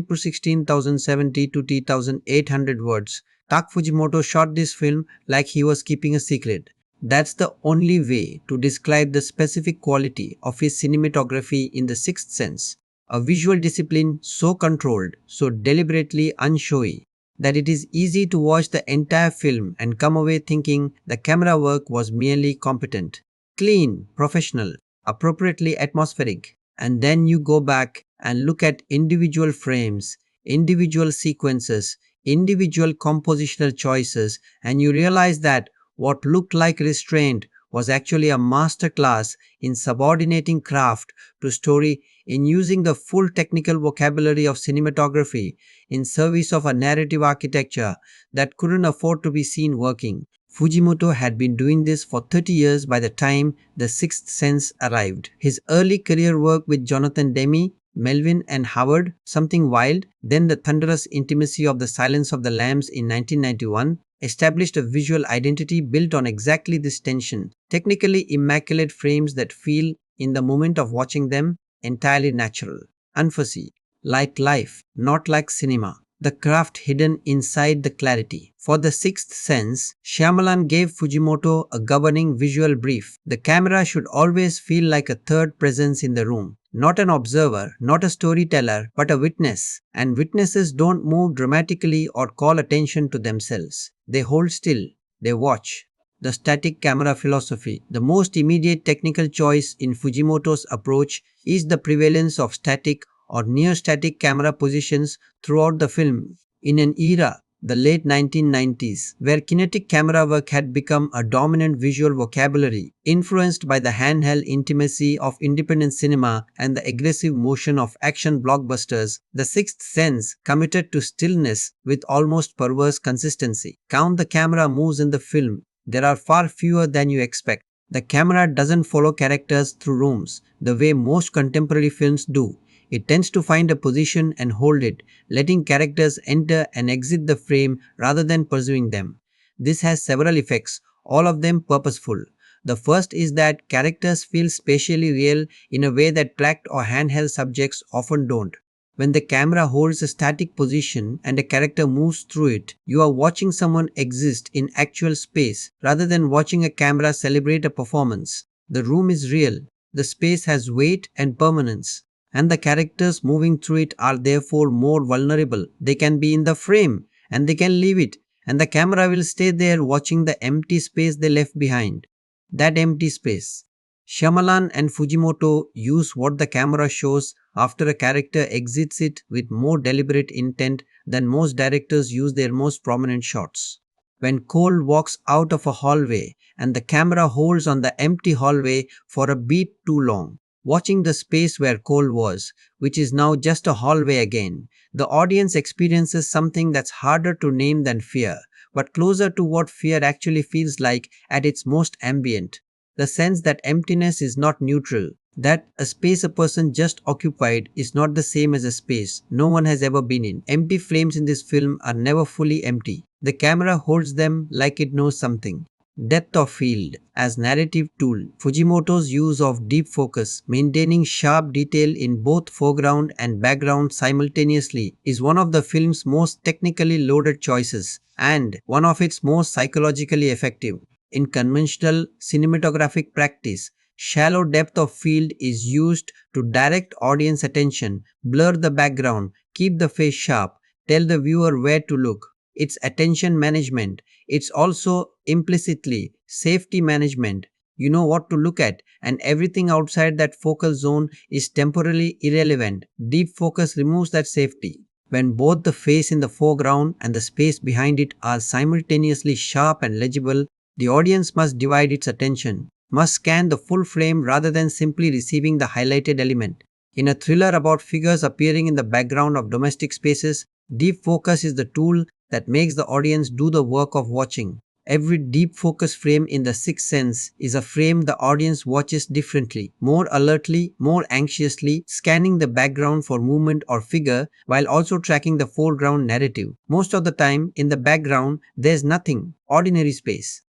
to 16,070 to 2,800 words. Tak Fujimoto shot this film like he was keeping a secret. That's the only way to describe the specific quality of his cinematography in The Sixth Sense. A visual discipline so controlled, so deliberately unshowy, that it is easy to watch the entire film and come away thinking the camera work was merely competent, clean, professional, appropriately atmospheric. And then you go back and look at individual frames, individual sequences, individual compositional choices, and you realize that what looked like restraint was actually a masterclass in subordinating craft to story, in using the full technical vocabulary of cinematography in service of a narrative architecture that couldn't afford to be seen working. Fujimoto had been doing this for 30 years by the time The Sixth Sense arrived. His early career work with Jonathan Demme, Melvin and Howard, Something Wild, then the thunderous intimacy of The Silence of the Lambs in 1991, established a visual identity built on exactly this tension, technically immaculate frames that feel, in the moment of watching them, entirely natural, unfussy, like life, not like cinema. The craft hidden inside the clarity. For The Sixth Sense, Shyamalan gave Fujimoto a governing visual brief. The camera should always feel like a third presence in the room. Not an observer, not a storyteller, but a witness. And witnesses don't move dramatically or call attention to themselves. They hold still. They watch. The static camera philosophy. The most immediate technical choice in Fujimoto's approach is the prevalence of static or near-static camera positions throughout the film. In an era, the late 1990s, where kinetic camera work had become a dominant visual vocabulary, influenced by the handheld intimacy of independent cinema and the aggressive motion of action blockbusters, The Sixth Sense committed to stillness with almost perverse consistency. Count the camera moves in the film. There are far fewer than you expect. The camera doesn't follow characters through rooms the way most contemporary films do. It tends to find a position and hold it, letting characters enter and exit the frame rather than pursuing them. This has several effects, all of them purposeful. The first is that characters feel spatially real in a way that plaqued or handheld subjects often don't. When the camera holds a static position and a character moves through it, you are watching someone exist in actual space rather than watching a camera celebrate a performance. The room is real. The space has weight and permanence. and the characters moving through it are therefore more vulnerable. They can be in the frame and they can leave it, and the camera will stay there watching the empty space they left behind. That empty space. Shyamalan and Fujimoto use what the camera shows after a character exits it with more deliberate intent than most directors use their most prominent shots. When Cole walks out of a hallway and the camera holds on the empty hallway for a beat too long, watching the space where Cole was, which is now just a hallway again, the audience experiences something that's harder to name than fear, but closer to what fear actually feels like at its most ambient. The sense that emptiness is not neutral, that a space a person just occupied is not the same as a space no one has ever been in. Empty frames in this film are never fully empty. The camera holds them like it knows something. Depth of field as narrative tool. Fujimoto's use of deep focus, maintaining sharp detail in both foreground and background simultaneously, is one of the film's most technically loaded choices and one of its most psychologically effective. In conventional cinematographic practice, shallow depth of field is used to direct audience attention, blur the background, keep the face sharp, tell the viewer where to look. It's attention management. It's also implicitly safety management. You know what to look at, and everything outside that focal zone is temporarily irrelevant. Deep focus removes that safety. When both the face in the foreground and the space behind it are simultaneously sharp and legible, the audience must divide its attention, must scan the full frame rather than simply receiving the highlighted element. In a thriller about figures appearing in the background of domestic spaces, deep focus is the tool that makes the audience do the work of watching. Every deep focus frame in The Sixth Sense is a frame the audience watches differently, more alertly, more anxiously, scanning the background for movement or figure while also tracking the foreground narrative. Most of the time, in the background, there's nothing, ordinary space.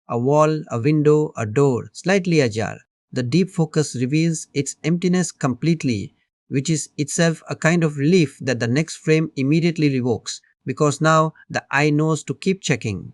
A wall, a window, a door, slightly ajar. The deep focus reveals its emptiness completely, which is itself a kind of relief that the next frame immediately revokes, because now the eye knows to keep checking.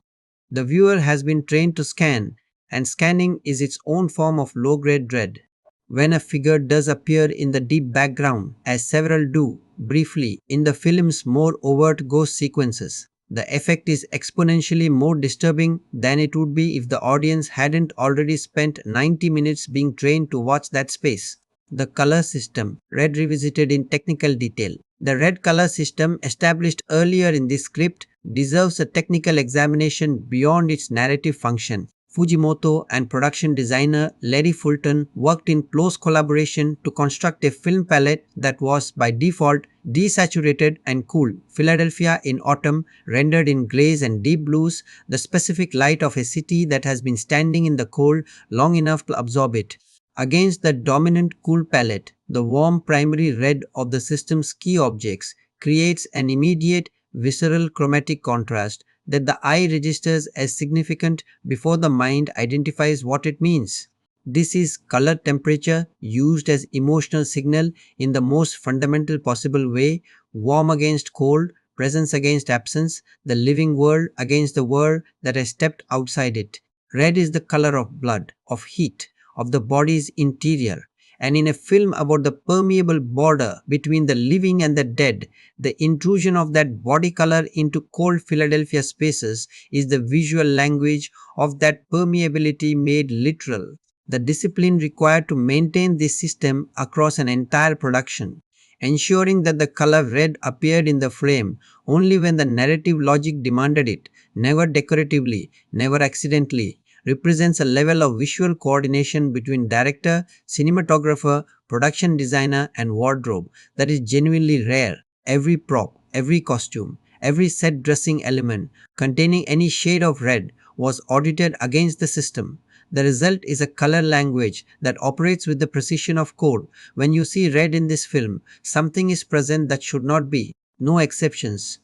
The viewer has been trained to scan, and scanning is its own form of low-grade dread. When a figure does appear in the deep background, as several do, briefly, in the film's more overt ghost sequences, the effect is exponentially more disturbing than it would be if the audience hadn't already spent 90 minutes being trained to watch that space. The color system, red revisited in technical detail. The red color system established earlier in this script deserves a technical examination beyond its narrative function. Fujimoto and production designer Larry Fulton worked in close collaboration to construct a film palette that was, by default, desaturated and cool. Philadelphia in autumn, rendered in grays and deep blues, the specific light of a city that has been standing in the cold long enough to absorb it. Against the dominant cool palette, the warm primary red of the system's key objects creates an immediate, visceral chromatic contrast that the eye registers as significant before the mind identifies what it means. This is color temperature used as emotional signal in the most fundamental possible way, warm against cold, presence against absence, the living world against the world that has stepped outside it. Red is the color of blood, of heat, of the body's interior. And in a film about the permeable border between the living and the dead, the intrusion of that body color into cold Philadelphia spaces is the visual language of that permeability made literal. The discipline required to maintain this system across an entire production, ensuring that the color red appeared in the frame only when the narrative logic demanded it, never decoratively, never accidentally, represents a level of visual coordination between director, cinematographer, production designer, and wardrobe that is genuinely rare. Every prop, every costume, every set dressing element containing any shade of red was audited against the system. The result is a color language that operates with the precision of code. When you see red in this film, something is present that should not be. No exceptions.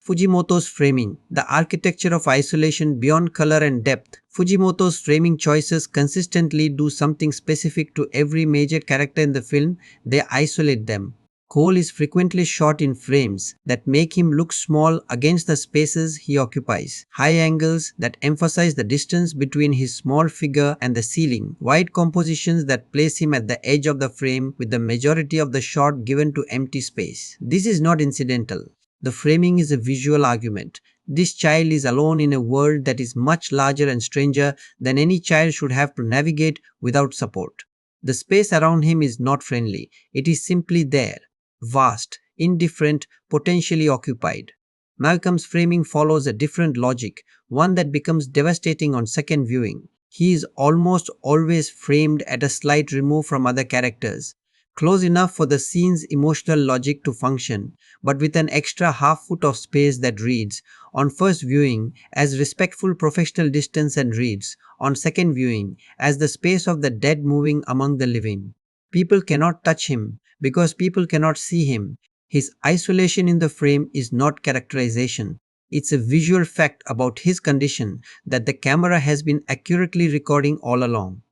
Fujimoto's framing, the architecture of isolation beyond color and depth. Fujimoto's framing choices consistently do something specific to every major character in the film. They isolate them. Cole is frequently shot in frames that make him look small against the spaces he occupies. High angles that emphasize the distance between his small figure and the ceiling. Wide compositions that place him at the edge of the frame with the majority of the shot given to empty space. This is not incidental. The framing is a visual argument. This child is alone in a world that is much larger and stranger than any child should have to navigate without support. The space around him is not friendly. It is simply there. Vast, indifferent, potentially occupied. Malcolm's framing follows a different logic, one that becomes devastating on second viewing. He is almost always framed at a slight remove from other characters, close enough for the scene's emotional logic to function, but with an extra half foot of space that reads, on first viewing, as respectful professional distance and reads, on second viewing, as the space of the dead moving among the living. People cannot touch him because people cannot see him. His isolation in the frame is not characterization. It's a visual fact about his condition that the camera has been accurately recording all along.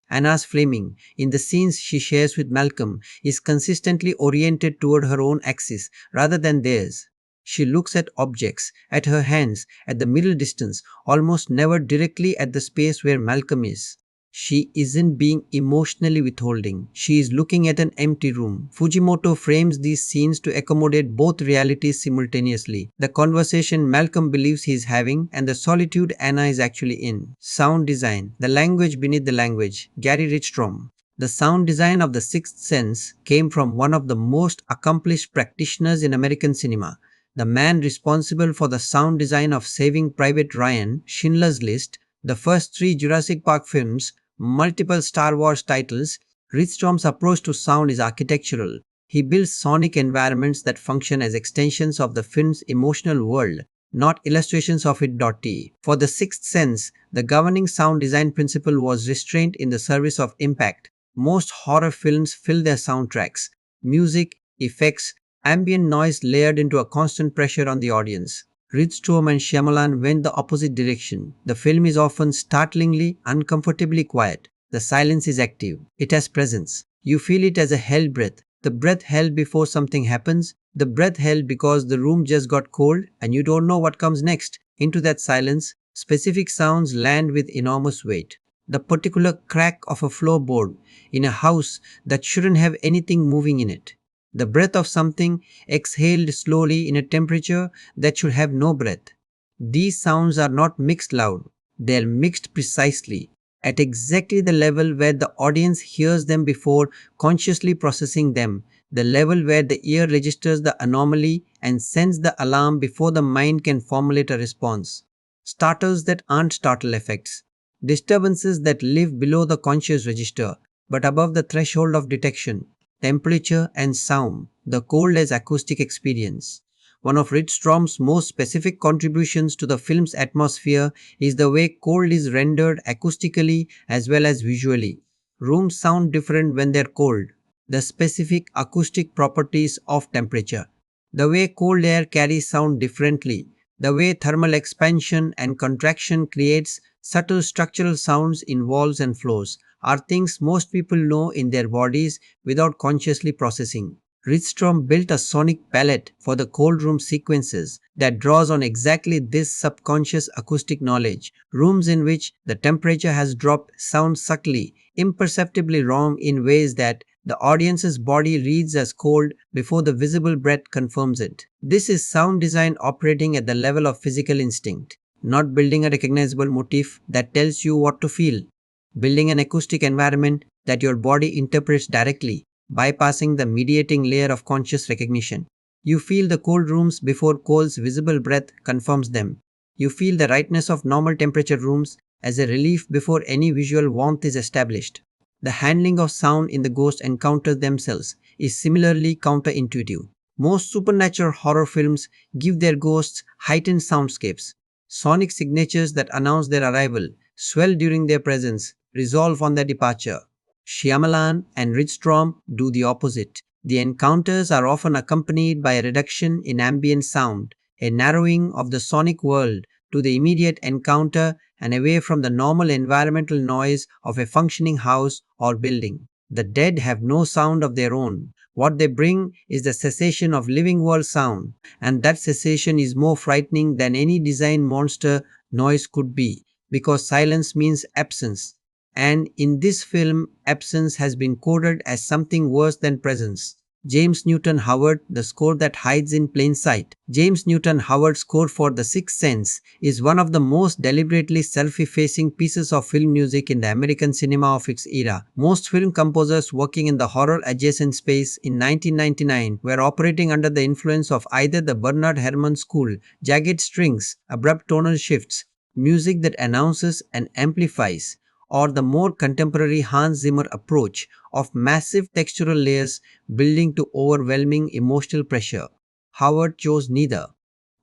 Anna's framing, in the scenes she shares with Malcolm, is consistently oriented toward her own axis rather than theirs. She looks at objects, at her hands, at the middle distance, almost never directly at the space where Malcolm is. She isn't being emotionally withholding. She is looking at an empty room. Fujimoto frames these scenes to accommodate both realities simultaneously. The conversation Malcolm believes he is having and the solitude Anna is actually in. Sound design. The language beneath the language. Gary Ridgstrom. The sound design of The Sixth Sense came from one of the most accomplished practitioners in American cinema. The man responsible for the sound design of Saving Private Ryan, Schindler's List, the first 3 Jurassic Park films, multiple Star Wars titles. Ridgstrom's approach to sound is architectural. He builds sonic environments that function as extensions of the film's emotional world, not illustrations of it. For The Sixth Sense, the governing sound design principle was restraint in the service of impact. Most horror films fill their soundtracks. Music, effects, ambient noise layered into a constant pressure on the audience. Ridgstrom and Shyamalan went the opposite direction. The film is often startlingly, uncomfortably quiet. The silence is active. It has presence. You feel it as a held breath. The breath held before something happens. The breath held because the room just got cold and you don't know what comes next. Into that silence, specific sounds land with enormous weight. The particular crack of a floorboard in a house that shouldn't have anything moving in it. The breath of something exhaled slowly in a temperature that should have no breath. These sounds are not mixed loud. They are mixed precisely, at exactly the level where the audience hears them before consciously processing them, the level where the ear registers the anomaly and sends the alarm before the mind can formulate a response. Starters that aren't startle effects. Disturbances that live below the conscious register, but above the threshold of detection. Temperature and sound, the cold as acoustic experience. One of Ridgstrom's most specific contributions to the film's atmosphere is the way cold is rendered acoustically as well as visually. Rooms sound different when they're cold. The specific acoustic properties of temperature. The way cold air carries sound differently. The way thermal expansion and contraction creates subtle structural sounds in walls and floors are things most people know in their bodies without consciously processing. Ridgstrom built a sonic palette for the cold room sequences that draws on exactly this subconscious acoustic knowledge. Rooms in which the temperature has dropped sound subtly, imperceptibly wrong in ways that the audience's body reads as cold before the visible breath confirms it. This is sound design operating at the level of physical instinct, not building a recognizable motif that tells you what to feel. Building an acoustic environment that your body interprets directly, bypassing the mediating layer of conscious recognition. You feel the cold rooms before Cole's visible breath confirms them. You feel the rightness of normal temperature rooms as a relief before any visual warmth is established. The handling of sound in the ghost encounters themselves is similarly counterintuitive. Most supernatural horror films give their ghosts heightened soundscapes, sonic signatures that announce their arrival, swell during their presence, resolve on their departure. Shyamalan and Ridgstrom do the opposite. The encounters are often accompanied by a reduction in ambient sound, a narrowing of the sonic world to the immediate encounter and away from the normal environmental noise of a functioning house or building. The dead have no sound of their own, What they bring is the cessation of living world sound, and that cessation is more frightening than any design monster noise could be, because silence means absence. And in this film, absence has been coded as something worse than presence. James Newton Howard, the score that hides in plain sight. James Newton Howard's score for The Sixth Sense is one of the most deliberately self-effacing pieces of film music in the American cinema of its era. Most film composers working in the horror-adjacent space in 1999 were operating under the influence of either the Bernard Herrmann school, jagged strings, abrupt tonal shifts, music that announces and amplifies, or the more contemporary Hans Zimmer approach of massive textural layers building to overwhelming emotional pressure. Howard chose neither.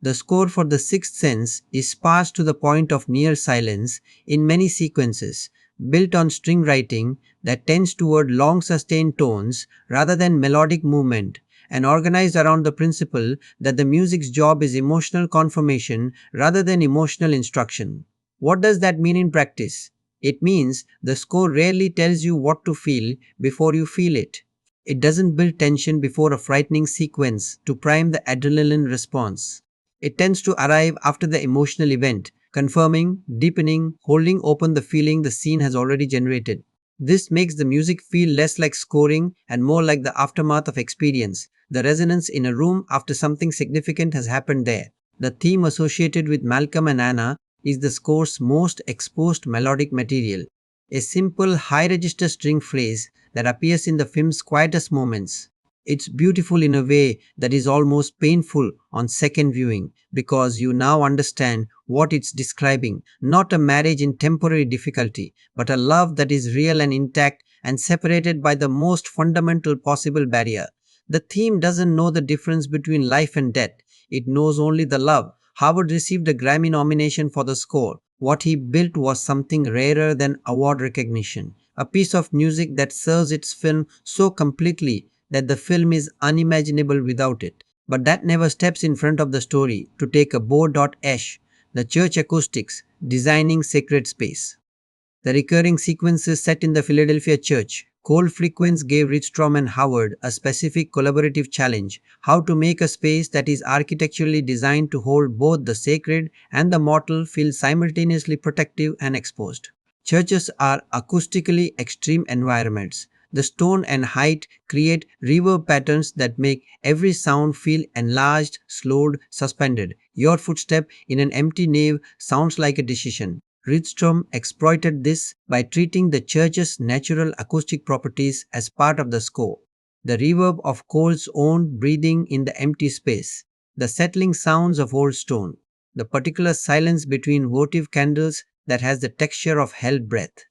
The score for The Sixth Sense is sparse to the point of near silence in many sequences, built on string writing that tends toward long sustained tones rather than melodic movement, and organized around the principle that the music's job is emotional confirmation rather than emotional instruction. What does that mean in practice? It means the score rarely tells you what to feel before you feel it. It doesn't build tension before a frightening sequence to prime the adrenaline response. It tends to arrive after the emotional event, confirming, deepening, holding open the feeling the scene has already generated. This makes the music feel less like scoring and more like the aftermath of experience, the resonance in a room after something significant has happened there. The theme associated with Malcolm and Anna is the score's most exposed melodic material, a simple high register string phrase that appears in the film's quietest moments. It's beautiful in a way that is almost painful on second viewing because you now understand what it's describing, not a marriage in temporary difficulty, but a love that is real and intact and separated by the most fundamental possible barrier. The theme doesn't know the difference between life and death, it knows only the love. Howard received a Grammy nomination for the score. What he built was something rarer than award recognition, a piece of music that serves its film so completely that the film is unimaginable without it. But that never steps in front of the story. To take a Bo.Esch, the church acoustics, designing sacred space. The recurring sequences set in the Philadelphia church. Cole Frequenz gave Ridstrom and Howard a specific collaborative challenge: how to make a space that is architecturally designed to hold both the sacred and the mortal feel simultaneously protective and exposed. Churches are acoustically extreme environments. The tone and height create reverb patterns that make every sound feel enlarged, slowed, suspended. Your footstep in an empty nave sounds like a decision. Rydstrom exploited this by treating the church's natural acoustic properties as part of the score. The reverb of Cole's own breathing in the empty space, the settling sounds of old stone, the particular silence between votive candles that has the texture of held breath.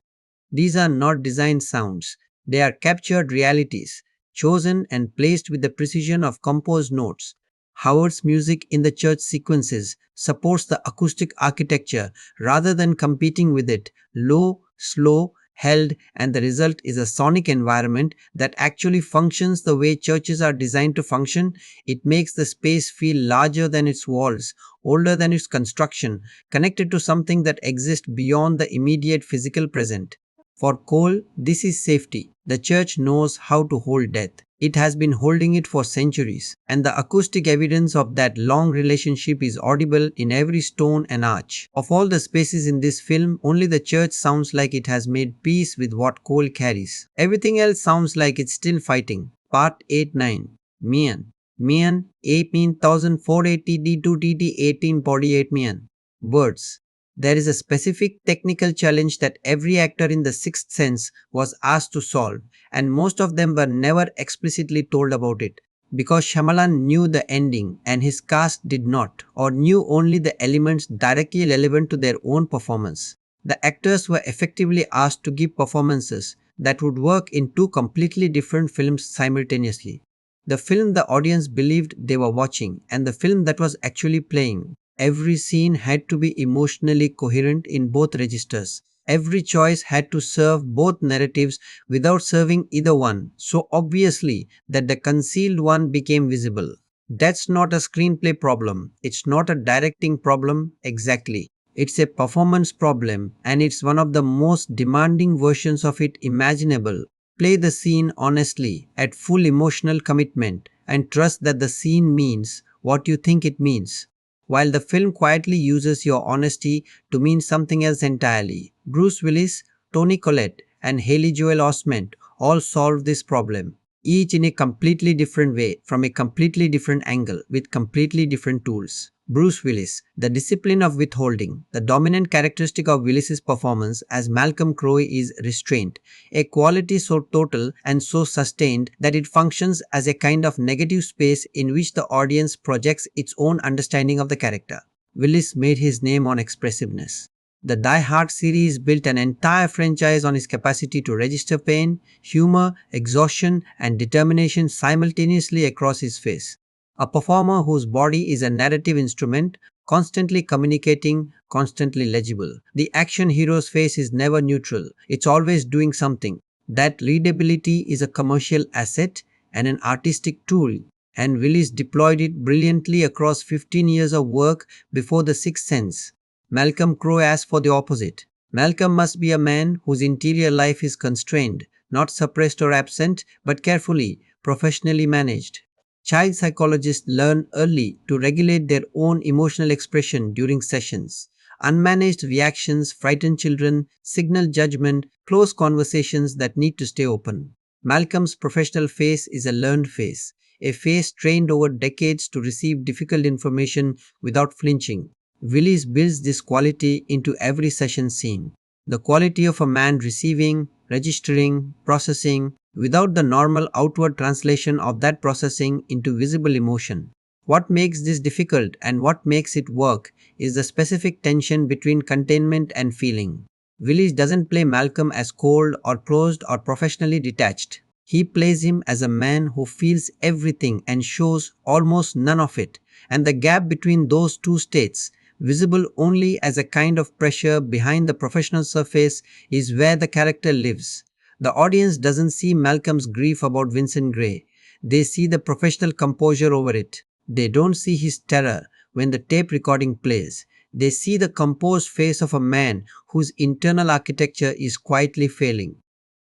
These are not designed sounds, they are captured realities, chosen and placed with the precision of composed notes. Howard's music in the church sequences supports the acoustic architecture rather than competing with it. Low, slow, held, and the result is a sonic environment that actually functions the way churches are designed to function. It makes the space feel larger than its walls, older than its construction, connected to something that exists beyond the immediate physical present. For Cole, this is safety. The church knows how to hold death. It has been holding it for centuries, and the acoustic evidence of that long relationship is audible in every stone and arch. Of all the spaces in this film, only the church sounds like it has made peace with what Cole carries. Everything else sounds like it's still fighting. Part 8-9. Mian. Mian 18,480 D2TT 1848 Mian. Words. There is a specific technical challenge that every actor in The Sixth Sense was asked to solve, and most of them were never explicitly told about it, because Shyamalan knew the ending and his cast did not, or knew only the elements directly relevant to their own performance. The actors were effectively asked to give performances that would work in two completely different films simultaneously. The film the audience believed they were watching, and the film that was actually playing. Every scene had to be emotionally coherent in both registers. Every choice had to serve both narratives without serving either one, so obviously that the concealed one became visible. That's not a screenplay problem. It's not a directing problem exactly. It's a performance problem, and it's one of the most demanding versions of it imaginable. Play the scene honestly, at full emotional commitment, and trust that the scene means what you think it means. While the film quietly uses your honesty to mean something else entirely, Bruce Willis, Toni Collette, and Haley Joel Osment all solve this problem, each in a completely different way, from a completely different angle, with completely different tools. Bruce Willis, the discipline of withholding. The dominant characteristic of Willis's performance as Malcolm Crowe is restraint, a quality so total and so sustained that it functions as a kind of negative space in which the audience projects its own understanding of the character. Willis made his name on expressiveness. The Die Hard series built an entire franchise on his capacity to register pain, humor, exhaustion, and determination simultaneously across his face. A performer whose body is a narrative instrument, constantly communicating, constantly legible. The action hero's face is never neutral, it's always doing something. That readability is a commercial asset and an artistic tool, and Willis deployed it brilliantly across 15 years of work before The Sixth Sense. Malcolm Crowe asked for the opposite. Malcolm must be a man whose interior life is constrained, not suppressed or absent, but carefully, professionally managed. Child psychologists learn early to regulate their own emotional expression during sessions. Unmanaged reactions frighten children, signal judgment, close conversations that need to stay open. Malcolm's professional face is a learned face, a face trained over decades to receive difficult information without flinching. Willis builds this quality into every session scene. The quality of a man receiving, registering, processing, without the normal outward translation of that processing into visible emotion. What makes this difficult and what makes it work is the specific tension between containment and feeling. Willis doesn't play Malcolm as cold or closed or professionally detached. He plays him as a man who feels everything and shows almost none of it, and the gap between those two states, visible only as a kind of pressure behind the professional surface, is where the character lives. The audience doesn't see Malcolm's grief about Vincent Gray. They see the professional composure over it. They don't see his terror when the tape recording plays. They see the composed face of a man whose internal architecture is quietly failing.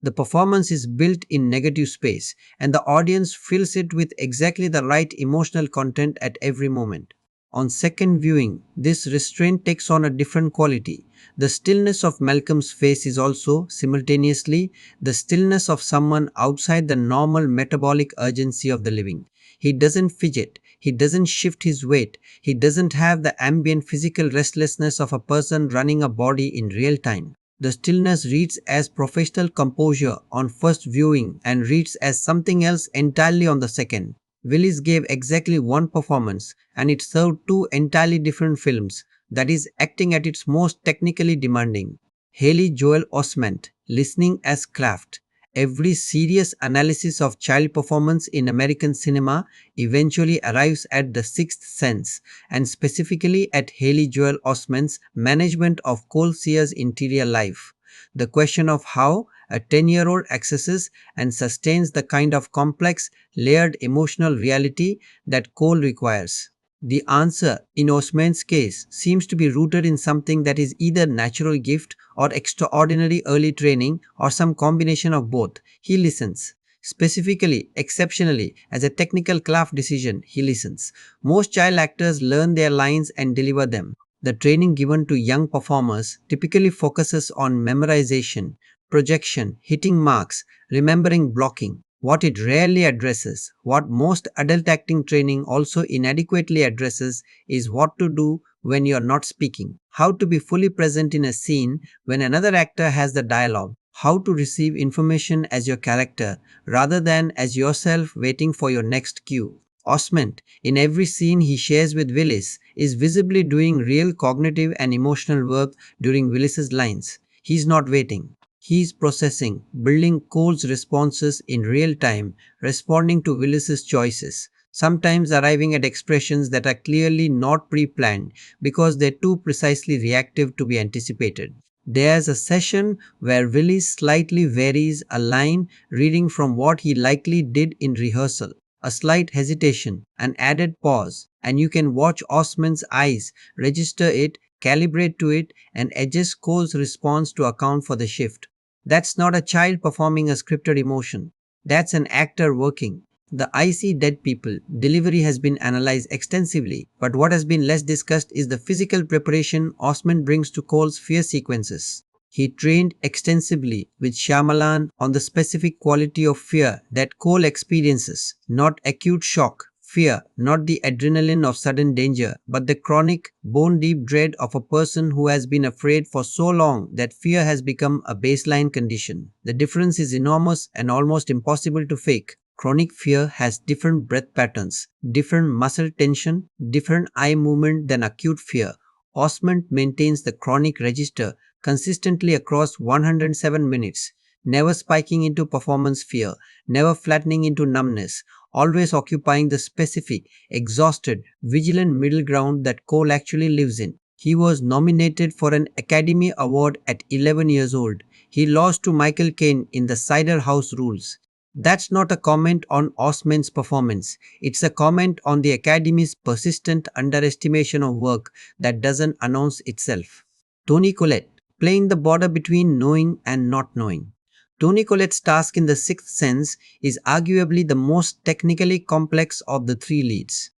The performance is built in negative space, and the audience fills it with exactly the right emotional content at every moment. On second viewing, this restraint takes on a different quality. The stillness of Malcolm's face is also, simultaneously, the stillness of someone outside the normal metabolic urgency of the living. He doesn't fidget, he doesn't shift his weight, he doesn't have the ambient physical restlessness of a person running a body in real time. The stillness reads as professional composure on first viewing and reads as something else entirely on the second. Willis gave exactly one performance, and it served two entirely different films, that is, acting at its most technically demanding. Haley Joel Osment, listening as craft. Every serious analysis of child performance in American cinema eventually arrives at The Sixth Sense, and specifically at Haley Joel Osment's management of Cole Sear's interior life. The question of how a 10-year-old accesses and sustains the kind of complex, layered emotional reality that Cole requires. The answer, in Osman's case, seems to be rooted in something that is either natural gift or extraordinary early training or some combination of both. He listens. Specifically, exceptionally, as a technical craft decision, he listens. Most child actors learn their lines and deliver them. The training given to young performers typically focuses on memorization, projection, hitting marks, remembering blocking. What it rarely addresses, what most adult acting training also inadequately addresses, is what to do when you are not speaking, how to be fully present in a scene when another actor has the dialogue, how to receive information as your character rather than as yourself waiting for your next cue. Osment, in every scene he shares with Willis, is visibly doing real cognitive and emotional work during Willis's lines. He's not waiting. He's processing, building Cole's responses in real time, responding to Willis's choices, sometimes arriving at expressions that are clearly not pre-planned because they're too precisely reactive to be anticipated. There's a session where Willis slightly varies a line reading from what he likely did in rehearsal. A slight hesitation, an added pause, and you can watch Osman's eyes register it, calibrate to it, and adjust Cole's response to account for the shift. That's not a child performing a scripted emotion. That's an actor working. The I See Dead People delivery has been analyzed extensively, but what has been less discussed is the physical preparation Osment brings to Cole's fear sequences. He trained extensively with Shyamalan on the specific quality of fear that Cole experiences, not acute shock. Fear, not the adrenaline of sudden danger, but the chronic, bone deep dread of a person who has been afraid for so long that fear has become a baseline condition. The difference is enormous and almost impossible to fake. Chronic fear has different breath patterns, different muscle tension, different eye movement than acute fear. Osment maintains the chronic register consistently across 107 minutes, never spiking into performance fear, never flattening into numbness, always occupying the specific, exhausted, vigilant middle ground that Cole actually lives in. He was nominated for an Academy Award at 11 years old. He lost to Michael Caine in The Cider House Rules. That's not a comment on Osment's performance. It's a comment on the Academy's persistent underestimation of work that doesn't announce itself. Toni Collette, playing the border between knowing and not knowing. Toni Collette's task in The Sixth Sense is arguably the most technically complex of the three leads.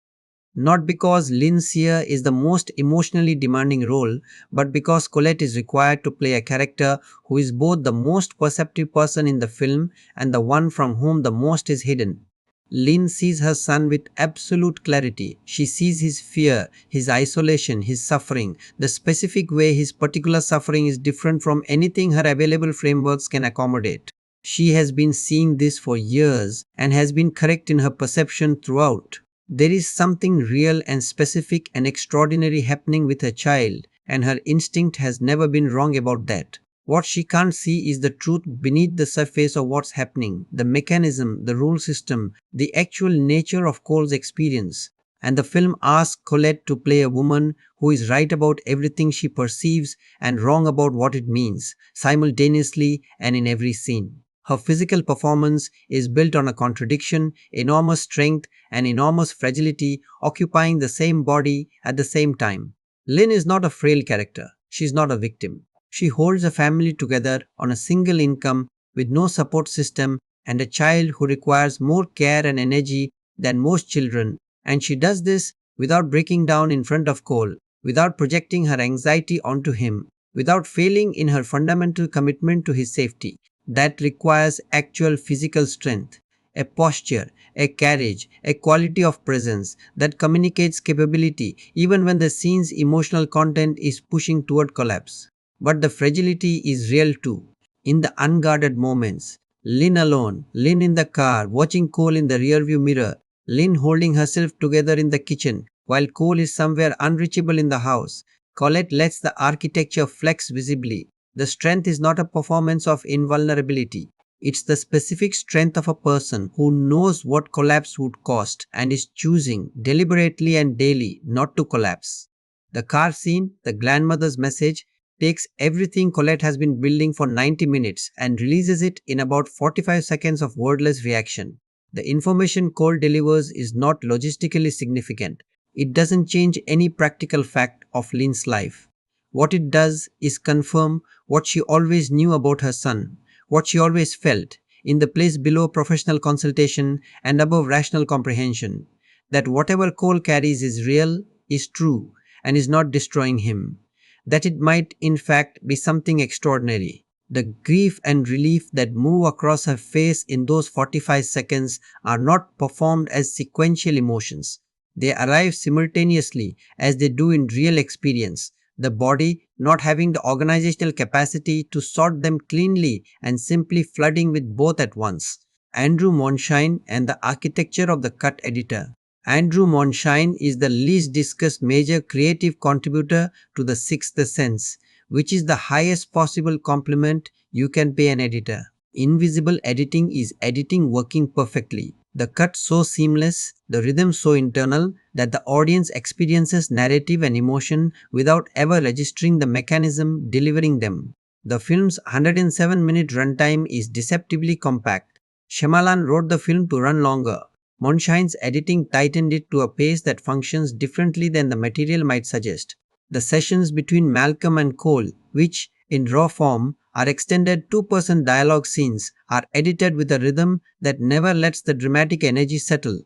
Not because Lynn Sear is the most emotionally demanding role, but because Collette is required to play a character who is both the most perceptive person in the film and the one from whom the most is hidden. Lynn sees her son with absolute clarity. She sees his fear, his isolation, his suffering, the specific way his particular suffering is different from anything her available frameworks can accommodate. She has been seeing this for years and has been correct in her perception throughout. There is something real and specific and extraordinary happening with her child, and her instinct has never been wrong about that. What she can't see is the truth beneath the surface of what's happening, the mechanism, the rule system, the actual nature of Cole's experience. And the film asks Collette to play a woman who is right about everything she perceives and wrong about what it means, simultaneously and in every scene. Her physical performance is built on a contradiction, enormous strength, and enormous fragility occupying the same body at the same time. Lynn is not a frail character. She is not a victim. She holds a family together on a single income with no support system and a child who requires more care and energy than most children, and she does this without breaking down in front of Cole, without projecting her anxiety onto him, without failing in her fundamental commitment to his safety. That requires actual physical strength, a posture, a carriage, a quality of presence that communicates capability even when the scene's emotional content is pushing toward collapse. But the fragility is real too. In the unguarded moments, Lynn alone, Lynn in the car, watching Cole in the rearview mirror, Lynn holding herself together in the kitchen, while Cole is somewhere unreachable in the house, Colette lets the architecture flex visibly. The strength is not a performance of invulnerability. It's the specific strength of a person who knows what collapse would cost and is choosing deliberately and daily not to collapse. The car scene, the grandmother's message, takes everything Colette has been building for 90 minutes and releases it in about 45 seconds of wordless reaction. The information Cole delivers is not logistically significant. It doesn't change any practical fact of Lynn's life. What it does is confirm what she always knew about her son, what she always felt, in the place below professional consultation and above rational comprehension, that whatever Cole carries is real, is true, and is not destroying him, that it might in fact be something extraordinary. The grief and relief that move across her face in those 45 seconds are not performed as sequential emotions. They arrive simultaneously as they do in real experience, the body not having the organizational capacity to sort them cleanly and simply flooding with both at once. Andrew Monshine and the architecture of the cut editor. Andrew Monshine is the least discussed major creative contributor to The Sixth Sense, which is the highest possible compliment you can pay an editor. Invisible editing is editing working perfectly. The cut so seamless, the rhythm so internal that the audience experiences narrative and emotion without ever registering the mechanism delivering them. The film's 107-minute runtime is deceptively compact. Shyamalan wrote the film to run longer. Monshine's editing tightened it to a pace that functions differently than the material might suggest. The sessions between Malcolm and Cole, which, in raw form, Our extended 2% dialogue scenes are edited with a rhythm that never lets the dramatic energy settle.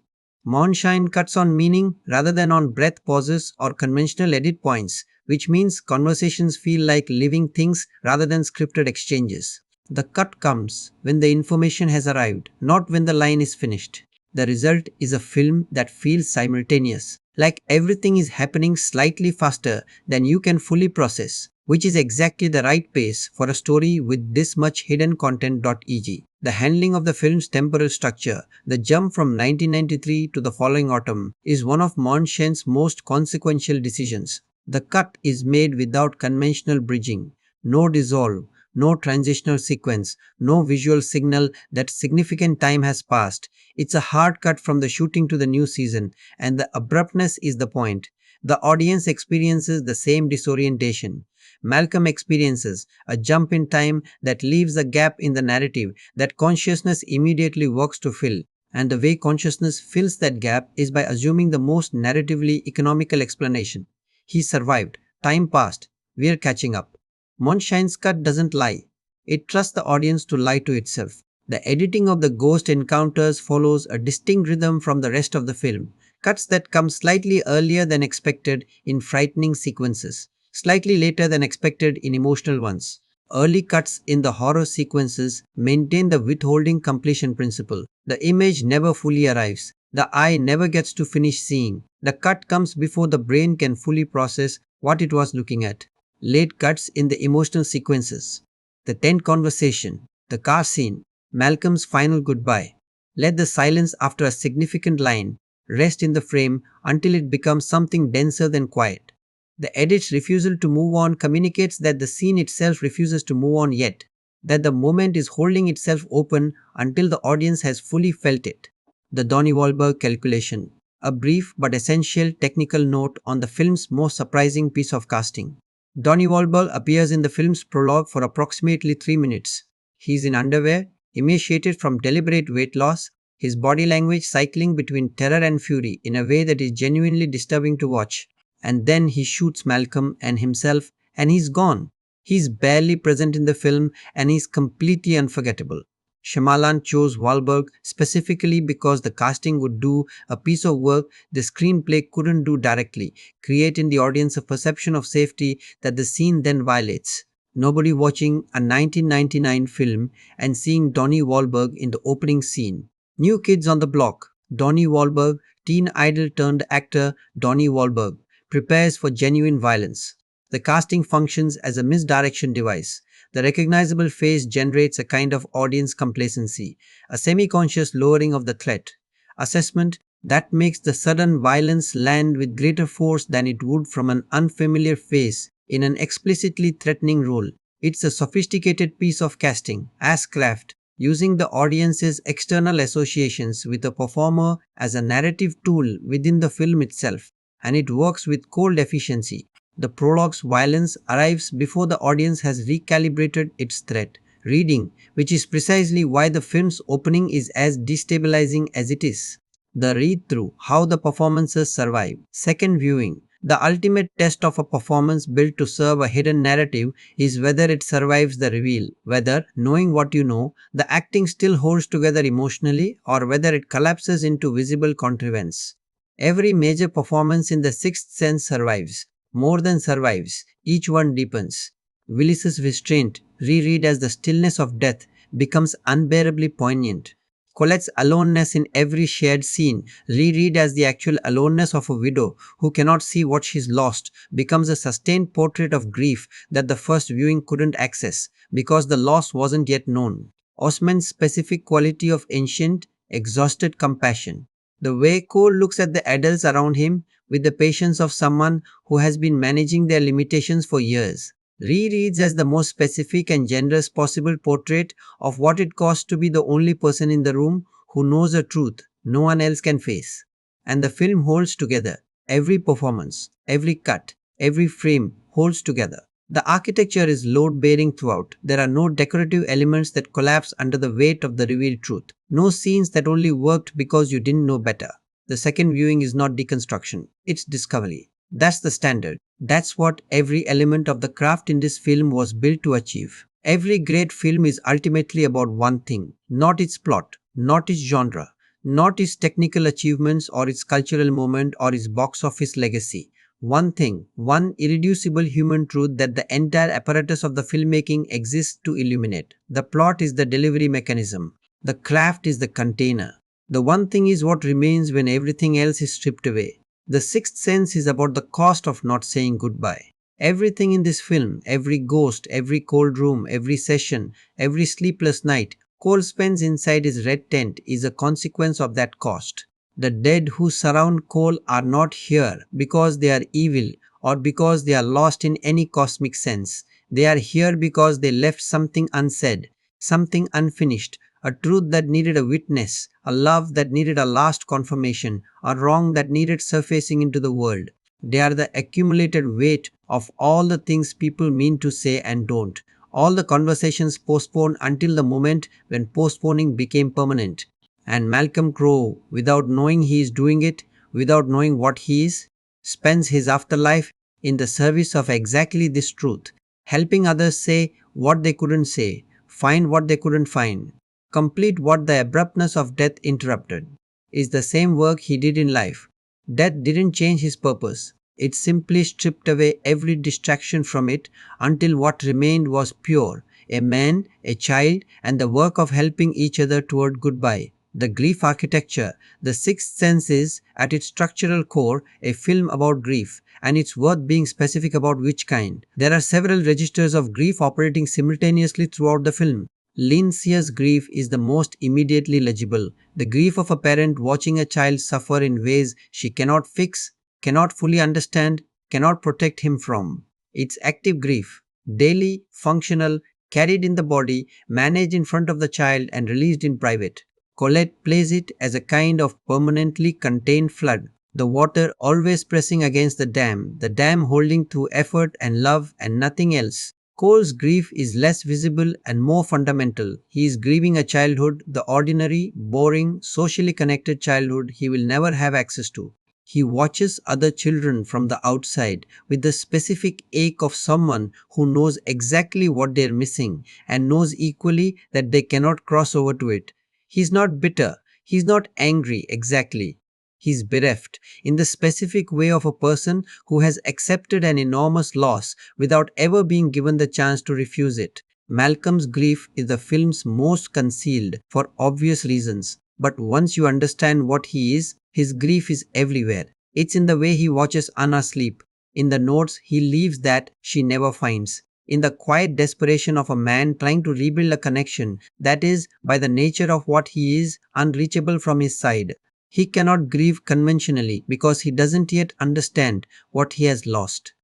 Moonshine cuts on meaning rather than on breath pauses or conventional edit points, which means conversations feel like living things rather than scripted exchanges. The cut comes when the information has arrived, not when the line is finished. The result is a film that feels simultaneous, like everything is happening slightly faster than you can fully process, which is exactly the right pace for a story with this much hidden content. E.g., the handling of the film's temporal structure, the jump from 1993 to the following autumn, is one of Monshine's most consequential decisions. The cut is made without conventional bridging, no dissolve, no transitional sequence, no visual signal that significant time has passed. It's a hard cut from the shooting to the new season, and the abruptness is the point. The audience experiences the same disorientation. Malcolm experiences a jump in time that leaves a gap in the narrative that consciousness immediately works to fill. And the way consciousness fills that gap is by assuming the most narratively economical explanation. He survived. Time passed. We're catching up. Monshine's cut doesn't lie. It trusts the audience to lie to itself. The editing of the ghost encounters follows a distinct rhythm from the rest of the film. Cuts that come slightly earlier than expected in frightening sequences, slightly later than expected in emotional ones. Early cuts in the horror sequences maintain the withholding completion principle. The image never fully arrives. The eye never gets to finish seeing. The cut comes before the brain can fully process what it was looking at. Late cuts in the emotional sequences. The tent conversation, the car scene, Malcolm's final goodbye. Let the silence after a significant line rest in the frame until it becomes something denser than quiet. The edit's refusal to move on communicates that the scene itself refuses to move on yet, that the moment is holding itself open until the audience has fully felt it. The Donnie Wahlberg calculation. A brief but essential technical note on the film's most surprising piece of casting. Donnie Wahlberg appears in the film's prologue for approximately 3 minutes. He is in underwear, emaciated from deliberate weight loss, his body language cycling between terror and fury in a way that is genuinely disturbing to watch. And then he shoots Malcolm and himself, and he's gone. He's barely present in the film, and he's completely unforgettable. Shyamalan chose Wahlberg specifically because the casting would do a piece of work the screenplay couldn't do directly, create in the audience a perception of safety that the scene then violates. Nobody watching a 1999 film and seeing Donnie Wahlberg in the opening scene. New Kids on the Block. Donnie Wahlberg, teen idol turned actor Donnie Wahlberg, prepares for genuine violence. The casting functions as a misdirection device. The recognizable face generates a kind of audience complacency, a semi-conscious lowering of the threat assessment that makes the sudden violence land with greater force than it would from an unfamiliar face in an explicitly threatening role. It's a sophisticated piece of casting, as craft, using the audience's external associations with a performer as a narrative tool within the film itself, and it works with cold efficiency. The prologue's violence arrives before the audience has recalibrated its threat reading, which is precisely why the film's opening is as destabilizing as it is. The read-through, how the performances survive. Second viewing. The ultimate test of a performance built to serve a hidden narrative is whether it survives the reveal, whether, knowing what you know, the acting still holds together emotionally, or whether it collapses into visible contrivance. Every major performance in The Sixth Sense survives. More than survives, each one deepens. Willis's restraint, reread as the stillness of death, becomes unbearably poignant. Colette's aloneness in every shared scene, reread as the actual aloneness of a widow who cannot see what she's lost, becomes a sustained portrait of grief that the first viewing couldn't access because the loss wasn't yet known. Osment's specific quality of ancient, exhausted compassion. The way Cole looks at the adults around him with the patience of someone who has been managing their limitations for years, rereads as the most specific and generous possible portrait of what it costs to be the only person in the room who knows a truth no one else can face. And the film holds together. Every performance, every cut, every frame holds together. The architecture is load-bearing throughout. There are no decorative elements that collapse under the weight of the revealed truth. No scenes that only worked because you didn't know better. The second viewing is not deconstruction, it's discovery. That's the standard. That's what every element of the craft in this film was built to achieve. Every great film is ultimately about one thing, not its plot, not its genre, not its technical achievements or its cultural moment or its box office legacy. One thing, one irreducible human truth that the entire apparatus of the filmmaking exists to illuminate. The plot is the delivery mechanism. The craft is the container. The one thing is what remains when everything else is stripped away. The sixth sense is about the cost of not saying goodbye. Everything in this film, every ghost, every cold room, every session, every sleepless night Cole spends inside his red tent is a consequence of that cost. The dead who surround Cole are not here because they are evil or because they are lost in any cosmic sense. They are here because they left something unsaid, something unfinished, a truth that needed a witness, a love that needed a last confirmation, a wrong that needed surfacing into the world. They are the accumulated weight of all the things people mean to say and don't. All the conversations postponed until the moment when postponing became permanent. And Malcolm Crowe, without knowing he is doing it, without knowing what he is, spends his afterlife in the service of exactly this truth, helping others say what they couldn't say, find what they couldn't find, complete what the abruptness of death interrupted. Is the same work he did in life. Death didn't change his purpose. It simply stripped away every distraction from it until what remained was pure, a man, a child, and the work of helping each other toward goodbye. The grief architecture, the sixth sense is, at its structural core, a film about grief, and it's worth being specific about which kind. There are several registers of grief operating simultaneously throughout the film. Lindsay's grief is the most immediately legible. The grief of a parent watching a child suffer in ways she cannot fix, cannot fully understand, cannot protect him from. It's active grief, daily, functional, carried in the body, managed in front of the child and released in private. Collette plays it as a kind of permanently contained flood, the water always pressing against the dam holding through effort and love and nothing else. Cole's grief is less visible and more fundamental. He is grieving a childhood, the ordinary, boring, socially connected childhood he will never have access to. He watches other children from the outside with the specific ache of someone who knows exactly what they're missing and knows equally that they cannot cross over to it. He's not bitter. He's not angry exactly. He's bereft in the specific way of a person who has accepted an enormous loss without ever being given the chance to refuse it. Malcolm's grief is the film's most concealed for obvious reasons. But once you understand what he is, his grief is everywhere. It's in the way he watches Anna sleep, in the notes he leaves that she never finds, in the quiet desperation of a man trying to rebuild a connection that is, by the nature of what he is, unreachable from his side. He cannot grieve conventionally because he doesn't yet understand what he has lost.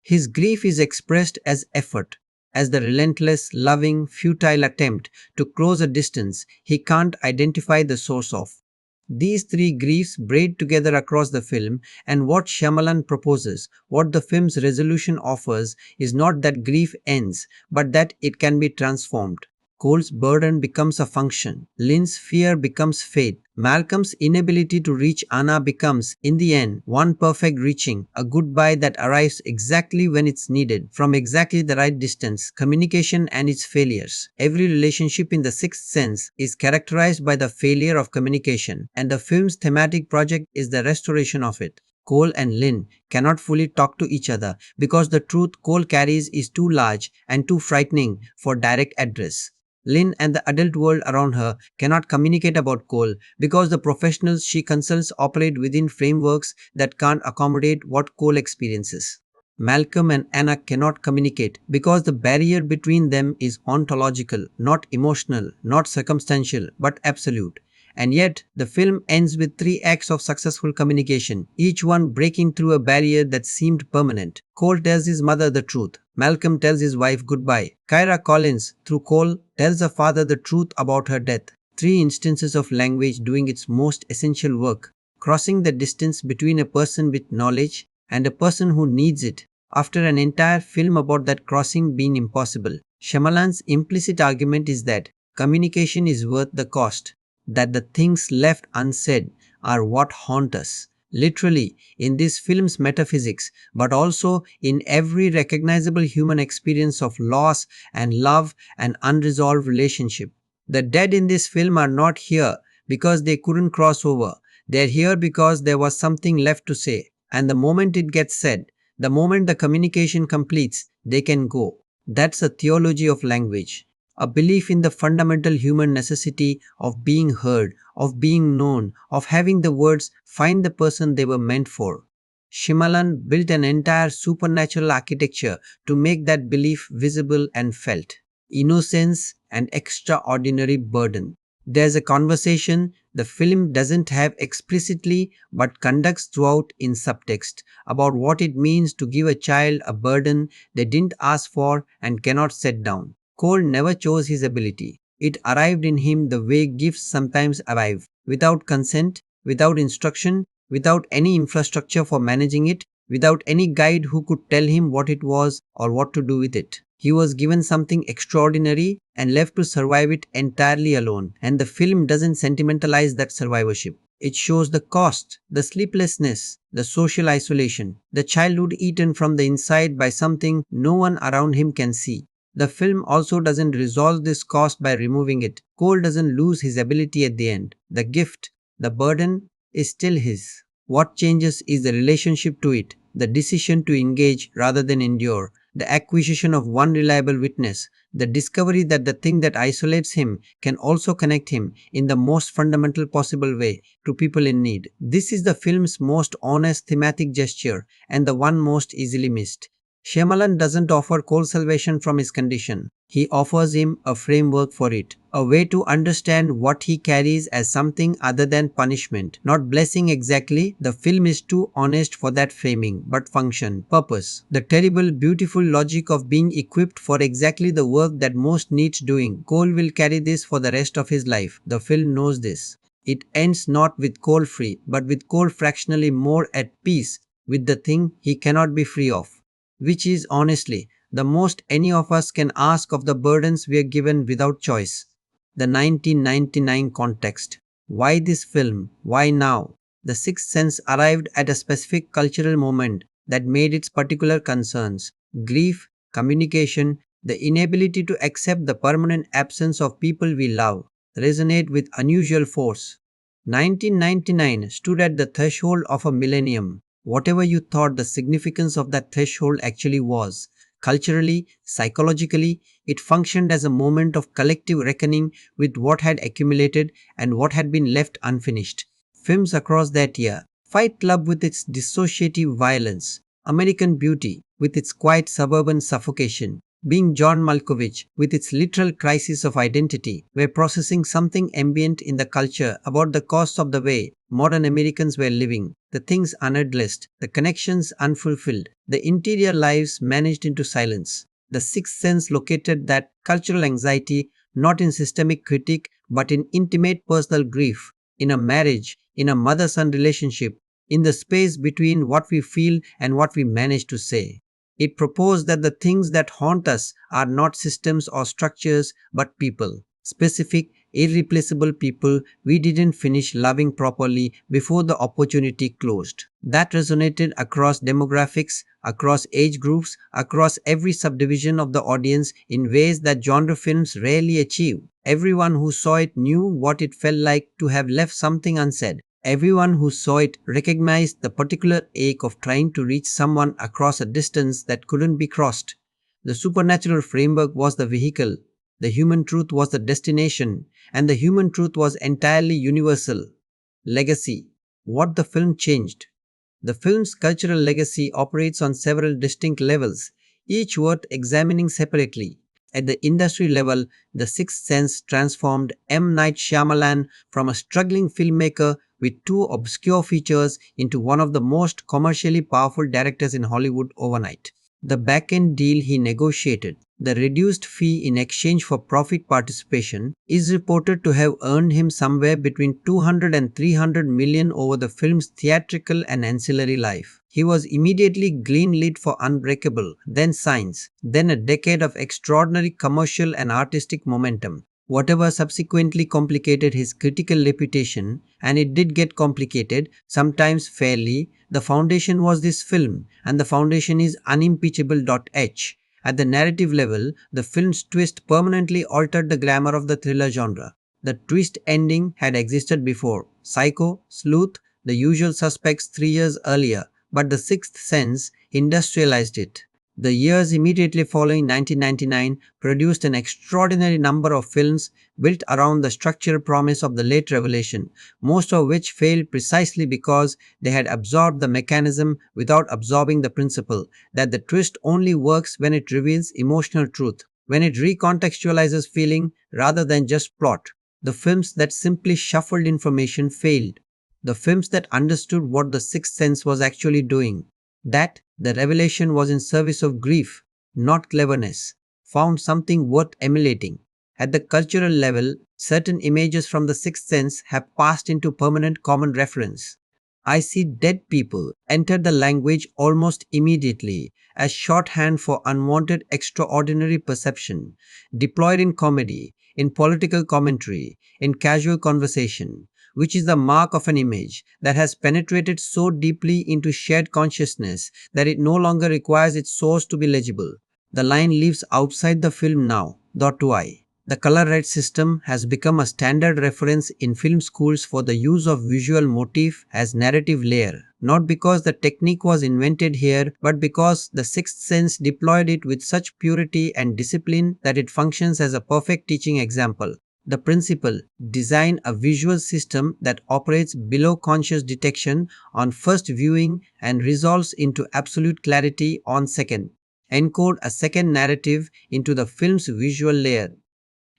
His grief is expressed as effort, as the relentless, loving, futile attempt to close a distance he can't identify the source of. These three griefs braid together across the film, and what Shyamalan proposes, what the film's resolution offers, is not that grief ends, but that it can be transformed. Cole's burden becomes a function. Lynn's fear becomes fate. Malcolm's inability to reach Anna becomes, in the end, one perfect reaching, a goodbye that arrives exactly when it's needed, from exactly the right distance, communication and its failures. Every relationship in the sixth sense is characterized by the failure of communication, and the film's thematic project is the restoration of it. Cole and Lynn cannot fully talk to each other because the truth Cole carries is too large and too frightening for direct address. Lynn and the adult world around her cannot communicate about Cole because the professionals she consults operate within frameworks that can't accommodate what Cole experiences. Malcolm and Anna cannot communicate because the barrier between them is ontological, not emotional, not circumstantial, but absolute. And yet, the film ends with 3 acts of successful communication, each one breaking through a barrier that seemed permanent. Cole tells his mother the truth. Malcolm tells his wife goodbye. Kyra Collins, through Cole, tells her father the truth about her death. 3 instances of language doing its most essential work, crossing the distance between a person with knowledge and a person who needs it, after an entire film about that crossing being impossible. Shyamalan's implicit argument is that communication is worth the cost, that the things left unsaid are what haunt us, literally in this film's metaphysics, but also in every recognizable human experience of loss and love and unresolved relationship. The dead in this film are not here because they couldn't cross over. They're here because there was something left to say. And the moment it gets said, the moment the communication completes, they can go. That's a theology of language. A belief in the fundamental human necessity of being heard, of being known, of having the words find the person they were meant for. Shyamalan built an entire supernatural architecture to make that belief visible and felt. Innocence and extraordinary burden. There's a conversation the film doesn't have explicitly but conducts throughout in subtext about what it means to give a child a burden they didn't ask for and cannot set down. Cole never chose his ability. It arrived in him the way gifts sometimes arrive, without consent, without instruction, without any infrastructure for managing it, without any guide who could tell him what it was or what to do with it. He was given something extraordinary and left to survive it entirely alone. And the film doesn't sentimentalize that survivorship. It shows the cost, the sleeplessness, the social isolation, the childhood eaten from the inside by something no one around him can see. The film also doesn't resolve this cost by removing it. Cole doesn't lose his ability at the end. The gift, the burden, is still his. What changes is the relationship to it, the decision to engage rather than endure, the acquisition of one reliable witness, the discovery that the thing that isolates him can also connect him in the most fundamental possible way to people in need. This is the film's most honest thematic gesture and the one most easily missed. Shyamalan doesn't offer Cole salvation from his condition. He offers him a framework for it, a way to understand what he carries as something other than punishment, not blessing exactly. The film is too honest for that framing, but function, purpose, the terrible, beautiful logic of being equipped for exactly the work that most needs doing. Cole will carry this for the rest of his life. The film knows this. It ends not with Cole free, but with Cole fractionally more at peace with the thing he cannot be free of, which is honestly the most any of us can ask of the burdens we are given without choice. The 1999 context. Why this film? Why now? The Sixth Sense arrived at a specific cultural moment that made its particular concerns, grief, communication, the inability to accept the permanent absence of people we love, resonate with unusual force. 1999 stood at the threshold of a millennium. Whatever you thought the significance of that threshold actually was, culturally, psychologically, it functioned as a moment of collective reckoning with what had accumulated and what had been left unfinished. Films across that year, Fight Club with its dissociative violence, American Beauty with its quiet suburban suffocation, Being John Malkovich with its literal crisis of identity, were processing something ambient in the culture about the cost of the way modern Americans were living, the things unaddressed, the connections unfulfilled, the interior lives managed into silence. The Sixth Sense located that cultural anxiety not in systemic critique but in intimate personal grief, in a marriage, in a mother-son relationship, in the space between what we feel and what we manage to say. It proposed that the things that haunt us are not systems or structures but people, specific, irreplaceable people we didn't finish loving properly before the opportunity closed. That resonated across demographics, across age groups, across every subdivision of the audience in ways that genre films rarely achieve. Everyone who saw it knew what it felt like to have left something unsaid. Everyone who saw it recognized the particular ache of trying to reach someone across a distance that couldn't be crossed. The supernatural framework was the vehicle, the human truth was the destination, and the human truth was entirely universal. Legacy. What the film changed. The film's cultural legacy operates on several distinct levels, each worth examining separately. At the industry level, The Sixth Sense transformed M. Night Shyamalan from a struggling filmmaker with two obscure features into one of the most commercially powerful directors in Hollywood overnight. The back-end deal he negotiated, the reduced fee in exchange for profit participation, is reported to have earned him somewhere between 200 and 300 million over the film's theatrical and ancillary life. He was immediately greenlit for Unbreakable, then Signs, then a decade of extraordinary commercial and artistic momentum. Whatever subsequently complicated his critical reputation, and it did get complicated, sometimes fairly, the foundation was this film, and the foundation is unimpeachable. H. At the narrative level, the film's twist permanently altered the glamour of the thriller genre. The twist ending had existed before Psycho, Sleuth, The Usual Suspects 3 years earlier, but The Sixth Sense industrialized it. The years immediately following 1999 produced an extraordinary number of films built around the structural promise of the late revelation, most of which failed precisely because they had absorbed the mechanism without absorbing the principle, that the twist only works when it reveals emotional truth, when it recontextualizes feeling rather than just plot. The films that simply shuffled information failed. The films that understood what the sixth sense was actually doing, that the revelation was in service of grief, not cleverness, found something worth emulating. At the cultural level, certain images from the sixth sense have passed into permanent common reference. I see dead people enter the language almost immediately as shorthand for unwanted extraordinary perception, deployed in comedy, in political commentary, in casual conversation, which is the mark of an image that has penetrated so deeply into shared consciousness that it no longer requires its source to be legible. The line lives outside the film now. Why? The color red system has become a standard reference in film schools for the use of visual motif as narrative layer, not because the technique was invented here, but because the sixth sense deployed it with such purity and discipline that it functions as a perfect teaching example. The principle, design a visual system that operates below conscious detection on first viewing and resolves into absolute clarity on second. Encode a second narrative into the film's visual layer.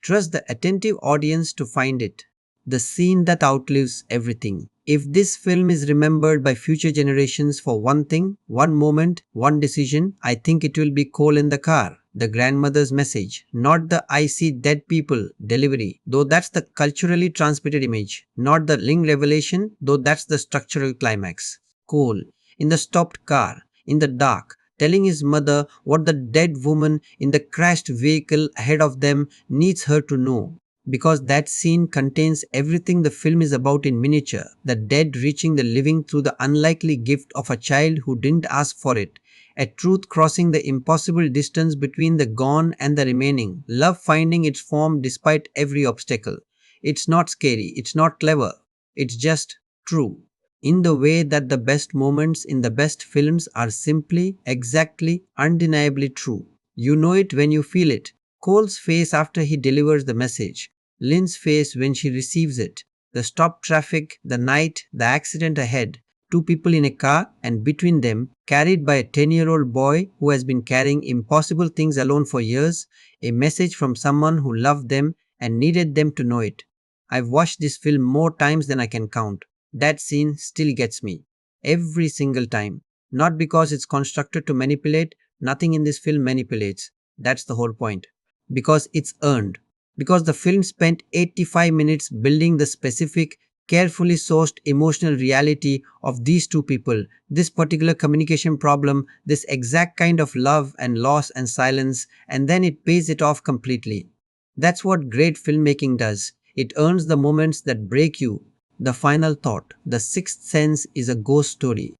Trust the attentive audience to find it. The scene that outlives everything. If this film is remembered by future generations for one thing, one moment, one decision, I think it will be coal in the car. The grandmother's message, not the I see dead people delivery, though that's the culturally transmitted image, not the Ling revelation, though that's the structural climax. Coal, in the stopped car, in the dark, telling his mother what the dead woman in the crashed vehicle ahead of them needs her to know. Because that scene contains everything the film is about in miniature, the dead reaching the living through the unlikely gift of a child who didn't ask for it, a truth crossing the impossible distance between the gone and the remaining, love finding its form despite every obstacle. It's not scary, it's not clever, it's just true. In the way that the best moments in the best films are simply, exactly, undeniably true. You know it when you feel it. Cole's face after he delivers the message, Lynn's face when she receives it, the stopped traffic, the night, the accident ahead, two people in a car, and between them, carried by a 10-year-old boy who has been carrying impossible things alone for years, a message from someone who loved them and needed them to know it. I've watched this film more times than I can count. That scene still gets me. Every single time. Not because it's constructed to manipulate, nothing in this film manipulates. That's the whole point. Because it's earned. Because the film spent 85 minutes building the specific, carefully sourced emotional reality of these two people, this particular communication problem, this exact kind of love and loss and silence, and then it pays it off completely. That's what great filmmaking does. It earns the moments that break you. The final thought, The Sixth Sense is a ghost story.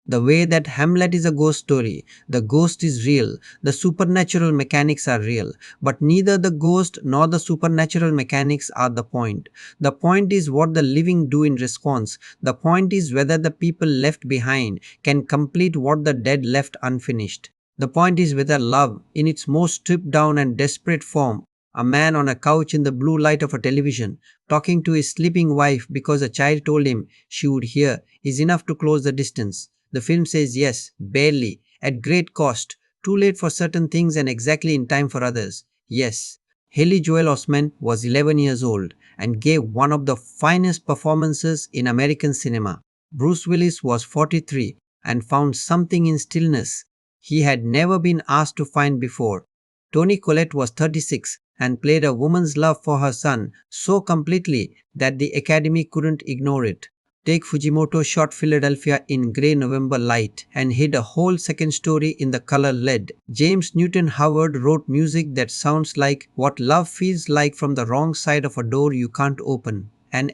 The way that Hamlet is a ghost story, the ghost is real, the supernatural mechanics are real, but neither the ghost nor the supernatural mechanics are the point. The point is what the living do in response. The point is whether the people left behind can complete what the dead left unfinished. The point is whether love, in its most stripped down and desperate form, a man on a couch in the blue light of a television, talking to his sleeping wife because a child told him she would hear, is enough to close the distance. The film says yes, barely, at great cost, too late for certain things and exactly in time for others. Yes, Haley Joel Osment was 11 years old and gave one of the finest performances in American cinema. Bruce Willis was 43 and found something in stillness he had never been asked to find before. Toni Collette was 36 and played a woman's love for her son so completely that the Academy couldn't ignore it. Take Fujimoto shot Philadelphia in grey November light and hid a whole second story in the color lead. James Newton Howard wrote music that sounds like what love feels like from the wrong side of a door you can't open. And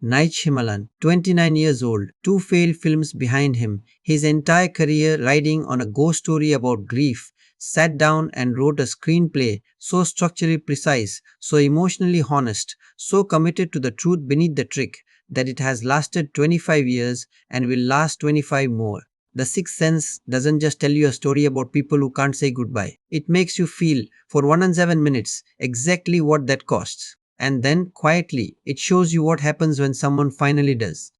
Night Shyamalan, 29 years old, two failed films behind him, his entire career riding on a ghost story about grief, sat down and wrote a screenplay so structurally precise, so emotionally honest, so committed to the truth beneath the trick that it has lasted 25 years and will last 25 more. The Sixth Sense doesn't just tell you a story about people who can't say goodbye. It makes you feel, for 107 minutes, exactly what that costs. And then, quietly, it shows you what happens when someone finally does.